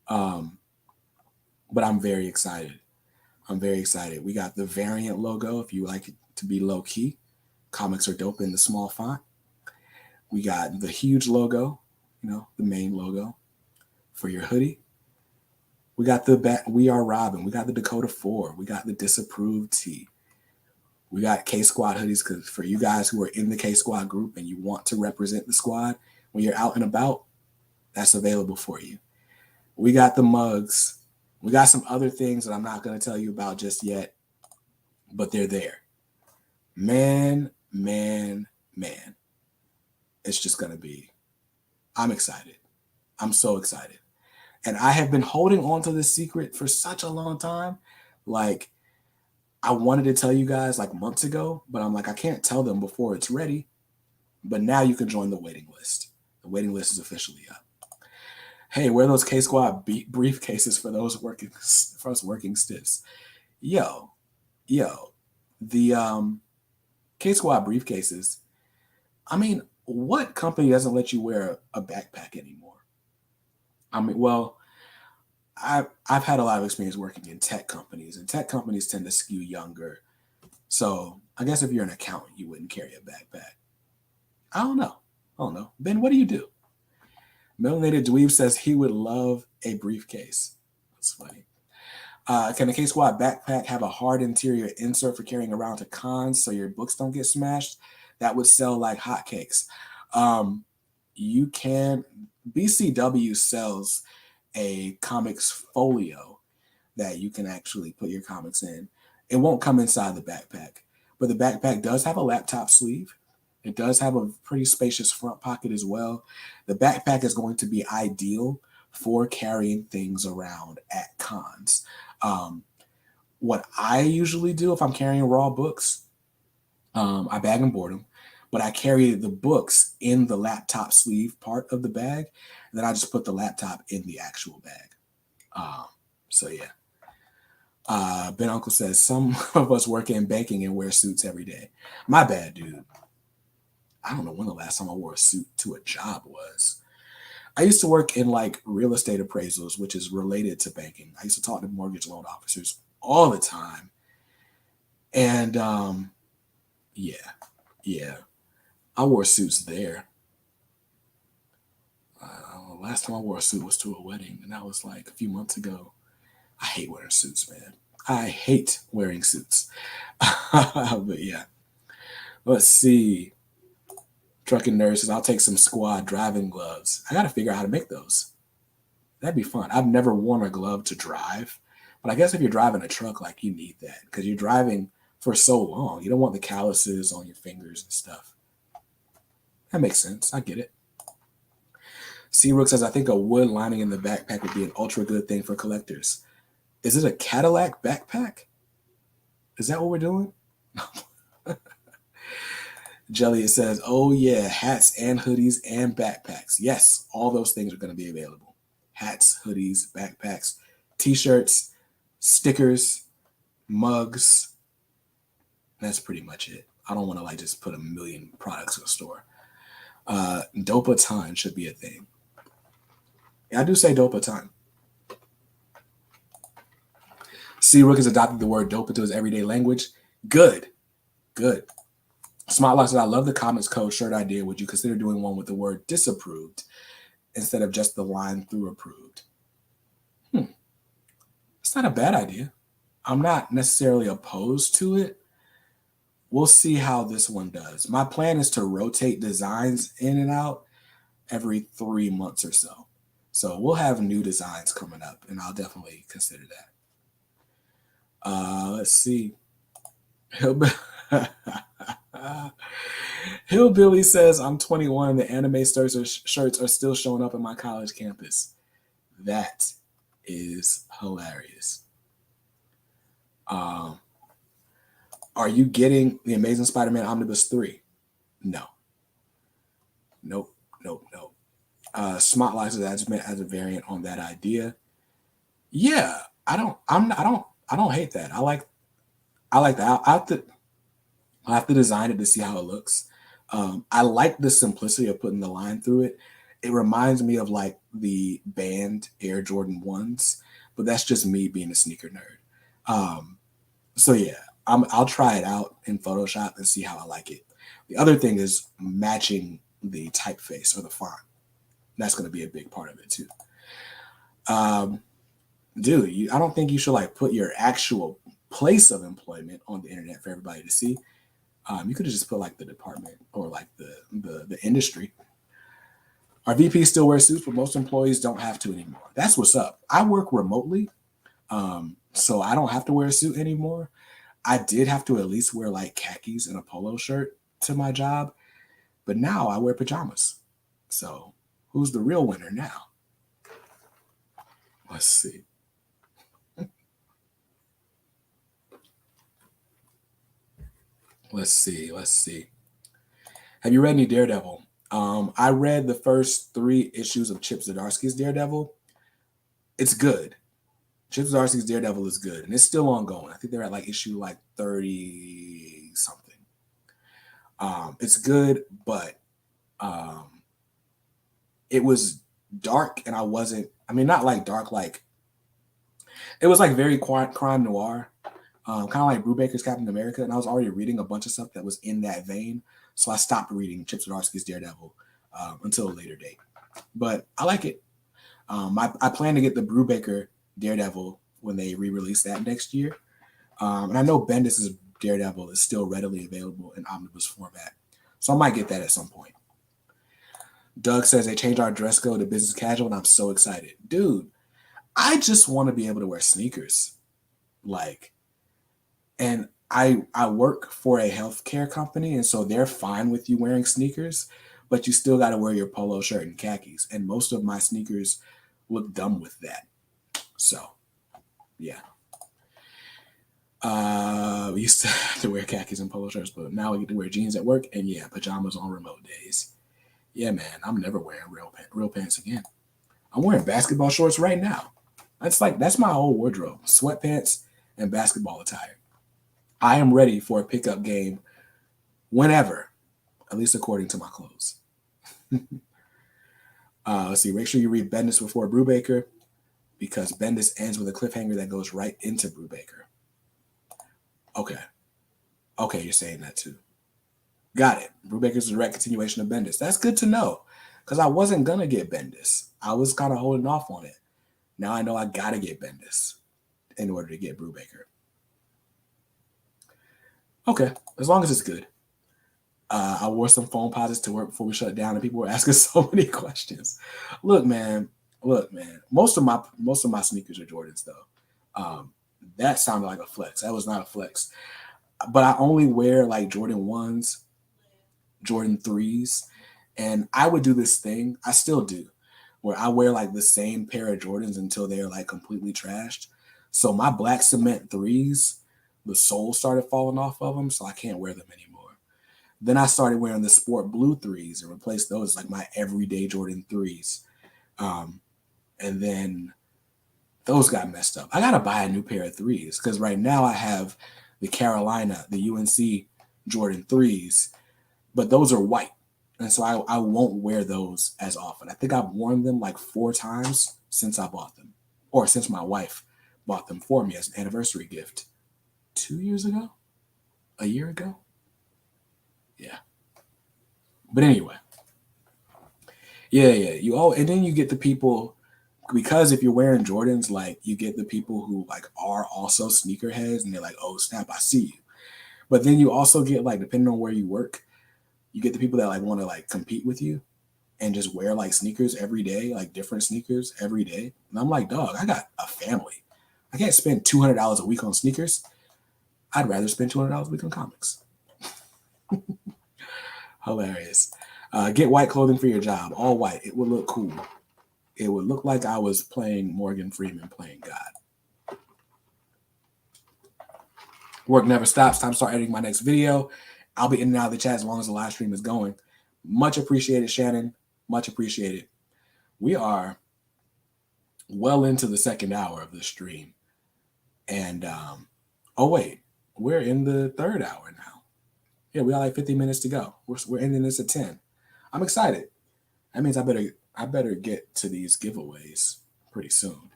But I'm very excited. We got the variant logo, if you like it to be low key. Comics Are Dope in the small font. We got the huge logo, the main logo for your hoodie. We got the We Are Robin. We got the Dakota 4. We got the Disapproved tee. We got K-Squad hoodies because for you guys who are in the K-Squad group and you want to represent the squad when you're out and about, that's available for you. We got the mugs. We got some other things that I'm not going to tell you about just yet, but they're there. Man. It's just going to be, I'm excited. I'm so excited. And I have been holding on to this secret for such a long time. Like, I wanted to tell you guys like months ago, but I'm like, I can't tell them before it's ready. But now you can join the waiting list. The waiting list is officially up. Hey, where are those K-Squad briefcases for those working stiffs? Yo, the K-Squad briefcases. I mean, what company doesn't let you wear a backpack anymore? I mean, well, I've had a lot of experience working in tech companies, and tech companies tend to skew younger. So I guess if you're an accountant, you wouldn't carry a backpack. I don't know. Ben, what do you do? Melanated Dweeb says he would love a briefcase. That's funny. Can a K-Squad backpack have a hard interior insert for carrying around to cons so your books don't get smashed? That would sell like hotcakes. You can. BCW sells a comics folio that you can actually put your comics in. It won't come inside the backpack, but the backpack does have a laptop sleeve. It does have a pretty spacious front pocket as well. The backpack is going to be ideal for carrying things around at cons. What I usually do if I'm carrying raw books, I bag and board them, but I carry the books in the laptop sleeve part of the bag, and then I just put the laptop in the actual bag. So yeah. Ben Uncle says, some of us work in banking and wear suits every day. My bad, dude. I don't know when the last time I wore a suit to a job was. I used to work in like real estate appraisals, which is related to banking. I used to talk to mortgage loan officers all the time. And yeah, I wore suits there. Last time I wore a suit was to a wedding, and that was like a few months ago. I hate wearing suits, man. I hate wearing suits. But yeah. Let's see. Trucking Nurse says, I'll take some squad driving gloves. I got to figure out how to make those. That'd be fun. I've never worn a glove to drive, but I guess if you're driving a truck, like you need that because you're driving for so long. You don't want the calluses on your fingers and stuff. That makes sense. I get it. C-Rook says, I think a wood lining in the backpack would be an ultra good thing for collectors. Is it a Cadillac backpack? Is that what we're doing? Jelly, it says, oh yeah, hats and hoodies and backpacks. Yes, all those things are going to be available. Hats, hoodies, backpacks, t-shirts, stickers, mugs. That's pretty much it. I don't want to like just put a million products in a store. Dope a ton should be a thing. Yeah, I do say dope a ton. C-Rook has adopted the word dope into his everyday language. Good. Smart Lock says, I love the Comics Code shirt idea. Would you consider doing one with the word disapproved instead of just the line through approved? It's not a bad idea. I'm not necessarily opposed to it. We'll see how this one does. My plan is to rotate designs in and out every 3 months or so. So we'll have new designs coming up, and I'll definitely consider that. Let's see. Hillbilly says, I'm 21 and the anime shirts are still showing up at my college campus. That is hilarious. Are you getting the Amazing Spider-Man Omnibus 3? No. Nope. Smart Life says as a variant on that idea. Yeah, I don't hate that. I like that. I'll have to design it to see how it looks. I like the simplicity of putting the line through it. It reminds me of like the band Air Jordan 1s, but that's just me being a sneaker nerd. So yeah, I'll try it out in Photoshop and see how I like it. The other thing is matching the typeface or the font. That's going to be a big part of it too. Dude, I don't think you should like put your actual place of employment on the internet for everybody to see. You could have just put like the department or like the industry. Our VPs still wear suits, but most employees don't have to anymore. That's what's up. I work remotely, so I don't have to wear a suit anymore. I did have to at least wear like khakis and a polo shirt to my job, but now I wear pajamas. So who's the real winner now? Let's see. Let's see. Have you read any Daredevil? I read the first 3 issues of Chip Zdarsky's Daredevil. It's good. Chip Zdarsky's Daredevil is good, and it's still ongoing. I think they're at like issue like 30 something. It's good, but it was dark, and not like dark, like it was like very crime noir. Kind of like Brubaker's Captain America, and I was already reading a bunch of stuff that was in that vein, so I stopped reading Chip Zdarsky's Daredevil until a later date. But I like it. I plan to get the Brubaker Daredevil when they re-release that next year, and I know Bendis' Daredevil is still readily available in omnibus format, so I might get that at some point. Doug says they changed our dress code to business casual, and I'm so excited, dude. I just want to be able to wear sneakers, like. And I work for a healthcare company, and so they're fine with you wearing sneakers, but you still got to wear your polo shirt and khakis. And most of my sneakers look dumb with that. So, yeah. We used to have to wear khakis and polo shirts, but now we get to wear jeans at work, and yeah, pajamas on remote days. Yeah, man, I'm never wearing real pants again. I'm wearing basketball shorts right now. That's my whole wardrobe: sweatpants and basketball attire. I am ready for a pickup game whenever, at least according to my clothes. Let's see. Make sure you read Bendis before Brubaker, because Bendis ends with a cliffhanger that goes right into Brubaker. Okay, you're saying that too. Got it. Brubaker's a direct continuation of Bendis. That's good to know, because I wasn't gonna get Bendis. I was kind of holding off on it. Now I know I gotta get Bendis in order to get Brubaker. Okay, as long as it's good. I wore some phone posits to work before we shut down, and people were asking so many questions. Look, man. Most of my sneakers are Jordans, though. That sounded like a flex. That was not a flex. But I only wear like Jordan 1s, Jordan 3s, and I would do this thing. I still do, where I wear like the same pair of Jordans until they're like completely trashed. So my black cement 3s, the sole started falling off of them, so I can't wear them anymore. Then I started wearing the sport blue 3s and replaced those like my everyday Jordan 3s. And then those got messed up. I got to buy a new pair of 3s because right now I have the Carolina, the UNC Jordan 3s, but those are white. And so I won't wear those as often. I think I've worn them like 4 times since I bought them, or since my wife bought them for me as an anniversary gift 2 years ago, a year ago. Yeah. But anyway. Yeah. And then you get the people, because if you're wearing Jordans, like you get the people who like are also sneakerheads, and they're like, oh snap, I see you. But then you also get like, depending on where you work, you get the people that like want to like compete with you and just wear like sneakers every day, like different sneakers every day. And I'm like, dog, I got a family. I can't spend $200 a week on sneakers. I'd rather spend $200 a week on comics. Hilarious. Get white clothing for your job. All white. It would look cool. It would look like I was playing Morgan Freeman playing God. Work never stops. Time to start editing my next video. I'll be in and out of the chat as long as the live stream is going. Much appreciated, Shannon. Much appreciated. We are well into the second hour of the stream. And, we're in the third hour now. Yeah, we got like 50 minutes to go. We're ending this at 10. I'm excited. That means I better get to these giveaways pretty soon.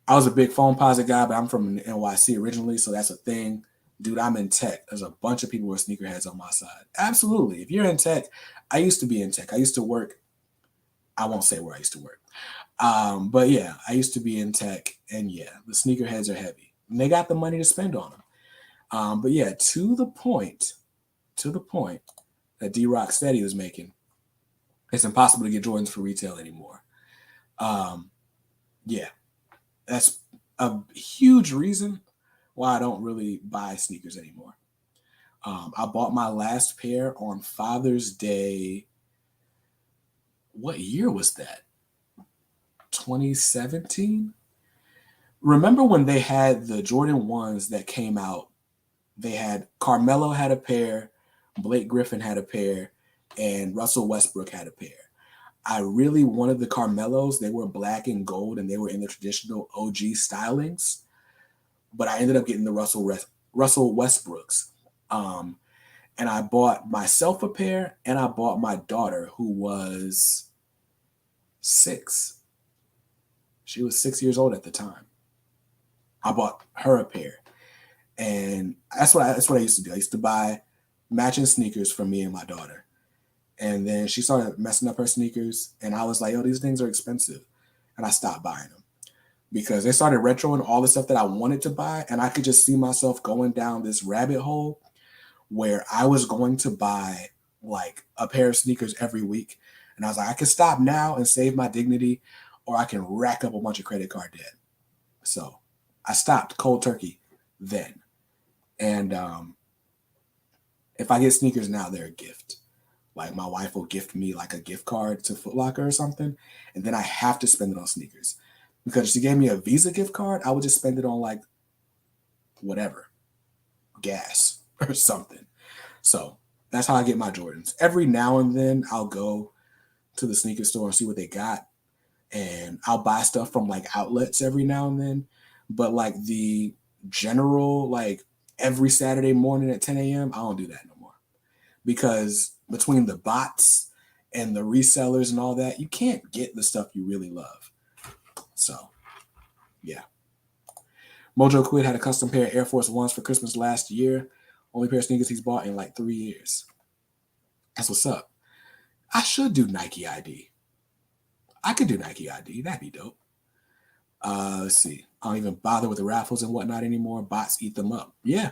I was a big phone posit guy, but I'm from NYC originally, so that's a thing. Dude, I'm in tech. There's a bunch of people with sneakerheads on my side. Absolutely. If you're in tech, I used to be in tech. I used to work. I won't say where I used to work. But yeah, I used to be in tech, and yeah, the sneakerheads are heavy. And they got the money to spend on them. But yeah, to the point that D-Rock Steady was making, it's impossible to get Jordans for retail anymore. Yeah, that's a huge reason why I don't really buy sneakers anymore. I bought my last pair on Father's Day. What year was that? 2017? Remember when they had the Jordan 1s that came out? They had Carmelo had a pair, Blake Griffin had a pair, and Russell Westbrook had a pair. I really wanted the Carmelos. They were black and gold, and they were in the traditional OG stylings. But I ended up getting the Russell Westbrooks. And I bought myself a pair, and I bought my daughter, who was 6. She was 6 years old at the time. I bought her a pair. And that's what I used to do. I used to buy matching sneakers for me and my daughter. And then she started messing up her sneakers. And I was like, oh, these things are expensive. And I stopped buying them because they started retroing all the stuff that I wanted to buy. And I could just see myself going down this rabbit hole where I was going to buy like a pair of sneakers every week. And I was like, I can stop now and save my dignity, or I can rack up a bunch of credit card debt. So I stopped cold turkey then. And if I get sneakers now, they're a gift. Like my wife will gift me like a gift card to Foot Locker or something, and then I have to spend it on sneakers. Because if she gave me a Visa gift card, I would just spend it on like whatever, gas or something. So that's how I get my Jordans. Every now and then I'll go to the sneaker store and see what they got, and I'll buy stuff from like outlets every now and then. But like the general, like every Saturday morning at 10 a.m., I don't do that no more. Because between the bots and the resellers and all that, you can't get the stuff you really love. So, yeah. Mojo Quid had a custom pair of Air Force Ones for Christmas last year. Only pair of sneakers he's bought in like 3 years. That's what's up. I should do Nike ID. I could do Nike ID. That'd be dope. Let's see. I don't even bother with the raffles and whatnot anymore. Bots eat them up. Yeah.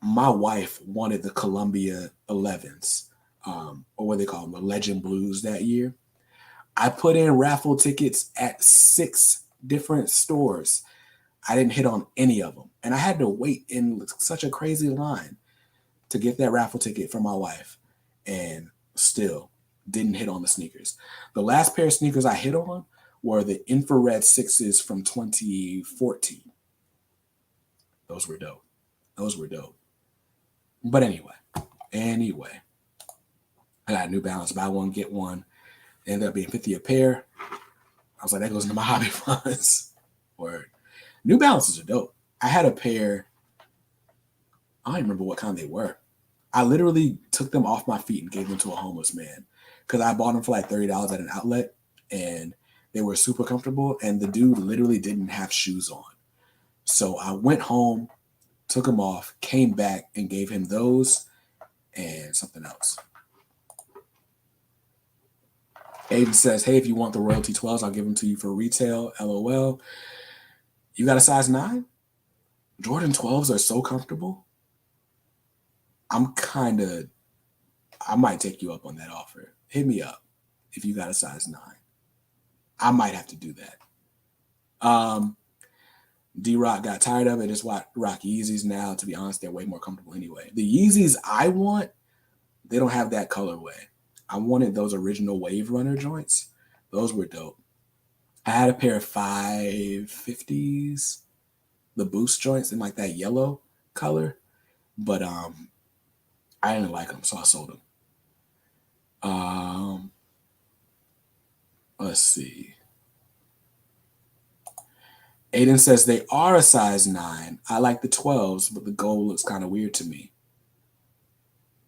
My wife wanted the Columbia 11s, or what they call them, the Legend Blues that year. I put in raffle tickets at 6 different stores. I didn't hit on any of them. And I had to wait in such a crazy line to get that raffle ticket for my wife. And still didn't hit on the sneakers. The last pair of sneakers I hit on were the infrared 6s from 2014. Those were dope. But anyway, I got a New Balance, buy one, get one. It ended up being $50 a pair. I was like, that goes into my hobby funds. Word. New Balances are dope. I had a pair, I don't remember what kind they were. I literally took them off my feet and gave them to a homeless man because I bought them for like $30 at an outlet, and they were super comfortable, and the dude literally didn't have shoes on. So I went home, took them off, came back, and gave him those and something else. Aiden says, hey, if you want the royalty 12s, I'll give them to you for retail. LOL. You got a size 9? Jordan 12s are so comfortable. I might take you up on that offer. Hit me up if you got a size 9. I might have to do that. D-Rock got tired of it. Just rock Yeezys now. To be honest, they're way more comfortable anyway. The Yeezys I want, they don't have that colorway. I wanted those original Wave Runner joints. Those were dope. I had a pair of 550s, the Boost joints in like that yellow color, but I didn't like them, so I sold them. Let's see. Aiden says they are a size 9. I like the 12s, but the gold looks kind of weird to me.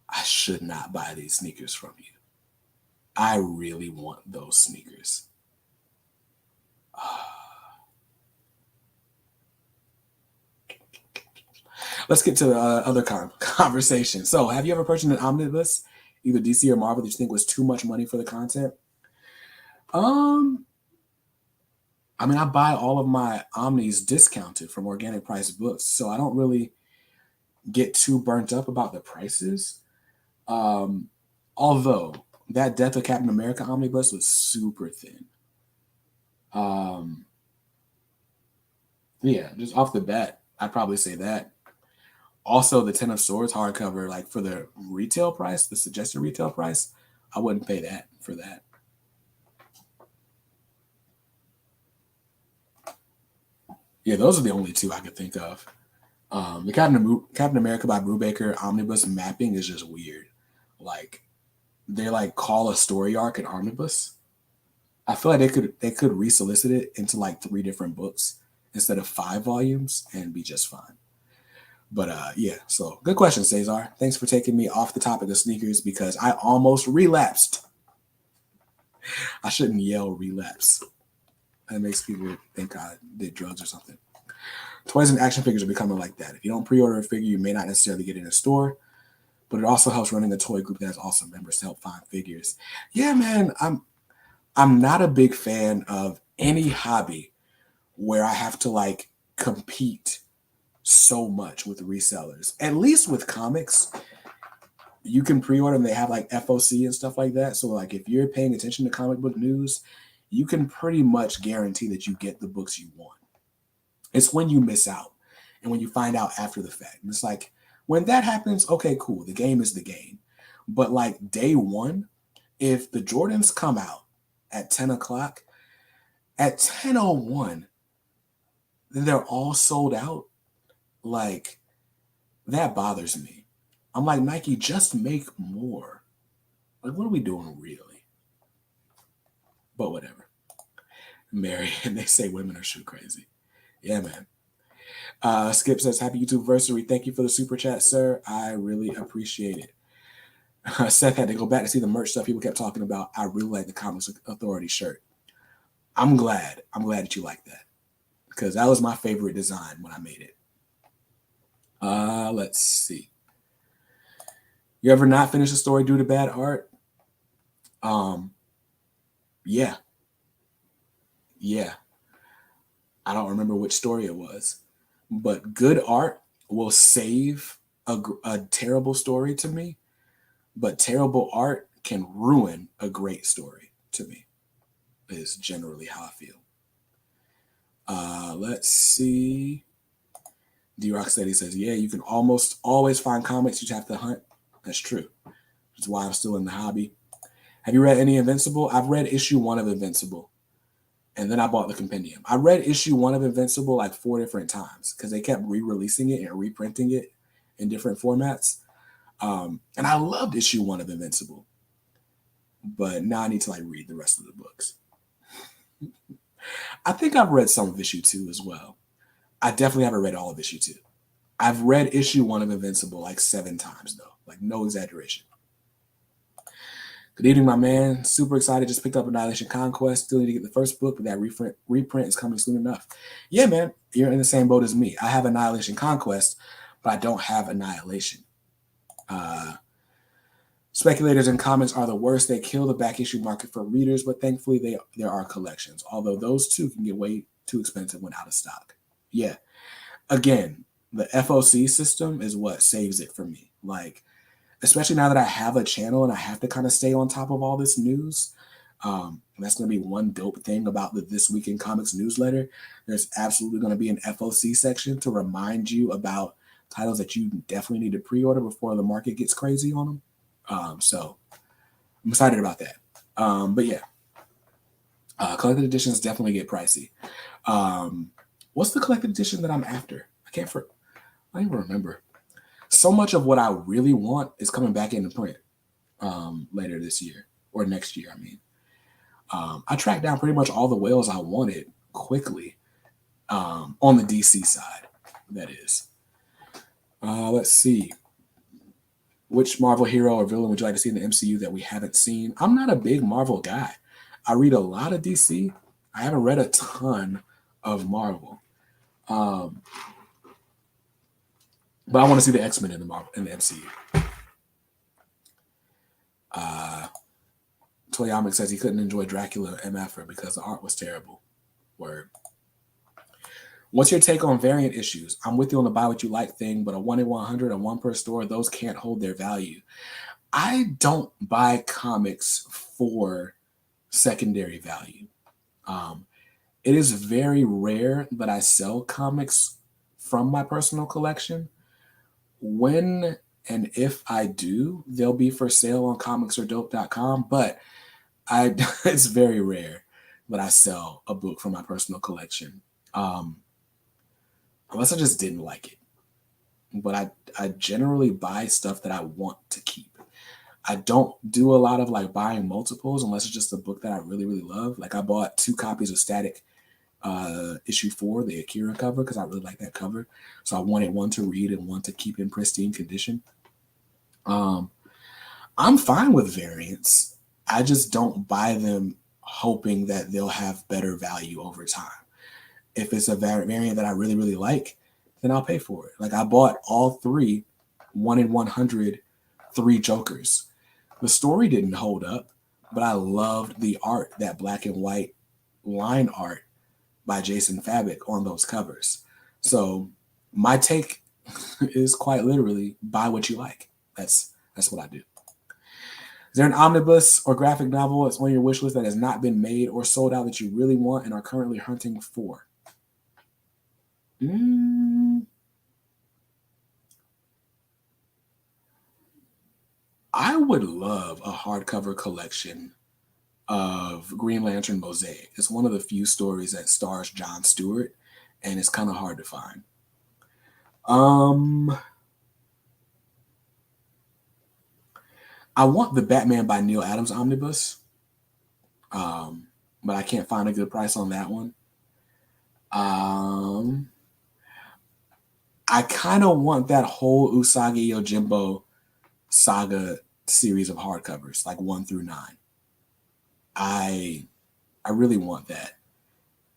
I should not buy these sneakers from you. I really want those sneakers. Let's get to the other conversation. So, have you ever purchased an omnibus, either DC or Marvel, that you think was too much money for the content? I mean, I buy all of my omnis discounted from organic price books, so I don't really get too burnt up about the prices. Although that Death of Captain America omnibus was super thin. Yeah, just off the bat, I'd probably say that. Also, the Ten of Swords hardcover, like for the retail price, the suggested retail price, I wouldn't pay that for that. Yeah, those are the only two I could think of. The Captain America by Brubaker omnibus mapping is just weird. Like, they like call a story arc an omnibus. I feel like they could resolicit it into like 3 different books instead of 5 volumes and be just fine. But yeah, so good question, Cesar. Thanks for taking me off the topic of sneakers because I almost relapsed. I shouldn't yell relapse. That makes people think I did drugs or something. Toys and action figures are becoming like that. If you don't pre-order a figure, you may not necessarily get it in a store, but it also helps running a toy group that has awesome members to help find figures. Yeah, man, I'm not a big fan of any hobby where I have to like compete so much with resellers. At least with comics, you can pre-order and they have like FOC and stuff like that. So like if you're paying attention to comic book news, you can pretty much guarantee that you get the books you want. It's when you miss out and when you find out after the fact. And it's like, when that happens, okay, cool. The game is the game. But like day one, if the Jordans come out at 10 o'clock, at 10:01, then they're all sold out. Like, that bothers me. I'm like, Nike, just make more. Like, what are we doing really? But whatever. Mary, and they say women are shoe crazy. Yeah, man. Skip says, happy YouTube anniversary. Thank you for the super chat, sir. I really appreciate it. Seth had to go back to see the merch stuff people kept talking about. I really like the Comics Authority shirt. I'm glad that you like that, because that was my favorite design when I made it. Let's see. You ever not finish a story due to bad art? Yeah. I don't remember which story it was, but good art will save a terrible story to me, but terrible art can ruin a great story to me, is generally how I feel. Let's see. D-Rocksteady says, yeah, you can almost always find comics. You just have to hunt. That's true. That's why I'm still in the hobby. Have you read any Invincible? I've read issue 1 of Invincible, and then I bought the compendium. I read issue 1 of Invincible like 4 different times because they kept re-releasing it and reprinting it in different formats. And I loved issue 1 of Invincible, but now I need to like read the rest of the books. I think I've read some of issue 2 as well. I definitely haven't read all of issue 2. I've read issue 1 of Invincible like 7 times though, like no exaggeration. Good evening, my man. Super excited. Just picked up Annihilation Conquest. Still need to get the first book, but that reprint is coming soon enough. Yeah, man. You're in the same boat as me. I have Annihilation Conquest, but I don't have Annihilation. Speculators in comics are the worst. They kill the back issue market for readers, but thankfully there are collections, although those too can get way too expensive when out of stock. Yeah. Again, the FOC system is what saves it for me. Like, especially now that I have a channel and I have to kind of stay on top of all this news. That's going to be one dope thing about the This Week in Comics newsletter. There's absolutely going to be an FOC section to remind you about titles that you definitely need to pre-order before the market gets crazy on them. So I'm excited about that. But yeah, collected editions definitely get pricey. What's the collected edition that I'm after? I don't even remember. So much of what I really want is coming back into print later this year or next year. I mean, I tracked down pretty much all the whales I wanted quickly on the DC side, that is. Let's see. Which Marvel hero or villain would you like to see in the MCU that we haven't seen? I'm not a big Marvel guy. I read a lot of DC. I haven't read a ton of Marvel. But I want to see the X-Men in the MCU. Toyamic says he couldn't enjoy Dracula MFer because the art was terrible. Word. What's your take on variant issues? I'm with you on the buy what you like thing, but a 1 in 100 and 1 per store, those can't hold their value. I don't buy comics for secondary value. It is very rare that I sell comics from my personal collection. When and if I do, they'll be for sale on comicsordope.com, but it's very rare that I sell a book from my personal collection. Unless I just didn't like it. But I generally buy stuff that I want to keep. I don't do a lot of like buying multiples unless it's just a book that I really, really love. Like I bought 2 copies of Static issue 4, the Akira cover, because I really like that cover. So I wanted one to read and one to keep in pristine condition. I'm fine with variants. I just don't buy them hoping that they'll have better value over time. If it's a variant that I really, really like, then I'll pay for it. Like I bought all 3 1 in 100 3 Jokers. The story didn't hold up, but I loved the art, that black and white line art by Jason Fabok on those covers. So my take is quite literally buy what you like. That's what I do. Is there an omnibus or graphic novel that's on your wish list that has not been made or sold out that you really want and are currently hunting for? I would love a hardcover collection of Green Lantern Mosaic. It's one of the few stories that stars Jon Stewart, and it's kind of hard to find. I want the Batman by Neil Adams omnibus, but I can't find a good price on that one. I kind of want that whole Usagi Yojimbo saga series of hardcovers, like 1 through 9. I really want that.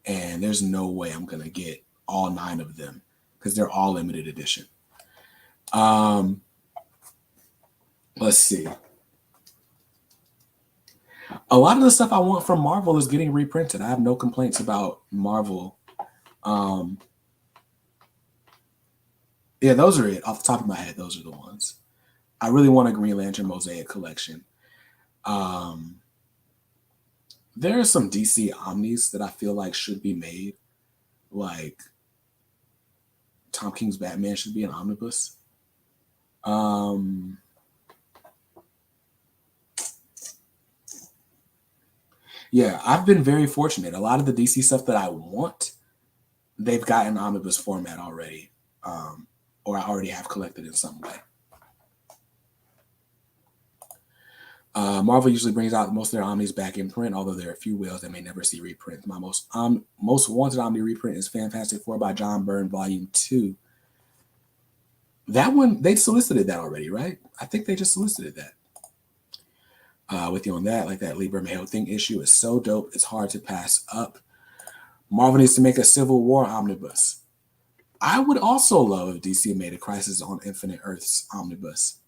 And there's no way I'm going to get all 9 of them because they're all limited edition. Let's see. A lot of the stuff I want from Marvel is getting reprinted. I have no complaints about Marvel. Yeah, those are it. Off the top of my head, those are the ones. I really want a Green Lantern Mosaic collection. There are some DC omnis that I feel like should be made. Like Tom King's Batman should be an omnibus. Yeah, I've been very fortunate. A lot of the DC stuff that I want, they've got an omnibus format already, or I already have collected in some way. Marvel usually brings out most of their omnis back in print, although there are a few whales that may never see reprints. My most wanted omni reprint is Fantastic Four by John Byrne, Volume 2. That one, they solicited that already, right? I think they just solicited that. With you on that, like that Lee Bermejo thing issue is so dope, it's hard to pass up. Marvel needs to make a Civil War omnibus. I would also love if DC made a Crisis on Infinite Earths omnibus.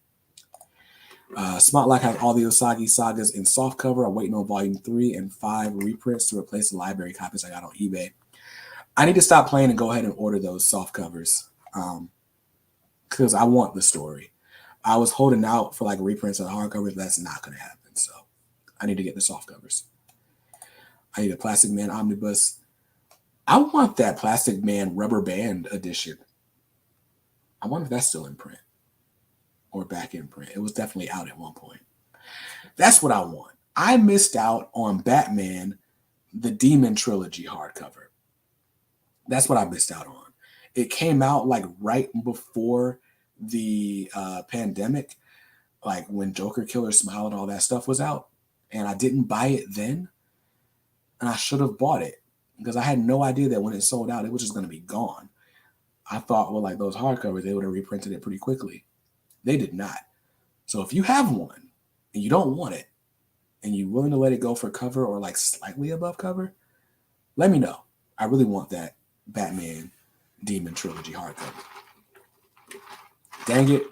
Spotlight has all the Usagi sagas in softcover. I'm waiting on Volume 3 and 5 reprints to replace the library copies I got on eBay. I need to stop playing and go ahead and order those softcovers because I want the story. I was holding out for like reprints of the hardcovers. That's not going to happen. So I need to get the softcovers. I need a Plastic Man omnibus. I want that Plastic Man rubber band edition. I wonder if that's still in print or back in print. It was definitely out at one point. That's what I want. I missed out on Batman, the Demon Trilogy hardcover. That's what I missed out on. It came out like right before the pandemic, like when Joker Killer Smile and all that stuff was out, and I didn't buy it then, and I should have bought it because I had no idea that when it sold out, it was just going to be gone. I thought, well, like those hardcovers, they would have reprinted it pretty quickly. They did not. So if you have one and you don't want it and you're willing to let it go for cover or like slightly above cover, let me know. I really want that Batman Demon Trilogy hardcover. Dang it.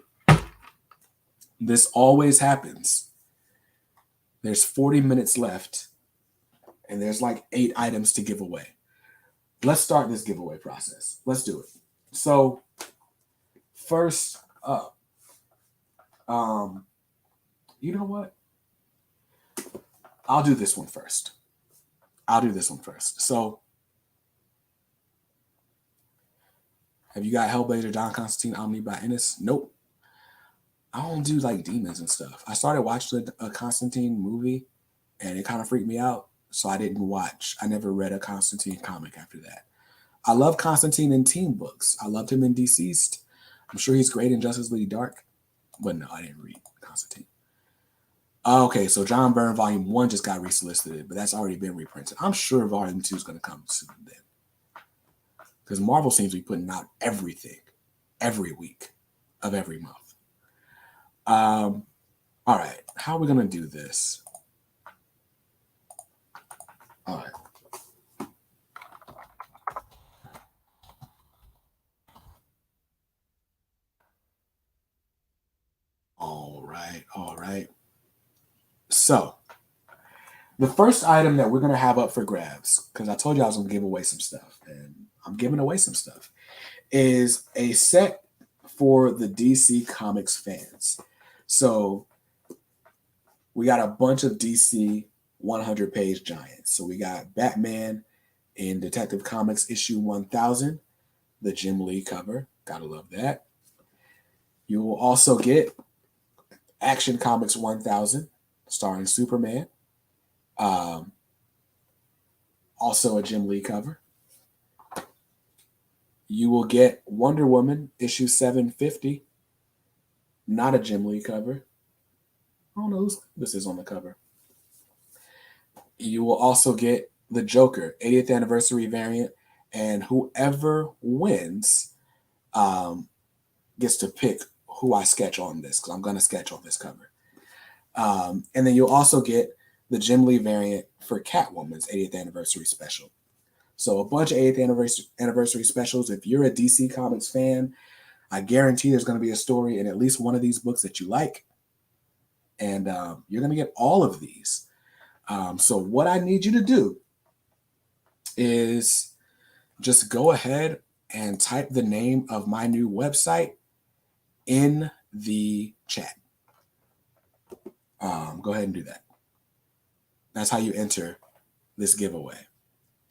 This always happens. There's 40 minutes left and there's like 8 items to give away. Let's start this giveaway process. Let's do it. So first up, you know what? I'll do this one first. So have you got Hellblazer John Constantine Omni by Ennis? Nope. I don't do like demons and stuff. I started watching a Constantine movie and it kind of freaked me out. So I didn't watch. I never read a Constantine comic after that. I love Constantine in teen books. I loved him in Deceased. I'm sure he's great in Justice League Dark. But no, I didn't read Constantine. Okay, so John Byrne Volume 1 just got resolicited, but that's already been reprinted. I'm sure Volume 2 is going to come soon then. Because Marvel seems to be putting out everything every week of every month. All right, how are we going to do this? All right. All right. So, the first item that we're going to have up for grabs, because I told you I was going to give away some stuff, and I'm giving away some stuff, is a set for the DC Comics fans. So, we got a bunch of DC 100-page giants. So, we got Batman in Detective Comics issue 1000. the Jim Lee cover. Gotta love that. You will also get Action Comics 1000, starring Superman. Also a Jim Lee cover. You will get Wonder Woman issue 750. Not a Jim Lee cover. I don't know who this is on the cover. You will also get the Joker 80th anniversary variant, and whoever wins gets to pick who I sketch on this, because I'm going to sketch on this cover. And then you'll also get the Jim Lee variant for Catwoman's 80th anniversary special. So a bunch of 80th anniversary specials. If you're a DC Comics fan, I guarantee there's going to be a story in at least one of these books that you like. And you're going to get all of these. So what I need you to do is just go ahead and type the name of my new website in the chat. Go ahead and do that. That's how you enter this giveaway.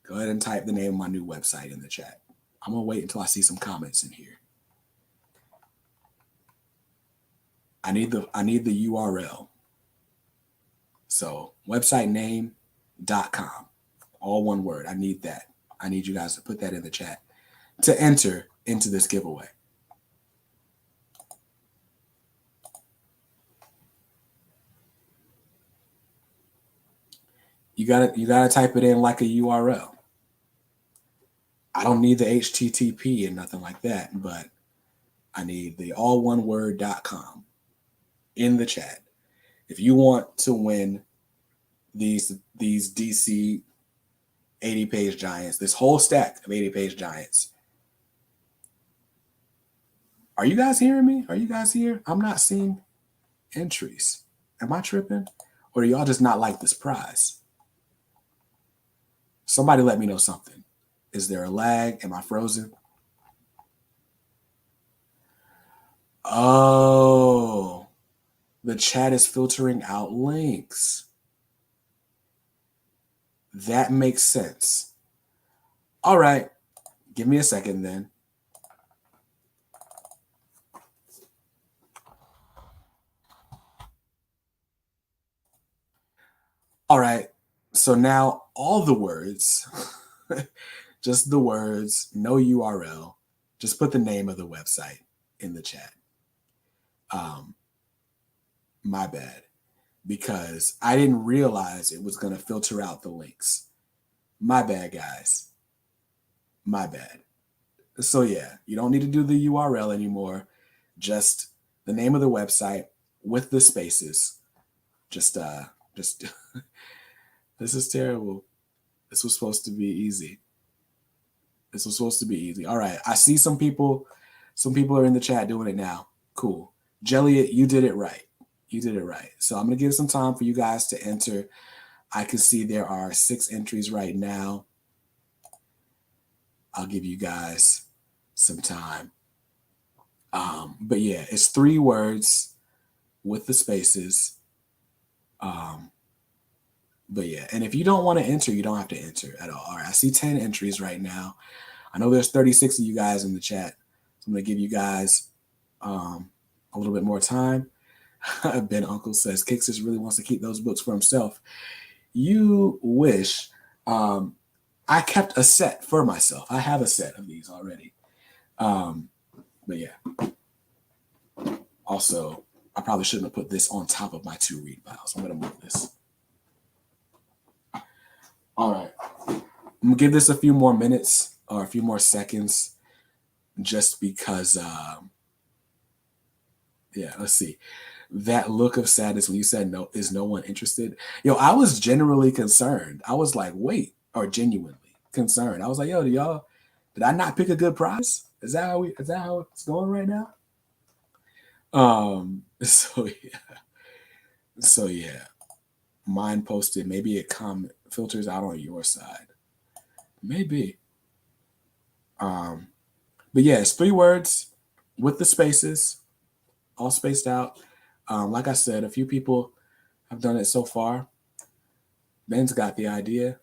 Go ahead and type the name of my new website in the chat. I'm going to wait until I see some comments in here. I need the URL. So websitename.com. All one word. I need that. I need you guys to put that in the chat to enter into this giveaway. You gotta type it in like a URL. I don't need the HTTP and nothing like that, but I need the all one word.com in the chat. If you want to win these DC 80-page giants, this whole stack of 80-page giants. Are you guys hearing me? Are you guys here? I'm not seeing entries. Am I tripping? Or do y'all just not like this prize? Somebody let me know something. Is there a lag? Am I frozen? Oh, the chat is filtering out links. That makes sense. All right. Give me a second then. All right. So now all the words, just the words, no URL, just put the name of the website in the chat. My bad, because I didn't realize it was going to filter out the links. My bad, guys. My bad. So yeah, you don't need to do the URL anymore. Just the name of the website with the spaces. Just this is terrible. This was supposed to be easy. This was supposed to be easy. All right. I see some people are in the chat doing it now. Cool. Jelliet, you did it right. You did it right. So I'm going to give some time for you guys to enter. I can see there are 6 entries right now. I'll give you guys some time. But yeah, it's 3 words with the spaces. But yeah, and if you don't want to enter, you don't have to enter at all. All right, I see 10 entries right now. I know there's 36 of you guys in the chat. So I'm going to give you guys a little bit more time. Ben Uncle says, Kix just really wants to keep those books for himself. You wish. I kept a set for myself. I have a set of these already. But yeah. Also, I probably shouldn't have put this on top of my 2 read piles. I'm going to move this. All right. I'm going to give this a few more minutes or a few more seconds just because, yeah, let's see. That look of sadness when you said no, is no one interested? Yo, I was generally concerned. I was like, wait, or genuinely concerned. I was like, yo, did I not pick a good prize? Is that how it's going right now? So yeah. Mine posted, maybe it filters out on your side. Maybe. But yeah, it's 3 words with the spaces, all spaced out. Like I said, a few people have done it so far. Ben's got the idea.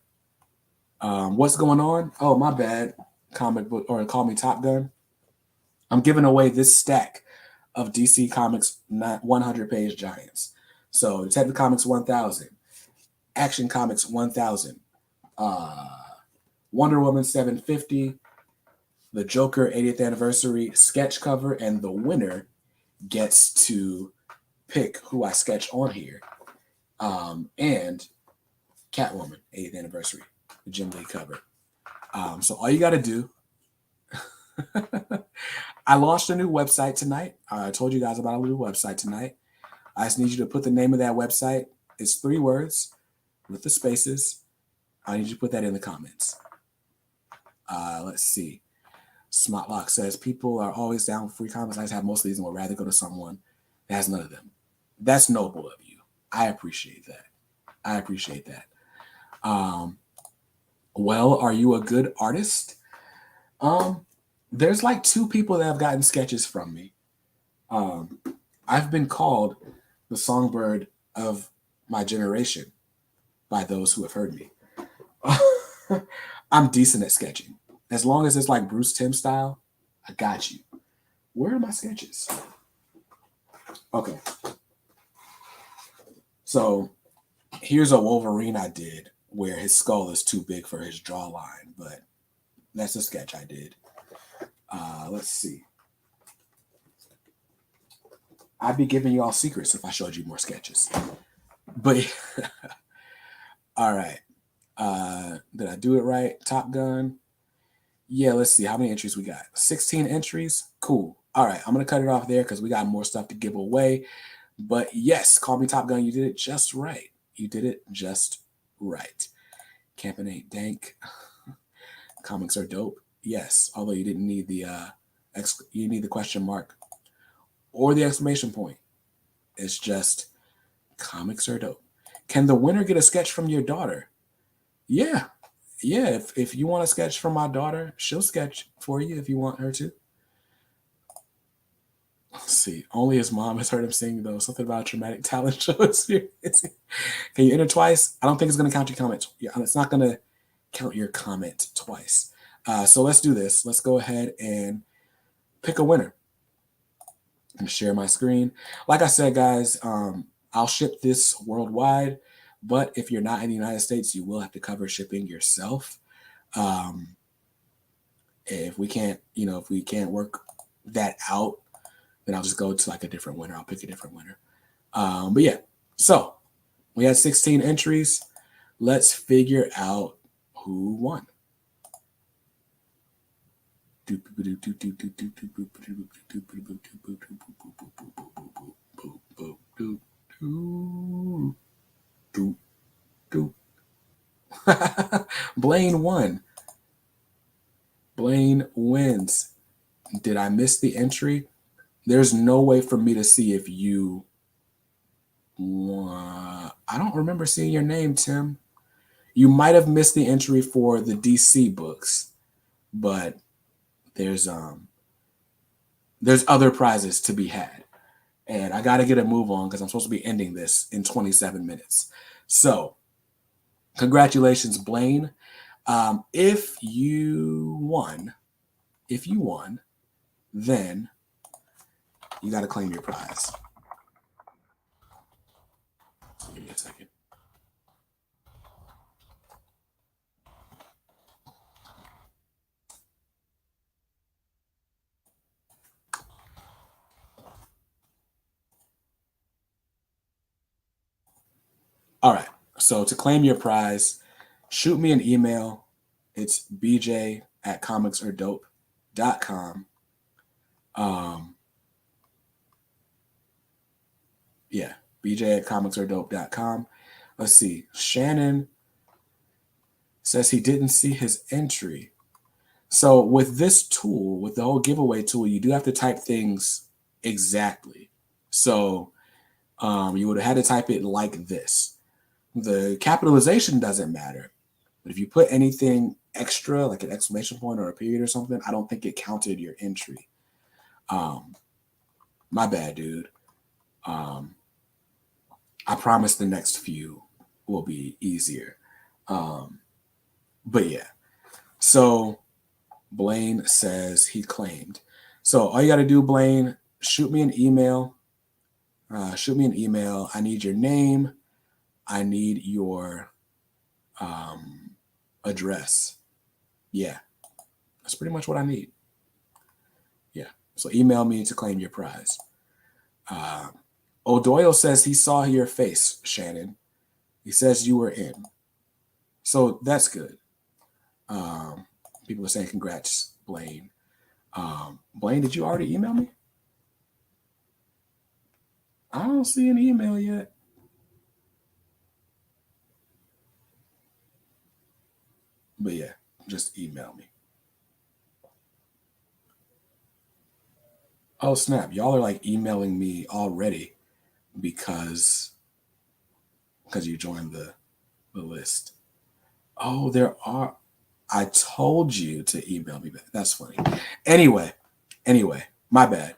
What's going on? Oh, my bad. comic book or call me Top Gun, I'm giving away this stack of DC Comics 100-page giants. So Detective Comics 1000, Action Comics 1000, Wonder Woman 750, the Joker 80th anniversary sketch cover, and the winner gets to pick who I sketch on here. And Catwoman 80th anniversary, the Jim Lee cover. So all you got to do, I launched a new website tonight. I told you guys about a new website tonight. I just need you to put the name of that website. It's 3 words with the spaces. I need you to put that in the comments. Let's see. Smotlock says, people are always down for free comments. I just have most of these and would rather go to someone that has none of them. That's noble of you. I appreciate that. Well, are you a good artist? There's like 2 people that have gotten sketches from me. I've been called the songbird of my generation by those who have heard me. I'm decent at sketching. As long as it's like Bruce Timm style, I got you. Where are my sketches? Okay. So here's a Wolverine I did where his skull is too big for his jawline, but that's a sketch I did. Let's see. I'd be giving you all secrets if I showed you more sketches. But all right. Did I do it right? Top Gun. Yeah, let's see how many entries we got. 16 entries. Cool. All right, I'm gonna cut it off there because we got more stuff to give away. But yes, call me Top Gun. You did it just right. Camping ain't dank. Comics are dope. Yes, although you didn't need the you need the question mark or the exclamation point. It's just comics are dope. Can the winner get a sketch from your daughter? Yeah. If you want a sketch from my daughter, she'll sketch for you if you want her to. Let's see. Only his mom has heard him sing, though. Something about a traumatic talent show experience. Can you enter twice? I don't think it's going to count your comment. Yeah, it's not going to count your comment twice. So let's do this. Let's go ahead and pick a winner. And share my screen. Like I said, guys, I'll ship this worldwide. But if you're not in the United States, you will have to cover shipping yourself. If we can't work that out, then I'll just go to like a different winner. I'll pick a different winner. But yeah, so we had 16 entries. Let's figure out who won. Blaine won. Blaine wins. Did I miss the entry? There's no way for me to see if you won. I don't remember seeing your name, Tim. You might have missed the entry for the DC books, but there's other prizes to be had. And I got to get a move on because I'm supposed to be ending this in 27 minutes. So congratulations, Blaine. If you won, then you got to claim your prize. Give me a second. All right. So to claim your prize, shoot me an email. It's bj@comicsordope.com. Yeah, bj@comicsordope.com. Let's see. Shannon says he didn't see his entry. So with this tool, with the whole giveaway tool, you do have to type things exactly. So you would have had to type it like this. The capitalization doesn't matter. But if you put anything extra, like an exclamation point or a period or something, I don't think it counted your entry. My bad, dude. I promise the next few will be easier. But yeah. So Blaine says he claimed. So all you got to do, Blaine, shoot me an email. I need your name. I need your address. Yeah, that's pretty much what I need. Yeah, so email me to claim your prize. O'Doyle says he saw your face, Shannon. He says you were in. So that's good. People are saying congrats, Blaine. Blaine, did you already email me? I don't see an email yet. But yeah, just email me. Oh, snap. Y'all are like emailing me already because you joined the list. Oh, there are. I told you to email me back. That's funny. Anyway, my bad.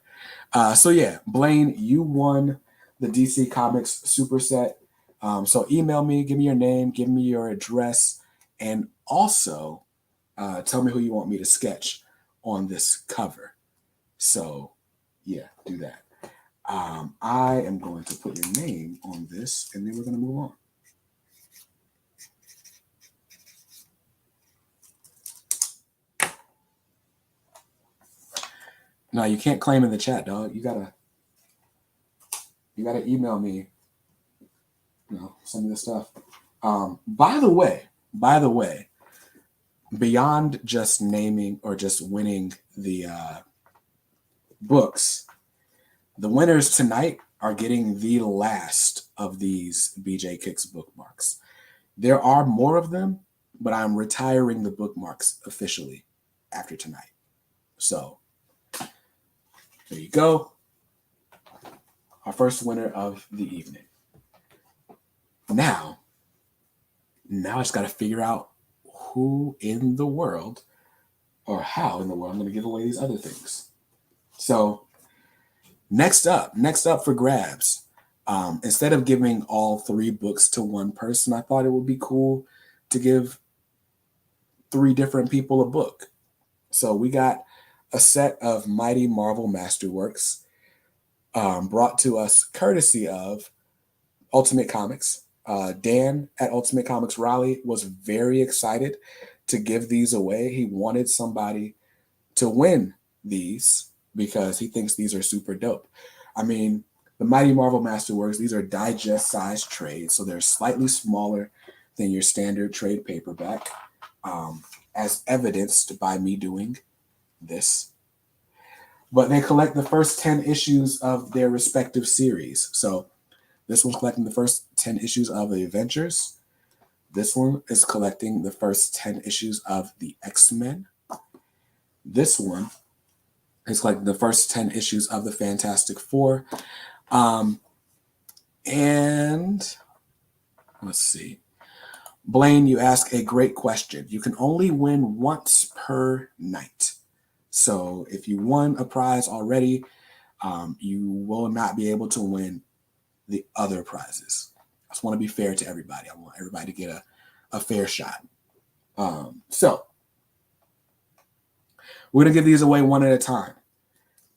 So yeah, Blaine, you won the DC Comics superset. So email me, give me your name, give me your address, and also tell me who you want me to sketch on this cover. So yeah, do that. I am going to put your name on this, and then we're going to move on. No, you can't claim in the chat, dog. You gotta email me, some of this stuff. By the way, beyond just naming or just winning the books, the winners tonight are getting the last of these BJ Kicks bookmarks. There are more of them, but I'm retiring the bookmarks officially after tonight. So there you go. Our first winner of the evening. Now I just got to figure out who in the world or how in the world I'm going to give away these other things. So next up for grabs, instead of giving all 3 books to one person, I thought it would be cool to give 3 different people a book. So we got a set of Mighty Marvel Masterworks brought to us courtesy of Ultimate Comics. Dan at Ultimate Comics Raleigh was very excited to give these away. He wanted somebody to win these because he thinks these are super dope. I mean, the Mighty Marvel Masterworks, these are digest size trades, so they're slightly smaller than your standard trade paperback, as evidenced by me doing this. But they collect the first 10 issues of their respective series. So this one's collecting the first 10 issues of the Avengers. This one is collecting the first 10 issues of the X-Men. This one is collecting the first 10 issues of the Fantastic Four. And let's see. Blaine, you ask a great question. You can only win once per night. So if you won a prize already, you will not be able to win the other prizes. I just want to be fair to everybody. I want everybody to get a fair shot. So we're going to give these away one at a time.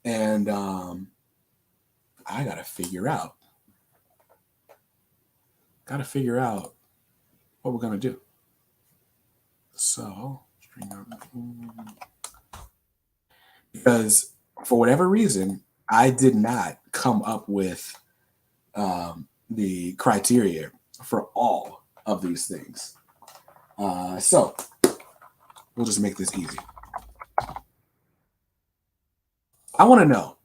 And I got to figure out what we're going to do. So, because for whatever reason, I did not come up with the criteria for all of these things. So we'll just make this easy. I want to know,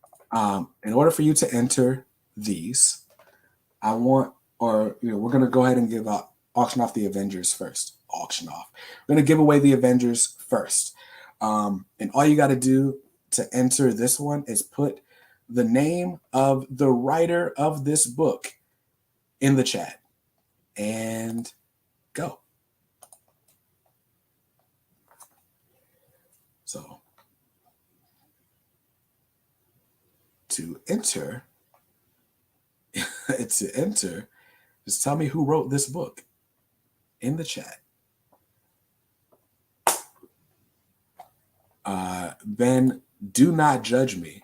in order for you to enter these, we're going to go ahead and auction off the Avengers first. We're going to give away the Avengers first. And all you got to do to enter this one is put the name of the writer of this book in the chat and go. So to enter, just tell me who wrote this book in the chat. Ben, do not judge me.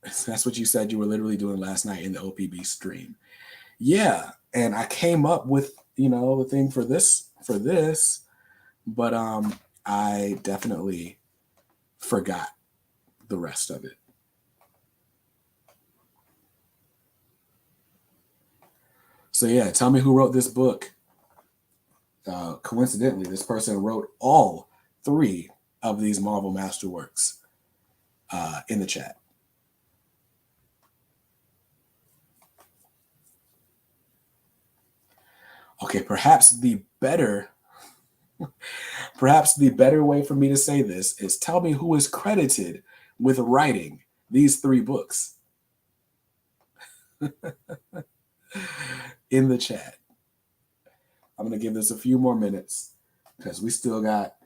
That's what you said you were literally doing last night in the OPB stream. Yeah, and I came up with, the thing for this, but I definitely forgot the rest of it. So yeah, tell me who wrote this book. Coincidentally, this person wrote all 3 of these Marvel Masterworks in the chat. Okay, perhaps the better way for me to say this is tell me who is credited with writing these 3 books in the chat. I'm going to give this a few more minutes because we still got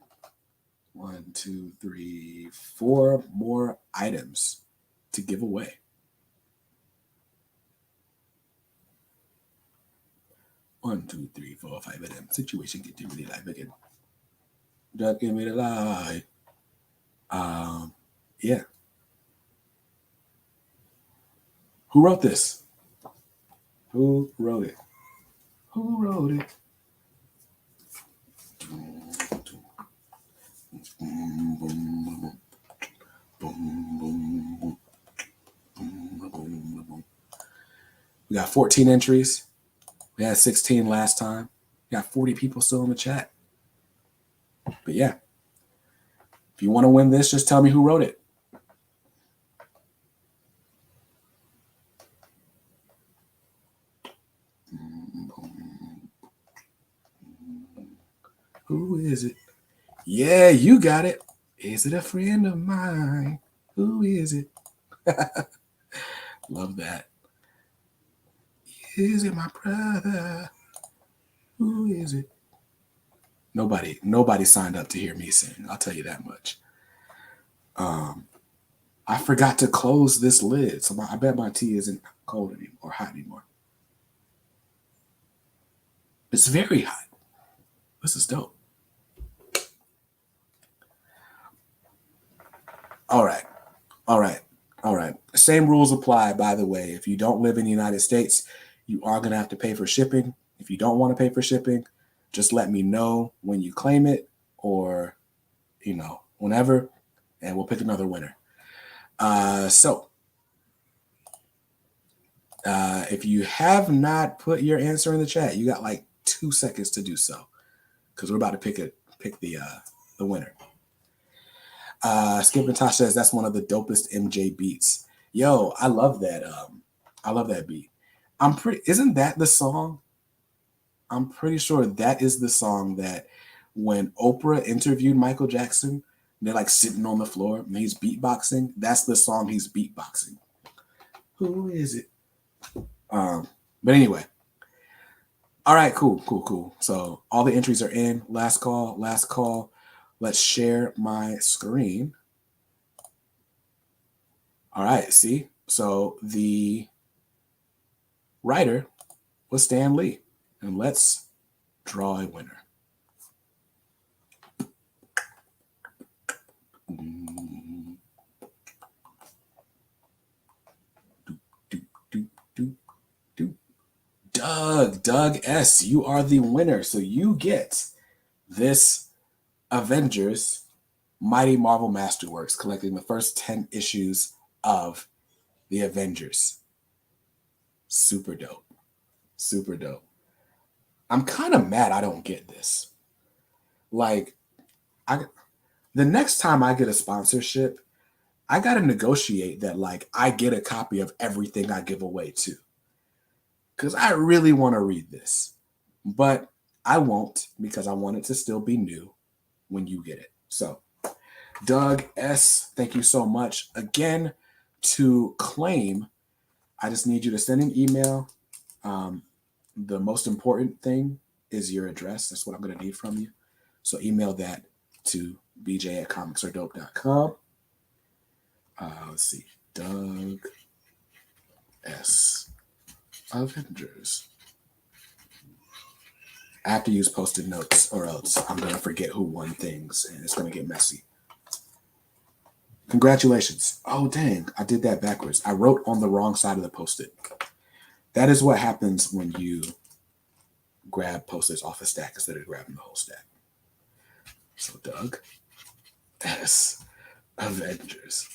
1, 2, 3, 4 more items to give away. One, 2, 3, 4, 5 of them. Situation get really live again. Don't give me the lie. Yeah. Who wrote this? Who wrote it? Who wrote it? We got 14 entries. We had 16 last time. We got 40 people still in the chat. But yeah, if you want to win this, just tell me who wrote it. Who is it? Yeah, you got it. Is it a friend of mine? Who is it? Love that. Is it my brother? Who is it? Nobody signed up to hear me sing. I'll tell you that much. I forgot to close this lid, so I bet my tea isn't cold anymore or hot anymore. It's very hot. This is dope. All right. Same rules apply, by the way. If you don't live in the United States, you are going to have to pay for shipping. If you don't want to pay for shipping, just let me know when you claim it or, whenever, and we'll pick another winner. If you have not put your answer in the chat, you got like 2 seconds to do so because we're about to pick the winner. Skip and Tosh says that's one of the dopest MJ beats. Yo, I love that. I love that beat. Isn't that the song? I'm pretty sure that is the song that when Oprah interviewed Michael Jackson, they're like sitting on the floor and he's beatboxing. That's the song he's beatboxing. Who is it? But anyway. All right, cool. So all the entries are in. Last call. Let's share my screen. All right, see? So the writer was Stan Lee. And let's draw a winner. Doug S., you are the winner. So you get this Avengers Mighty Marvel Masterworks, collecting the first 10 issues of the Avengers. Super dope. I'm kind of mad I don't get this. Like, the next time I get a sponsorship, I got to negotiate that, like, I get a copy of everything I give away too. Because I really want to read this. But I won't because I want it to still be new when you get it. So, Doug S., thank you so much. Again, to claim, I just need you to send an email. The most important thing is your address. That's what I'm going to need from you. So email that to bj@comicsaredope.com. Let's see. Doug S. Avengers. I have to use Post-it notes or else I'm going to forget who won things and it's going to get messy. Congratulations. Oh, dang. I did that backwards. I wrote on the wrong side of the Post-it. That is what happens when you grab Post-its off a stack instead of grabbing the whole stack. So Doug S. Avengers.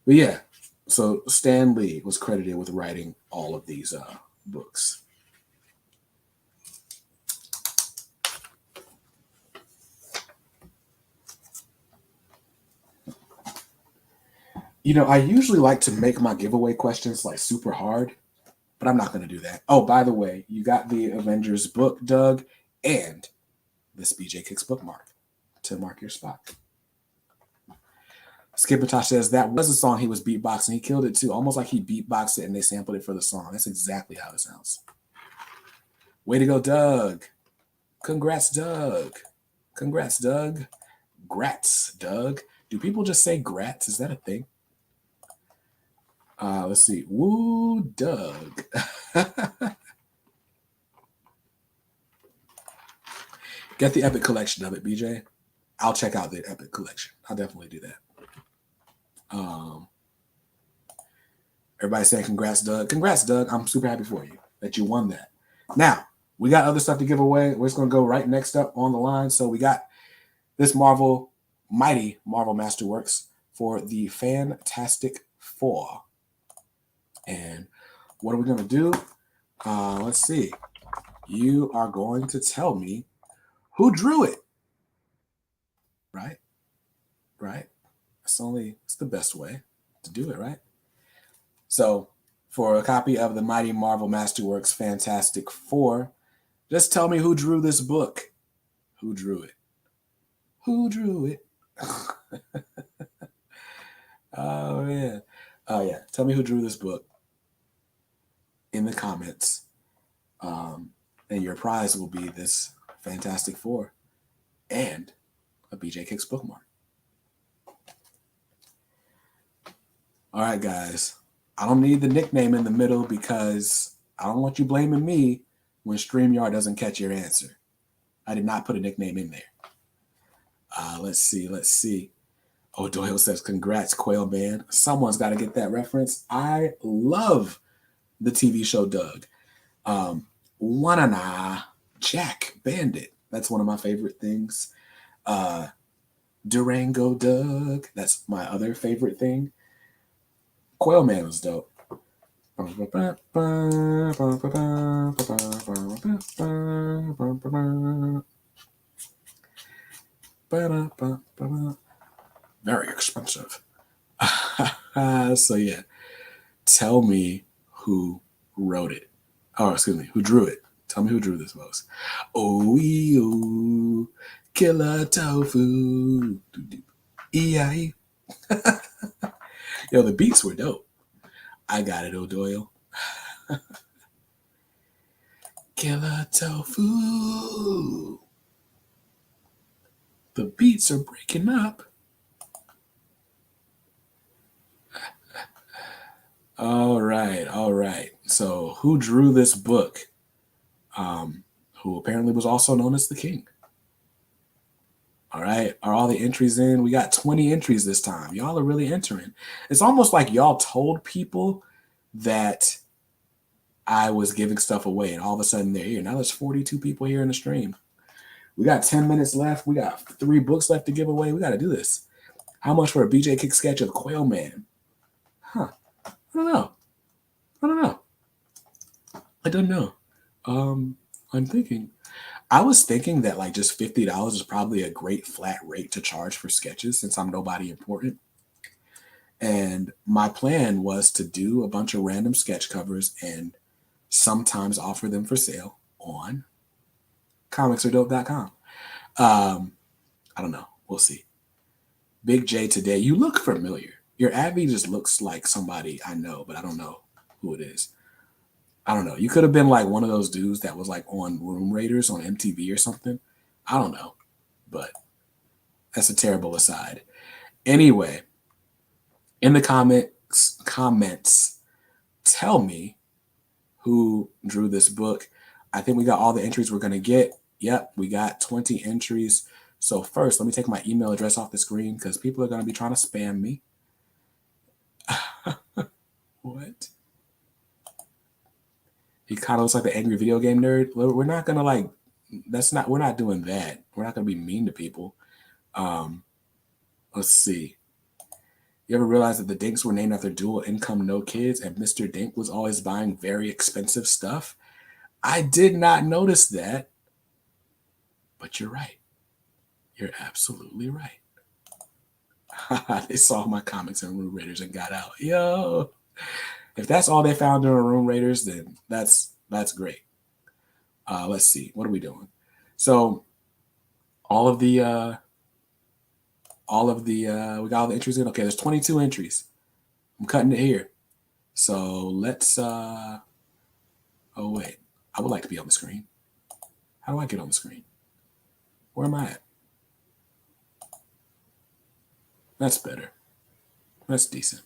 But yeah, so Stan Lee was credited with writing all of these books. You know, I usually like to make my giveaway questions like super hard, but I'm not going to do that. Oh, by the way, you got the Avengers book, Doug, and this BJ Kicks bookmark to mark your spot. Skipitosh says that was a song he was beatboxing. He killed it too, almost like he beatboxed it and they sampled it for the song. That's exactly how it sounds. Way to go, Doug. Congrats, Doug. Congrats, Doug. Grats, Doug. Do people just say grats? Is that a thing? Let's see. Woo, Doug. Get the Epic collection of it, BJ. I'll check out the Epic collection. I'll definitely do that. Everybody saying congrats, Doug. Congrats, Doug. I'm super happy for you that you won that. Now, we got other stuff to give away. We're just going to go right next up on the line. So we got this mighty Marvel Masterworks for the Fantastic Four. And what are we going to do? Let's see. You are going to tell me who drew it. Right? It's the best way to do it, right? So for a copy of the mighty Marvel Masterworks Fantastic Four, just tell me who drew this book. Who drew it? Who drew it? Oh, man. Oh, yeah. Tell me who drew this book in the comments. And your prize will be this Fantastic Four and a BJ Kicks bookmark. All right, guys. I don't need the nickname in the middle because I don't want you blaming me when StreamYard doesn't catch your answer. I did not put a nickname in there. Let's see. Oh, Doyle says, congrats, Quail Man. Someone's got to get that reference. I love the TV show Doug. Wanana Jack Bandit. That's one of my favorite things. Durango Doug. That's my other favorite thing. Quail Man was dope. Very expensive. So yeah, tell me who wrote it. Oh, excuse me, who drew it. Tell me who drew this most. Oh, killer tofu. E-I. Yo, the beats were dope. I got it, O'Doyle. Killer tofu. The beats are breaking up. All right. So who drew this book? Who apparently was also known as the King. All right. Are all the entries in? We got 20 entries this time. Y'all are really entering. It's almost like y'all told people that I was giving stuff away, and all of a sudden they're here. Now there's 42 people here in the stream. We got 10 minutes left. We got 3 books left to give away. We got to do this. How much for a BJ Kick sketch of Quail Man? Huh. I don't know. I was thinking that like just $50 is probably a great flat rate to charge for sketches since I'm nobody important. And my plan was to do a bunch of random sketch covers and sometimes offer them for sale on comicsaredope.com. I don't know. We'll see. Big J today. You look familiar. Your Abby just looks like somebody I know, but I don't know who it is. I don't know. You could have been like one of those dudes that was like on Room Raiders on MTV or something. I don't know. But that's a terrible aside. Anyway, in the comments, tell me who drew this book. I think we got all the entries we're going to get. Yep, we got 20 entries So first, let me take my email address off the screen because people are going to be trying to spam me. What? He kind of looks like the angry video game nerd. We're not going to like, we're not doing that. We're not going to be mean to people. Let's see. You ever realize that the Dinks were named after dual income, no kids, and Mr. Dink was always buying very expensive stuff? I did not notice that, but you're right. You're absolutely right. They saw my comics in Room Raiders and got out. Yo, if that's all they found in Room Raiders, then that's great. Let's see. What are we doing? So all of the we got all the entries in. Okay, there's 22 entries. I'm cutting it here. So let's oh wait. I would like to be on the screen. How do I get on the screen? Where am I at? That's better. That's decent.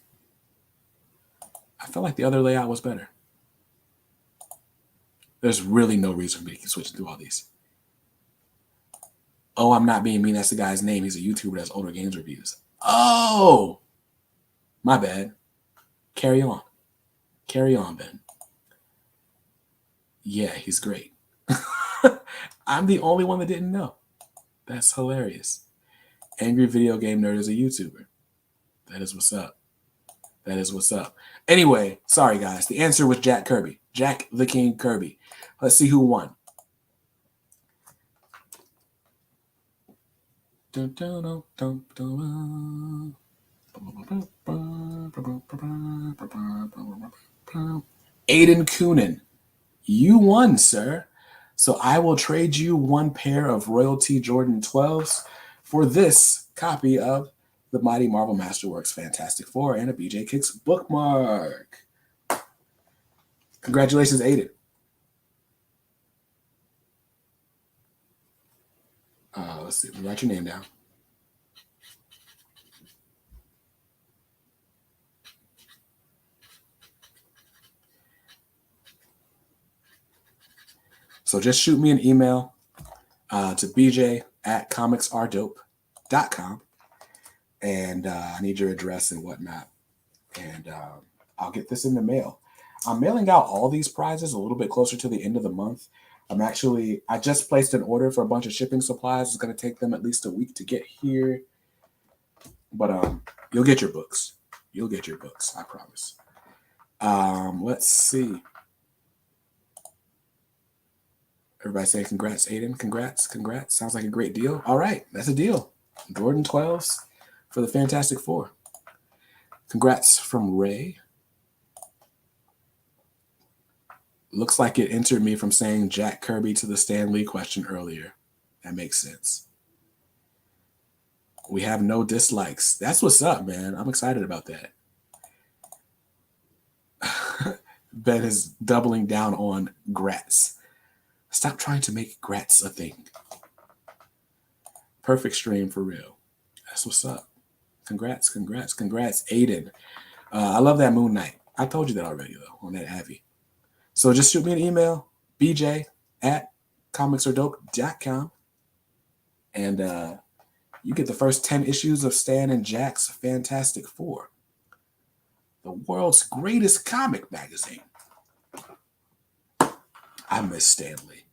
I felt like the other layout was better. There's really no reason for me to keep switching through all these. Oh, I'm not being mean. That's the guy's name. He's a YouTuber that's older games reviews. Oh, my bad. Carry on. Carry on, Ben. Yeah, he's great. I'm the only one that didn't know. That's hilarious. Angry Video Game Nerd is a YouTuber. That is what's up. That is what's up. Anyway, sorry guys. The answer was Jack Kirby. Jack the King Kirby. Let's see who won. Aiden Coonan. You won, sir. So I will trade you one pair of Royalty Jordan 12s for this copy of the Mighty Marvel Masterworks Fantastic Four and a BJ Kicks bookmark. Congratulations, Aiden. Let's see. Write your name down. So just shoot me an email to bj@comicsaredope.com. And I need your address and whatnot. And I'll get this in the mail. I'm mailing out all these prizes a little bit closer to the end of the month. I just placed an order for a bunch of shipping supplies. It's going to take them at least a week to get here. But you'll get your books. You'll get your books, I promise. Let's see. Everybody say congrats, Aiden. Congrats. Sounds like a great deal. All right, that's a deal. Jordan 12s for the Fantastic Four. Congrats from Ray. Looks like it entered me from saying Jack Kirby to the Stan Lee question earlier. That makes sense. We have no dislikes. That's what's up, man. I'm excited about that. Ben is doubling down on grats. Stop trying to make grats a thing. Perfect stream for real. That's what's up. Congrats, Aiden. I love that Moon Knight. I told you that already, though, on that Avi. So just shoot me an email, bj@comicsaredope.com. And you get the first 10 issues of Stan and Jack's Fantastic Four, the world's greatest comic magazine. I miss Stan Lee.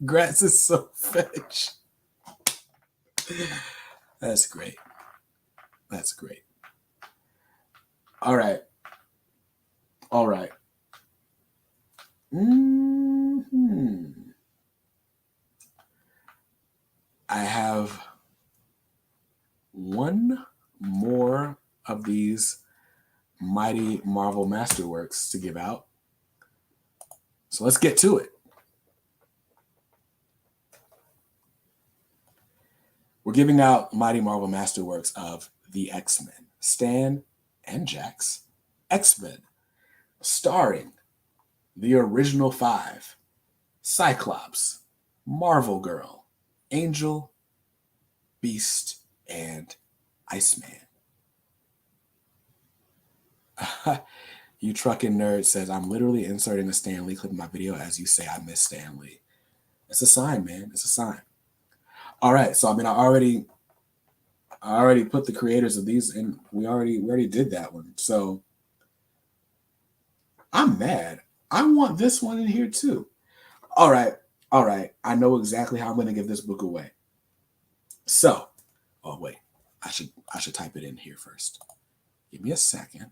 Grats is so fetch. That's great. That's great. All right. I have one more of these Mighty Marvel Masterworks to give out. So let's get to it. We're giving out Mighty Marvel Masterworks of the X-Men, Stan and Jack's X-Men, starring the original five: Cyclops, Marvel Girl, Angel, Beast, and Iceman. You trucking nerd says, I'm literally inserting a Stan Lee clip in my video as you say I miss Stan Lee. It's a sign, man. It's a sign. All right. So I mean, I already put the creators of these in. We already did that one. So I'm mad. I want this one in here too. All right. All right. I know exactly how I'm going to give this book away. So, oh wait, I should type it in here first. Give me a second.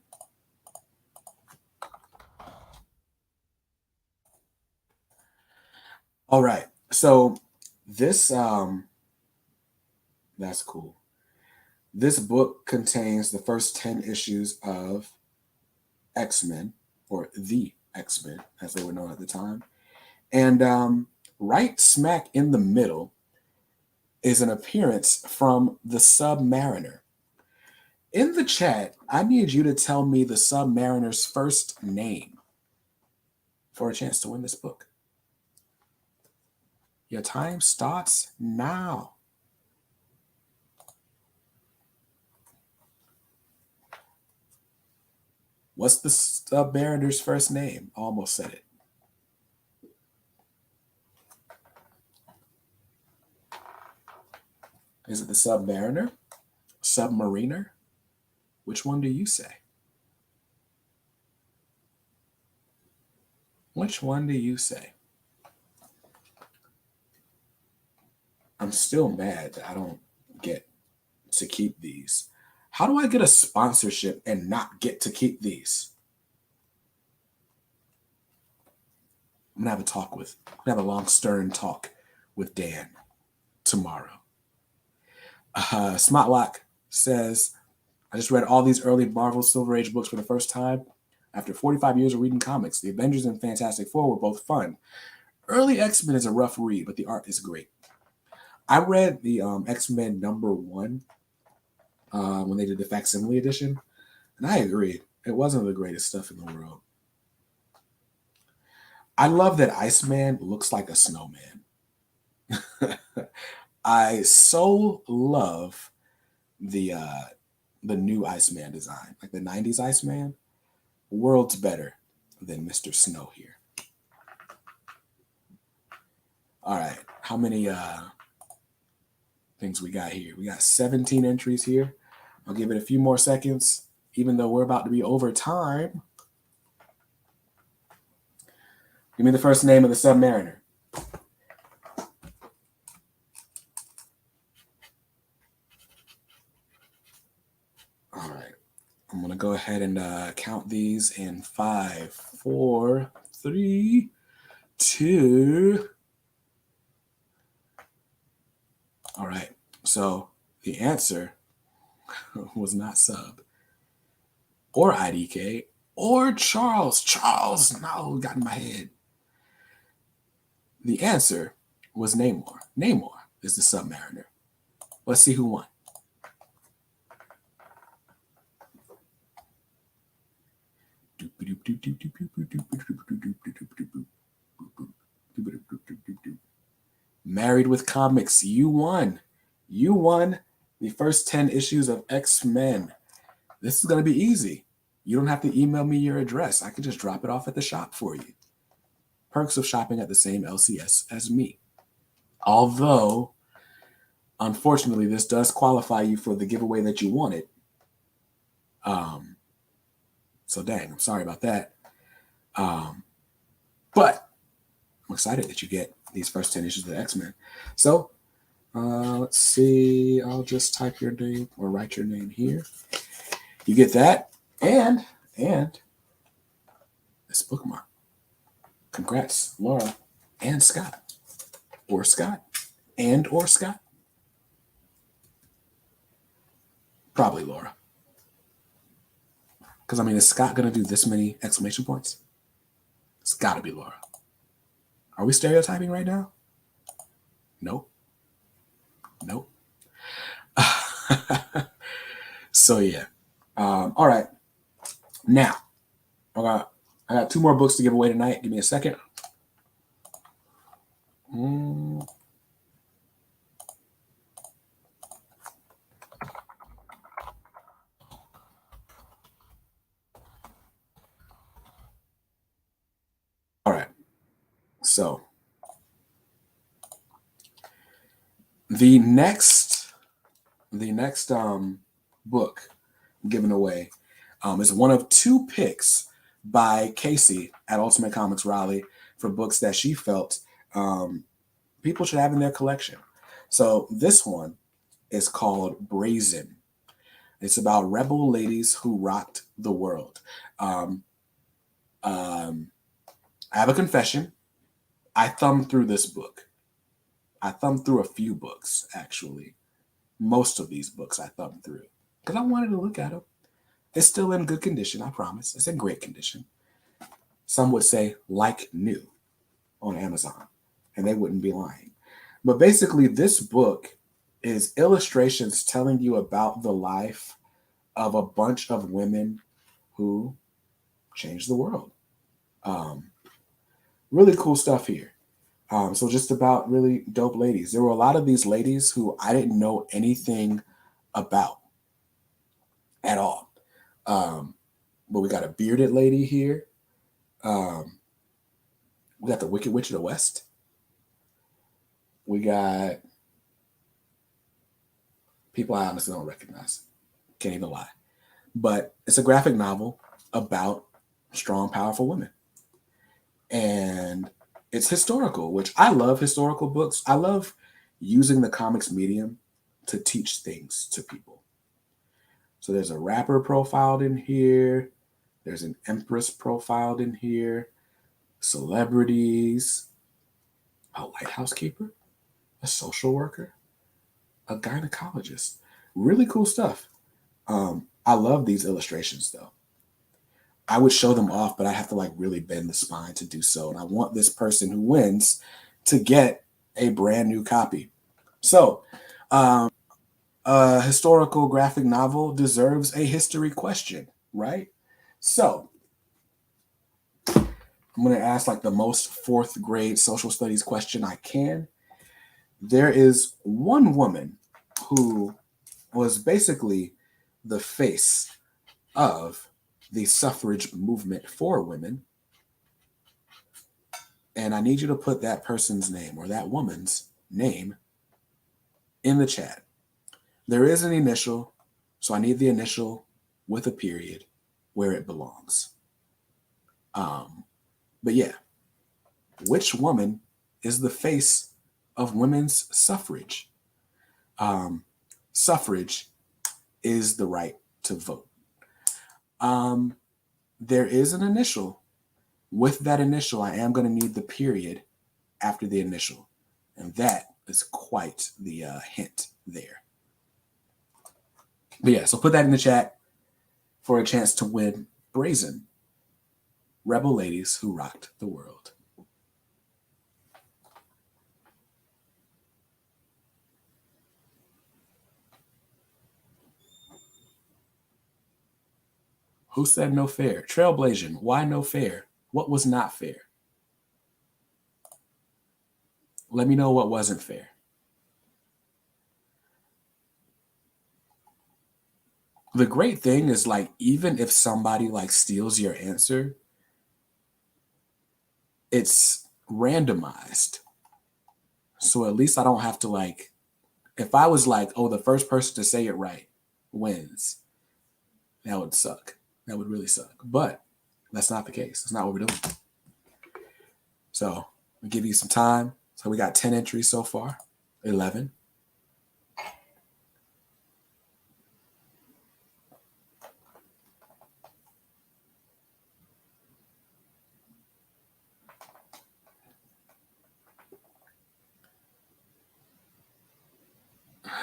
All right. So this that's cool. This book contains the first 10 issues of X-Men, or the X-Men as they were known at the time. And right smack in the middle is an appearance from the Submariner. In the chat, I need you to tell me the Submariner's first name for a chance to win this book. Your time starts now. What's the Submariner's first name? Almost said it. Is it the Submariner? Submariner? Which one do you say? Which one do you say? I'm still mad that I don't get to keep these. How do I get a sponsorship and not get to keep these? I'm gonna have a long, stern talk with Dan tomorrow. Smotlock says, I just read all these early Marvel Silver Age books for the first time. After 45 years of reading comics, the Avengers and Fantastic Four were both fun. Early X-Men is a rough read, but the art is great. I read the X-Men #1 when they did the facsimile edition, and I agree. It wasn't the greatest stuff in the world. I love that Iceman looks like a snowman. I so love the new Iceman design, like the 90s Iceman. Worlds better than Mr. Snow here. All right, how many things we got here? We got 17 entries here. I'll give it a few more seconds, even though we're about to be over time. Give me the first name of the Submariner. All right. I'm going to go ahead and count these in 5, 4, 3, 2. All right. So the answer was not Sub or IDK or Charles. Charles, no, got in my head. The answer was Namor. Namor is the Submariner. Let's see who won. Married with Comics, you won. You won the first 10 issues of X-Men. This is going to be easy. You don't have to email me your address. I can just drop it off at the shop for you. Perks of shopping at the same LCS as me. Although, unfortunately, this does qualify you for the giveaway that you wanted. So dang, I'm sorry about that. But I'm excited that you get these first 10 issues of the X-Men. So let's see. I'll just type your name or write your name here. You get that and this bookmark. Congrats, Laura and Scott. Or Scott. Or Scott. Probably Laura. Because, I mean, is Scott going to do this many exclamation points? It's got to be Laura. Are we stereotyping right now? Nope. Nope. So, yeah. All right. Now, I got 2 more books to give away tonight. Give me a second. All right. So, The next book given away is one of 2 picks by Casey at Ultimate Comics Raleigh for books that she felt people should have in their collection. So this one is called Brazen. It's about rebel ladies who rocked the world. I have a confession. I thumbed through this book. I thumbed through a few books, actually. Most of these books I thumbed through because I wanted to look at them. It's still in good condition, I promise. It's in great condition. Some would say like new on Amazon, and they wouldn't be lying. But basically, this book is illustrations telling you about the life of a bunch of women who changed the world. Really cool stuff here. So just about really dope ladies. There were a lot of these ladies who I didn't know anything about at all. But we got a bearded lady here. We got the Wicked Witch of the West. We got people I honestly don't recognize. Can't even lie. But it's a graphic novel about strong, powerful women. And it's historical, which I love historical books. I love using the comics medium to teach things to people. So there's a rapper profiled in here. There's an empress profiled in here. Celebrities. A lighthouse keeper. A social worker. A gynecologist. Really cool stuff. I love these illustrations, though. I would show them off, but I have to like really bend the spine to do so. And I want this person who wins to get a brand new copy. So a historical graphic novel deserves a history question, right? So I'm going to ask like the most 4th grade social studies question I can. There is one woman who was basically the face of the suffrage movement for women. And I need you to put that person's name or that woman's name in the chat. There is an initial, so I need the initial with a period where it belongs. But yeah, which woman is the face of women's suffrage? Suffrage is the right to vote. There is an initial. With that initial, I am going to need the period after the initial. And that is quite the hint there. But yeah, so put that in the chat for a chance to win Brazen. Rebel ladies who rocked the world. Who said no fair? Trailblazing. Why no fair? What was not fair? Let me know what wasn't fair. The great thing is like, even if somebody like steals your answer, it's randomized. So at least I don't have to like, if I was like, oh, the first person to say it right wins, that would suck. That would really suck. But that's not the case. That's not what we're doing. So I'll give you some time. So we got 10 entries so far, 11.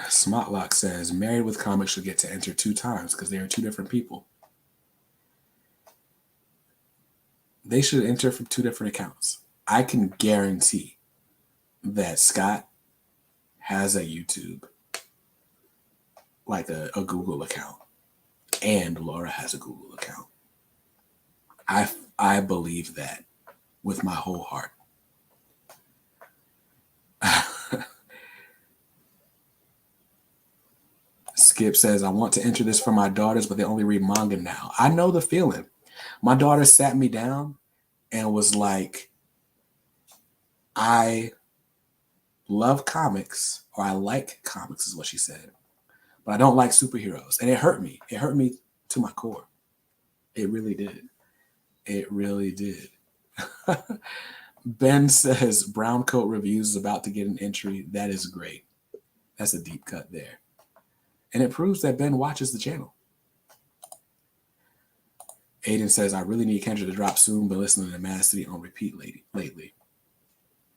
Smotlock says, Married with Comics should get to enter 2 times because they are 2 different people. They should enter from 2 different accounts. I can guarantee that Scott has a YouTube, like a Google account, and Laura has a Google account. I believe that with my whole heart. Skip says, I want to enter this for my daughters, but they only read manga now. I know the feeling. My daughter sat me down and was like, I love comics, or I like comics is what she said, but I don't like superheroes. And it hurt me. It hurt me to my core. It really did. It really did. Ben says Brown Coat Reviews is about to get an entry. That is great. That's a deep cut there. And it proves that Ben watches the channel. Aiden says, I really need Kendra to drop soon, but listening to Mad City on repeat lately.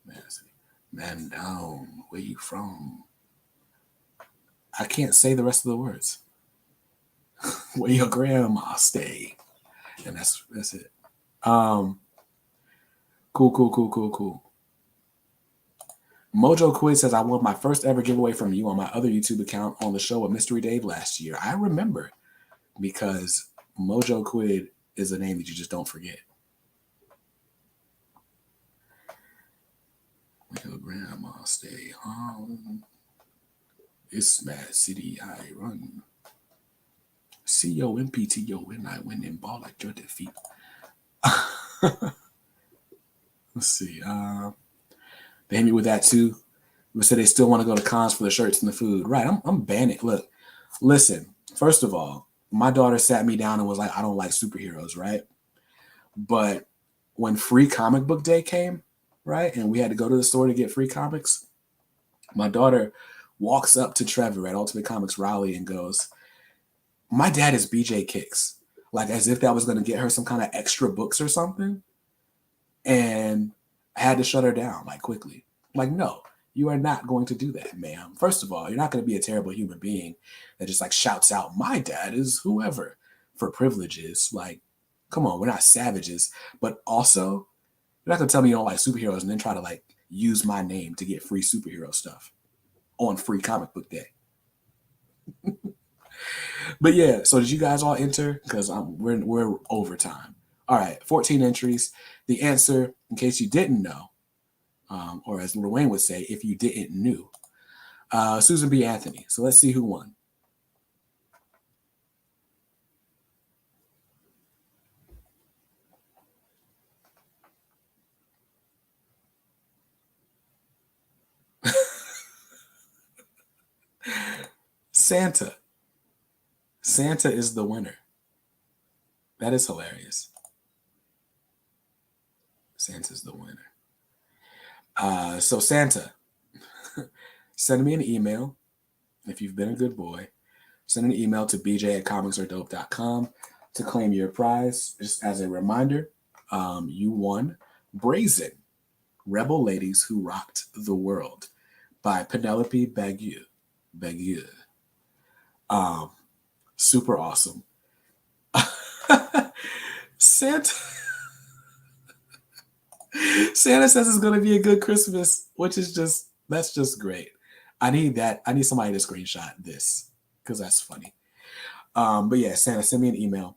Mad City. Man down. Where you from? I can't say the rest of the words. Where your grandma stay. And that's it. Cool. Mojo Quid says, I won my first ever giveaway from you on my other YouTube account on the show with Mystery Dave last year. I remember, because Mojo Quid is a name that you just don't forget. Where your grandma stay home. It's Mad City I run. C-O-M-P-T-O when I win and ball like your defeat. Let's see. They hit me with that too. They said they still want to go to cons for the shirts and the food. Right, I'm banning. Look, listen. First of all, my daughter sat me down and was like, I don't like superheroes, right? But when Free Comic Book Day came, right, and we had to go to the store to get free comics, my daughter walks up to Trevor at Ultimate Comics Raleigh and goes, my dad is BJ Kicks. Like as if that was going to get her some kind of extra books or something. And I had to shut her down, like, quickly. Like, no, you are not going to do that, ma'am. First of all, you're not going to be a terrible human being that just, like, shouts out, my dad is whoever, for privileges. Like, come on, we're not savages. But also, you're not going to tell me you don't like superheroes and then try to, like, use my name to get free superhero stuff on Free Comic Book Day. But, yeah, so did you guys all enter? Because we're overtime. All right, 14 entries. The answer, in case you didn't know, or as Lil Wayne would say, if you didn't knew, Susan B. Anthony. So let's see who won. Santa. Santa is the winner. That is hilarious. Santa's the winner. So Santa, send me an email if you've been a good boy. Send an email to bj@comicsardope.com to claim your prize. Just as a reminder, you won Brazen, Rebel Ladies Who Rocked the World by Penelope Bagieu. Super awesome. Santa says it's going to be a good Christmas, which is that's just great. I need that. I need somebody to screenshot this because that's funny. But yeah, Santa, send me an email.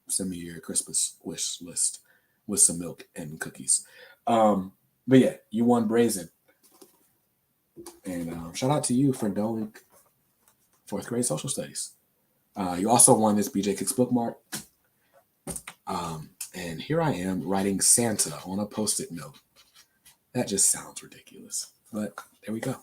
Send me your Christmas wish list with some milk and cookies. But yeah, you won Brazen. And shout out to you for knowing 4th grade social studies. You also won this BJ Kicks bookmark. And here I am writing Santa on a Post-it note. That just sounds ridiculous. But there we go.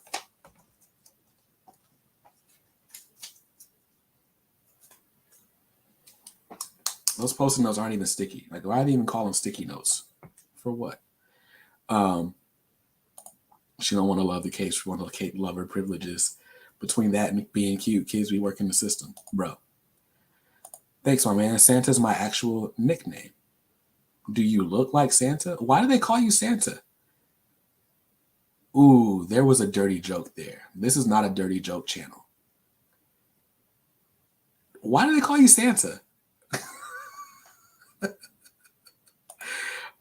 Those Post-it notes aren't even sticky. Like, why do I even call them sticky notes? For what? She don't want to love the case. She want to love her privileges. Between that and being cute, kids be working the system. Bro. Thanks, my man. Santa's my actual nickname. Do you look like Santa? Why do they call you Santa? Ooh, there was a dirty joke there. This is not a dirty joke channel. Why do they call you Santa?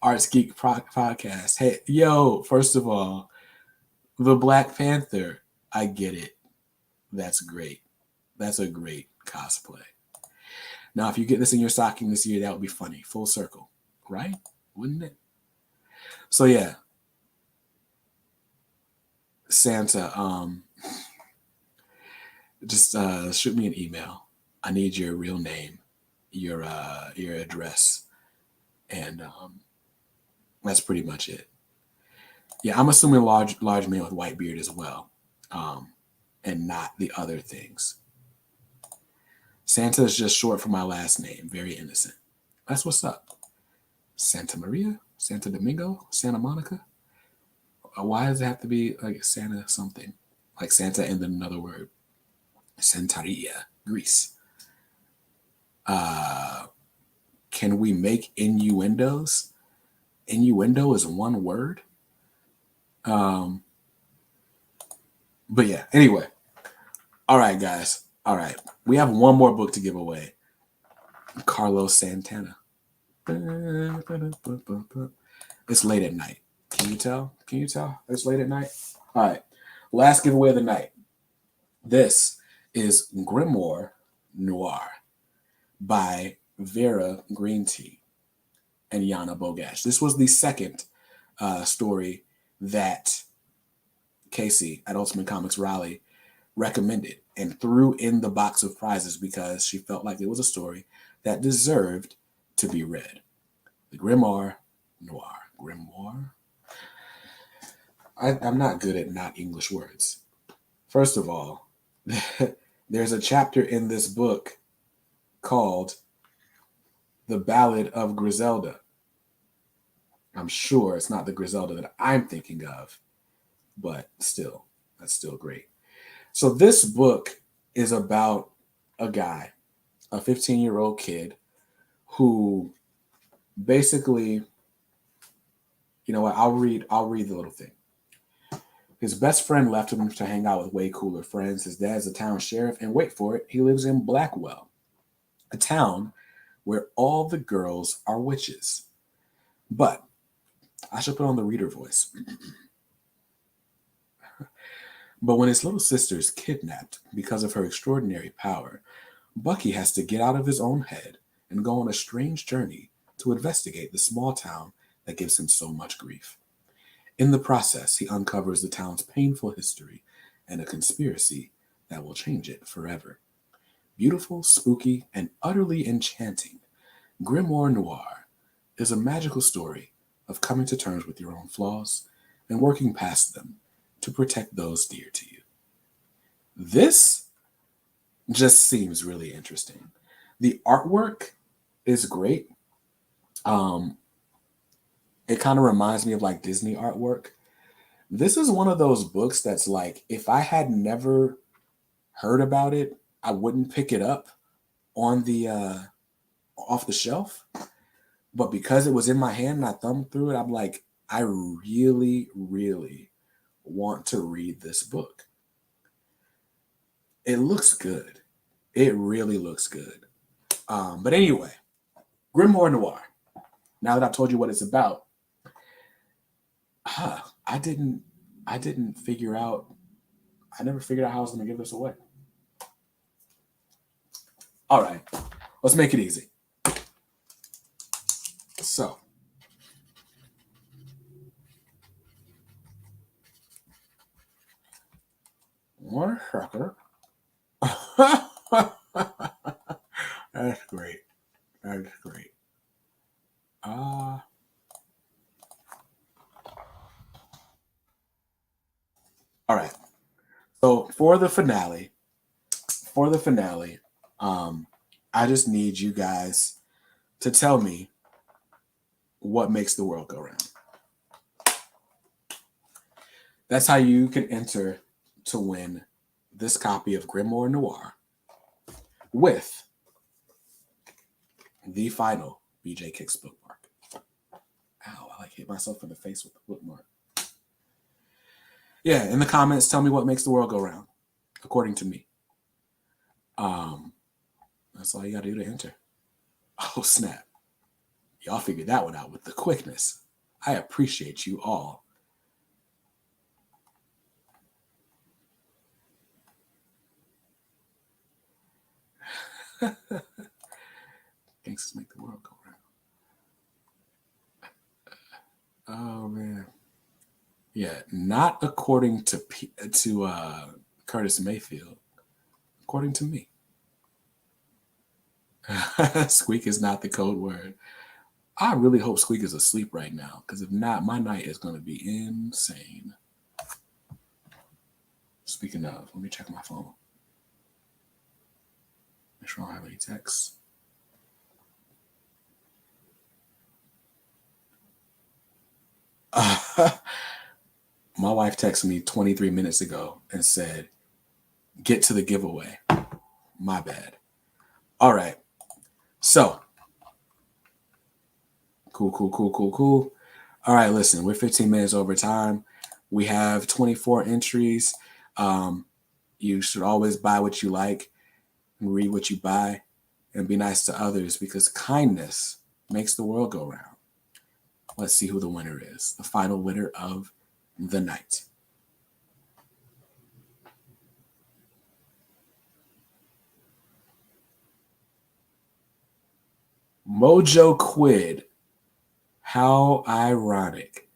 Arts Geek Podcast. Hey, yo, first of all, the Black Panther, I get it. That's great. That's a great cosplay. Now, if you get this in your stocking this year, that would be funny. Full circle, right? Wouldn't it? So yeah, Santa, just shoot me an email. I need your real name, your address, and that's pretty much it. Yeah, I'm assuming large man with white beard as well, and not the other things. Santa is just short for my last name. Very innocent. That's what's up. Santa Maria, Santa Domingo, Santa Monica. Why does it have to be like Santa something? Like Santa and then another word. Santaria, Greece. Can we make innuendos? Innuendo is one word. But yeah, anyway. All right, guys. All right. We have one more book to give away. Carlos Santana. It's late at night. Can you tell? Can you tell? It's late at night. All right. Last giveaway of the night. This is Grimoire Noir by Vera Green Tea and Yana Bogash. This was the second story that Casey at Ultimate Comics Raleigh recommended and threw in the box of prizes because she felt like it was a story that deserved to be read. The Grimoire Noir. Grimoire? I'm not good at not English words. First of all, there's a chapter in this book called The Ballad of Griselda. I'm sure it's not the Griselda that I'm thinking of, but still, that's still great. So this book is about a guy, a 15-year-old kid who basically, you know what, I'll read the little thing. His best friend left him to hang out with way cooler friends. His dad's a town sheriff, and wait for it, he lives in Blackwell, a town where all the girls are witches. But I should put on the reader voice. But when his little sister is kidnapped because of her extraordinary power, Bucky has to get out of his own head and go on a strange journey to investigate the small town that gives him so much grief. In the process, he uncovers the town's painful history and a conspiracy that will change it forever. Beautiful, spooky, and utterly enchanting, Grimoire Noir is a magical story of coming to terms with your own flaws and working past them to protect those dear to you. This just seems really interesting. The artwork is great. It kind of reminds me of like Disney artwork. This is one of those books that's like, if I had never heard about it, I wouldn't pick it up on the off the shelf. But because it was in my hand and I thumbed through it, I'm like, I really, really want to read this book. It looks good. It really looks good. But anyway, Grimoire Noir. Now that I've told you what it's about, I never figured out how I was going to give this away. All right, let's make it easy. So, one second. That's great. That's great. All right. So for the finale, I just need you guys to tell me what makes the world go round. That's how you can enter to win this copy of Grimoire Noir with the final BJ Kicks bookmark. Ow, I hit myself in the face with the bookmark. Yeah, in the comments, tell me what makes the world go round, according to me. That's all you got to do to enter. Oh, snap. Y'all figured that one out with the quickness. I appreciate you all. Gangsters make the world go round. Oh, man. Yeah, not according to Curtis Mayfield. According to me. Squeak is not the code word. I really hope Squeak is asleep right now, because if not, my night is going to be insane. Speaking of, let me check my phone. Make sure I don't have any texts. My wife texted me 23 minutes ago and said, get to the giveaway. My bad. All right. So, cool. All right, listen, we're 15 minutes over time. We have 24 entries. You should always buy what you like and read what you buy and be nice to others, because kindness makes the world go round. Let's see who the winner is. The final winner of the night. Mojo Quid. How ironic.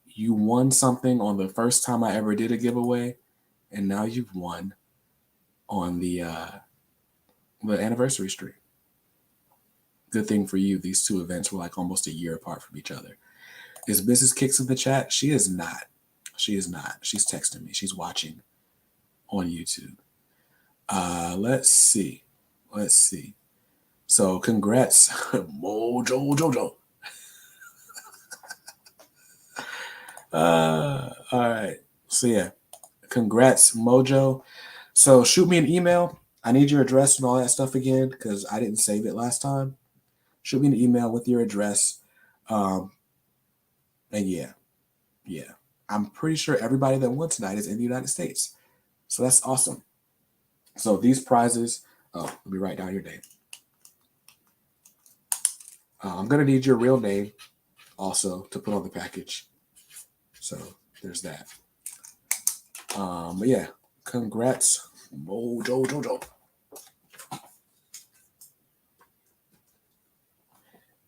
You won something on the first time I ever did a giveaway, and now you've won on the anniversary stream. Good thing for you, these two events were like almost a year apart from each other. Is Mrs. Kicks in the chat? She is not. She's texting me. She's watching on YouTube. Let's see. So congrats, Mojo Jojo. All right. So yeah, congrats, Mojo. So shoot me an email. I need your address and all that stuff again, because I didn't save it last time. Shoot me an email with your address. And yeah. I'm pretty sure everybody that won tonight is in the United States. So that's awesome. So these prizes, let me write down your name. I'm going to need your real name also to put on the package. So there's that. But yeah, congrats, Mojo Jojo.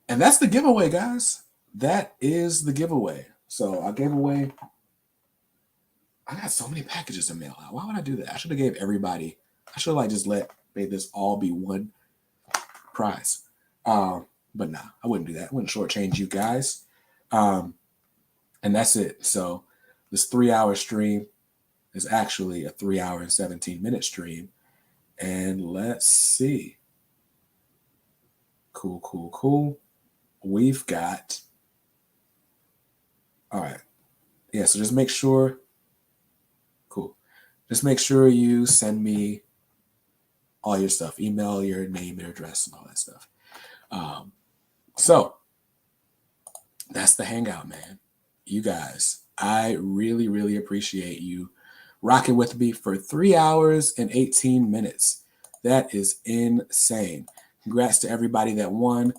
And that's the giveaway, guys. That is the giveaway. So I gave away, I got so many packages to mail out. Why would I do that? I should have gave everybody, I should have just made this all be one prize. But nah, I wouldn't do that. I wouldn't shortchange you guys. And that's it. So this 3-hour stream is actually a 3-hour and 17-minute stream. And let's see. Cool. We've got, all right. Yeah, so just make sure, cool. Just make sure you send me all your stuff, email, your name, your address, and all that stuff. So that's the hangout, man. You guys, I really, really appreciate you rocking with me for 3 hours and 18 minutes. That is insane. Congrats to everybody that won.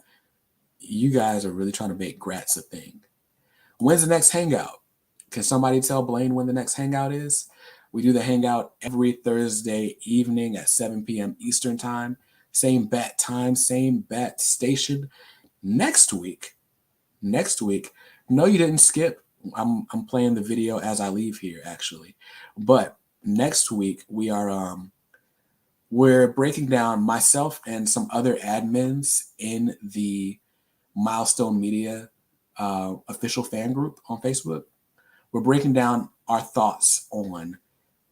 You guys are really trying to make grats a thing. When's the next hangout? Can somebody tell Blaine when the next hangout is? We do the hangout every Thursday evening at 7 p.m. Eastern time. Same bat time, same bat station. Next week, no, you didn't skip. I'm playing the video as I leave here, actually. But next week we are we're breaking down, myself and some other admins in the Milestone Media official fan group on Facebook. We're breaking down our thoughts on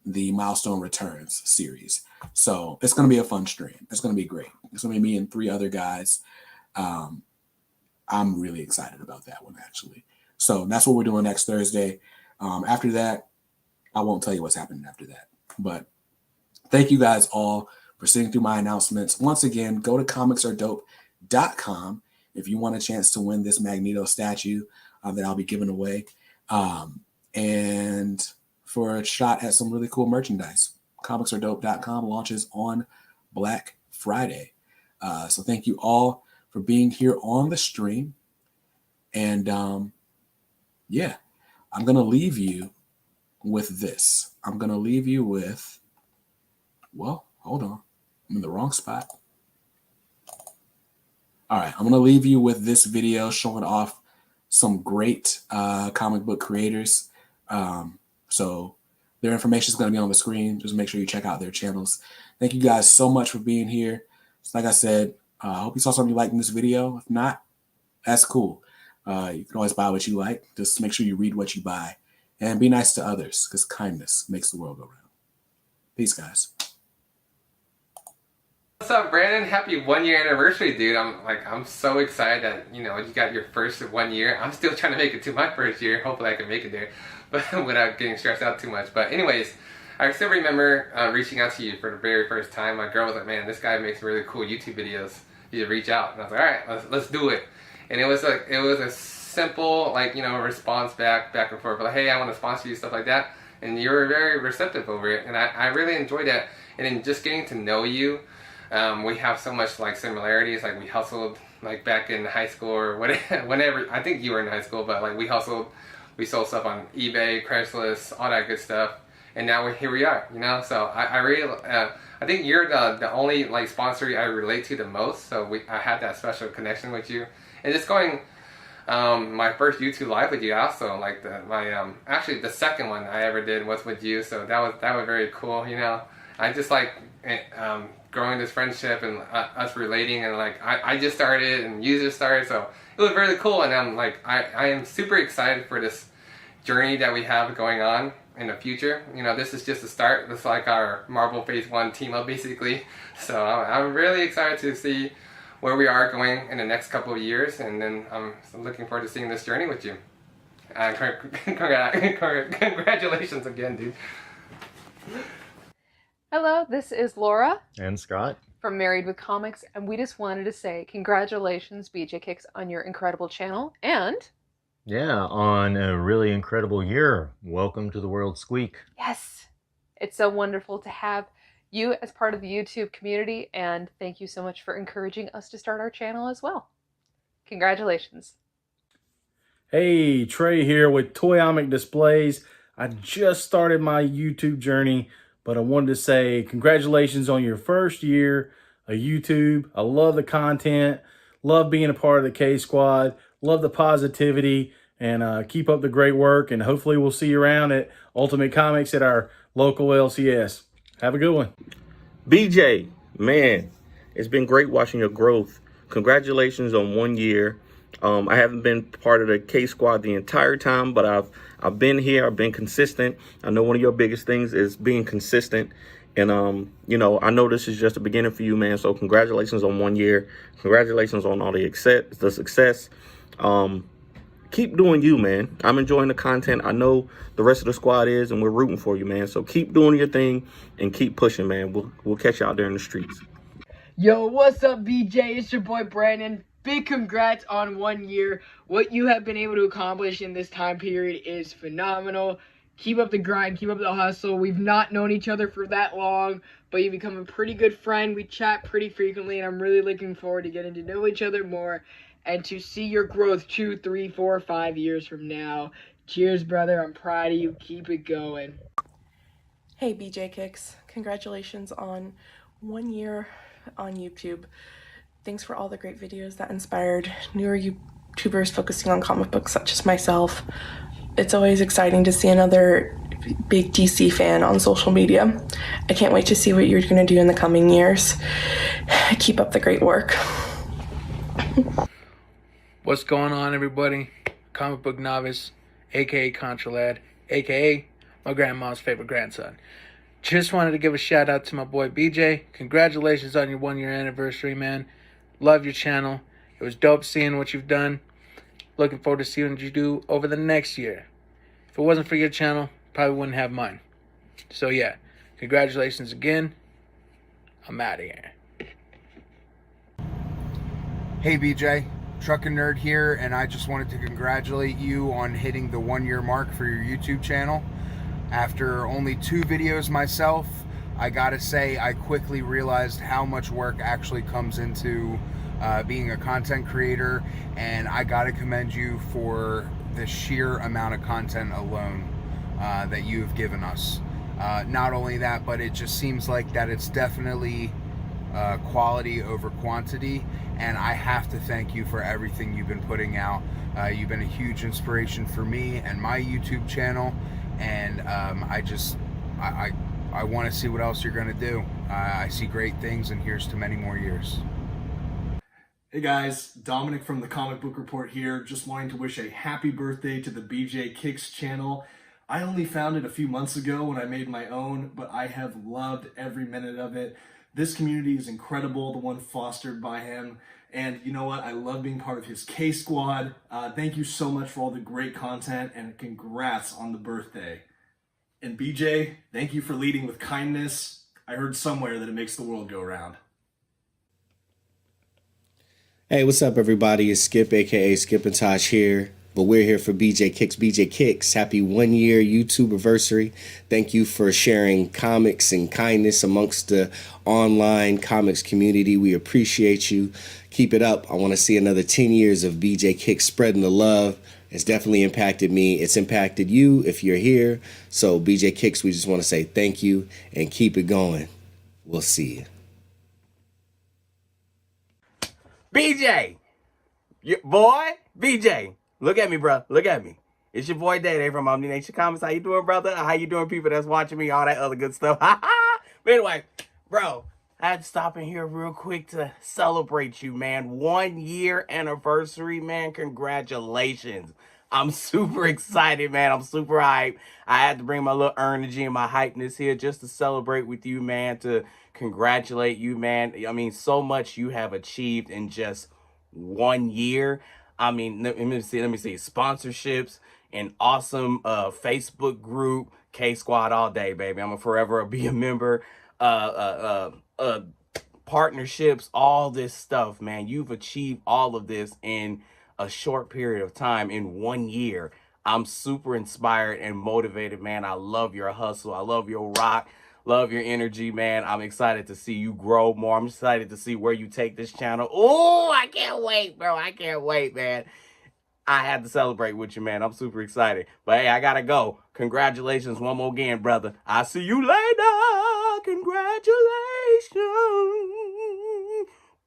the Milestone Returns series. So it's going to be a fun stream. It's going to be great. It's going to be me and 3 other guys. I'm really excited about that one, actually. So that's what we're doing next Thursday. After that, I won't tell you what's happening after that. But thank you guys all for sitting through my announcements. Once again, go to comicsaredope.com if you want a chance to win this Magneto statue that I'll be giving away. And for a shot at some really cool merchandise. comicsaredope.com launches on Black Friday. So thank you all for being here on the stream. And yeah, I'm going to leave you with this. I'm going to leave you with, well, hold on. I'm in the wrong spot. All right, I'm going to leave you with this video showing off some great comic book creators. So their information is going to be on the screen. Just make sure you check out their channels. Thank you guys so much for being here. Like I said, I hope you saw something you liked in this video. If not, That's cool. You can always buy what you like. Just make sure you read what you buy and be nice to others, because kindness makes the world go round. Peace, guys. What's up, Brandon? Happy 1 year anniversary, dude. I'm so excited that, you got your first 1 year. I'm still trying to make it to my first year. Hopefully I can make it there, but without getting stressed out too much. But anyways, I still remember reaching out to you for the very first time. My girl was like, man, this guy makes really cool YouTube videos. You should reach out. And I was like, all right, let's do it. And it was a simple, response back and forth. Like, hey, I want to sponsor you, stuff like that. And you were very receptive over it. And I really enjoyed that. And then just getting to know you, we have so much similarities. We hustled back in high school or whenever. I think you were in high school, but we hustled. We sold stuff on eBay, Craigslist, all that good stuff. And now here we are, So I really, I think you're the only sponsor I relate to the most. So I had that special connection with you, and just going, my first YouTube live with you also, actually the second one I ever did was with you. So that was very cool, I just growing this friendship and us relating, and I just started and you just started, so it was really cool. And I am super excited for this journey that we have going on in the future. This is just a start. This is our Marvel Phase 1 team up basically. So I'm really excited to see where we are going in the next couple of years, and then I'm looking forward to seeing this journey with you. Congratulations again, dude. Hello, this is Laura And Scott. from Married with Comics, and we just wanted to say congratulations, BJ Kicks, on your incredible channel, and Yeah, on a really incredible year. Welcome to the world, Squeak. yes, it's so wonderful to have you as part of the YouTube community, and thank you so much for encouraging us to start our channel as well. Congratulations. Hey, Trey here with Toyomic Displays. I just started my YouTube journey, but I wanted to say congratulations on your first year of YouTube. I love the content, love being a part of the K Squad, love the positivity, and keep up the great work. And hopefully we'll see you around at Ultimate Comics at our local LCS. Have a good one. BJ, man, it's been great watching your growth. Congratulations on 1 year. I haven't been part of the K Squad the entire time, but I've been here. I've been consistent. I know one of your biggest things is being consistent. And, I know this is just the beginning for you, man. So congratulations on 1 year. Congratulations on all the success. Keep doing you, man. I'm enjoying the content. I know the rest of the squad is, and we're rooting for you, man. So keep doing your thing and keep pushing, man. We'll catch you out there in the streets. Yo, what's up, BJ? It's your boy Brandon. Big congrats on 1 year. What you have been able to accomplish in this time period is phenomenal. Keep up the grind, keep up the hustle. We've not known each other for that long, but you've become a pretty good friend. We chat pretty frequently, and I'm really looking forward to getting to know each other more and to see your growth 2, 3, 4, 5 years from now. Cheers, brother. I'm proud of you. Keep it going. Hey, BJ Kicks. Congratulations on 1 year on YouTube. Thanks for all the great videos that inspired newer YouTubers focusing on comic books such as myself. It's always exciting to see another big DC fan on social media. I can't wait to see what you're going to do in the coming years. Keep up the great work. What's going on, everybody? Comic book novice, aka Contralad, aka my grandma's favorite grandson. Just wanted to give a shout out to my boy BJ. Congratulations on your 1 year anniversary, man. Love your channel. It was dope seeing what you've done. Looking forward to seeing what you do over the next year. If it wasn't for your channel, probably wouldn't have mine. So yeah, congratulations again. I'm out of here. Hey BJ, Truckin' Nerd here, and I just wanted to congratulate you on hitting the 1 year mark for your YouTube channel. After only 2 videos myself, I gotta say I quickly realized how much work actually comes into being a content creator, and I gotta commend you for the sheer amount of content alone that you've given us. Not only that, but it just seems like that it's definitely quality over quantity, and I have to thank you for everything you've been putting out. You've been a huge inspiration for me and my YouTube channel, and I want to see what else you're going to do. I see great things, and here's to many more years. Hey guys, Dominic from the Comic Book Report here, just wanting to wish a happy birthday to the BJ Kicks channel. I only found it a few months ago when I made my own, but I have loved every minute of it. This community is incredible, the one fostered by him, and you know what, I love being part of his K-Squad. Thank you so much for all the great content, and congrats on the birthday. And BJ, thank you for leading with kindness. I heard somewhere that it makes the world go round. Hey, what's up, everybody? It's Skip, aka Skip and Tosh here. But we're here for BJ Kicks, BJ Kicks. Happy 1 year YouTube anniversary. Thank you for sharing comics and kindness amongst the online comics community. We appreciate you. Keep it up. I want to see another 10 years of BJ Kicks spreading the love. It's definitely impacted me. It's impacted you if you're here. So BJ Kicks, we just want to say thank you and keep it going. We'll see you. BJ, boy, BJ, look at me, bro. Look at me. It's your boy Day from Omni Nation Comics. How you doing, brother? How you doing, people that's watching me? All that other good stuff. But anyway, bro, I had to stop in here real quick to celebrate you, man. 1 year anniversary, man. Congratulations. I'm super excited, man. I'm super hyped. I had to bring my little energy and my hypeness here just to celebrate with you, man, to congratulate you, man. I mean, so much you have achieved in just 1 year. I mean, let me see, sponsorships, an awesome Facebook group, K-Squad all day, baby. I'm gonna forever be a member. Partnerships, all this stuff, man. You've achieved all of this in a short period of time, in 1 year. I'm super inspired and motivated, man. I love your hustle. I love your rock. Love your energy, man. I'm excited to see you grow more. I'm excited to see where you take this channel. Oh, I can't wait, bro. I can't wait, man. I had to celebrate with you, man. I'm super excited. But hey, I gotta go. Congratulations one more again, brother. I'll see you later. Congratulations.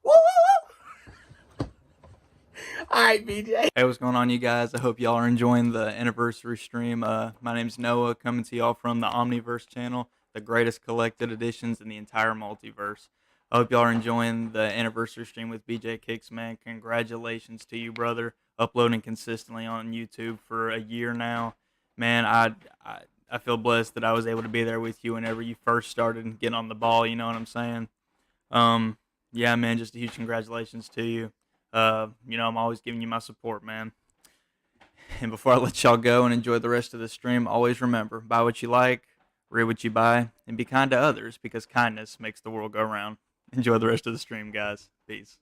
Woo! All right, BJ. Hey, what's going on, you guys? I hope y'all are enjoying the anniversary stream. My name's Noah, coming to y'all from the Omniverse channel, the greatest collected editions in the entire multiverse. I hope y'all are enjoying the anniversary stream with BJ Kicks, man. Congratulations to you, brother. Uploading consistently on YouTube for a year now. Man, I feel blessed that I was able to be there with you whenever you first started getting on the ball, you know what I'm saying? Yeah, man, just a huge congratulations to you. You know, I'm always giving you my support, man. And before I let y'all go and enjoy the rest of the stream, always remember, buy what you like, read what you buy, and be kind to others, because kindness makes the world go round. Enjoy the rest of the stream, guys. Peace.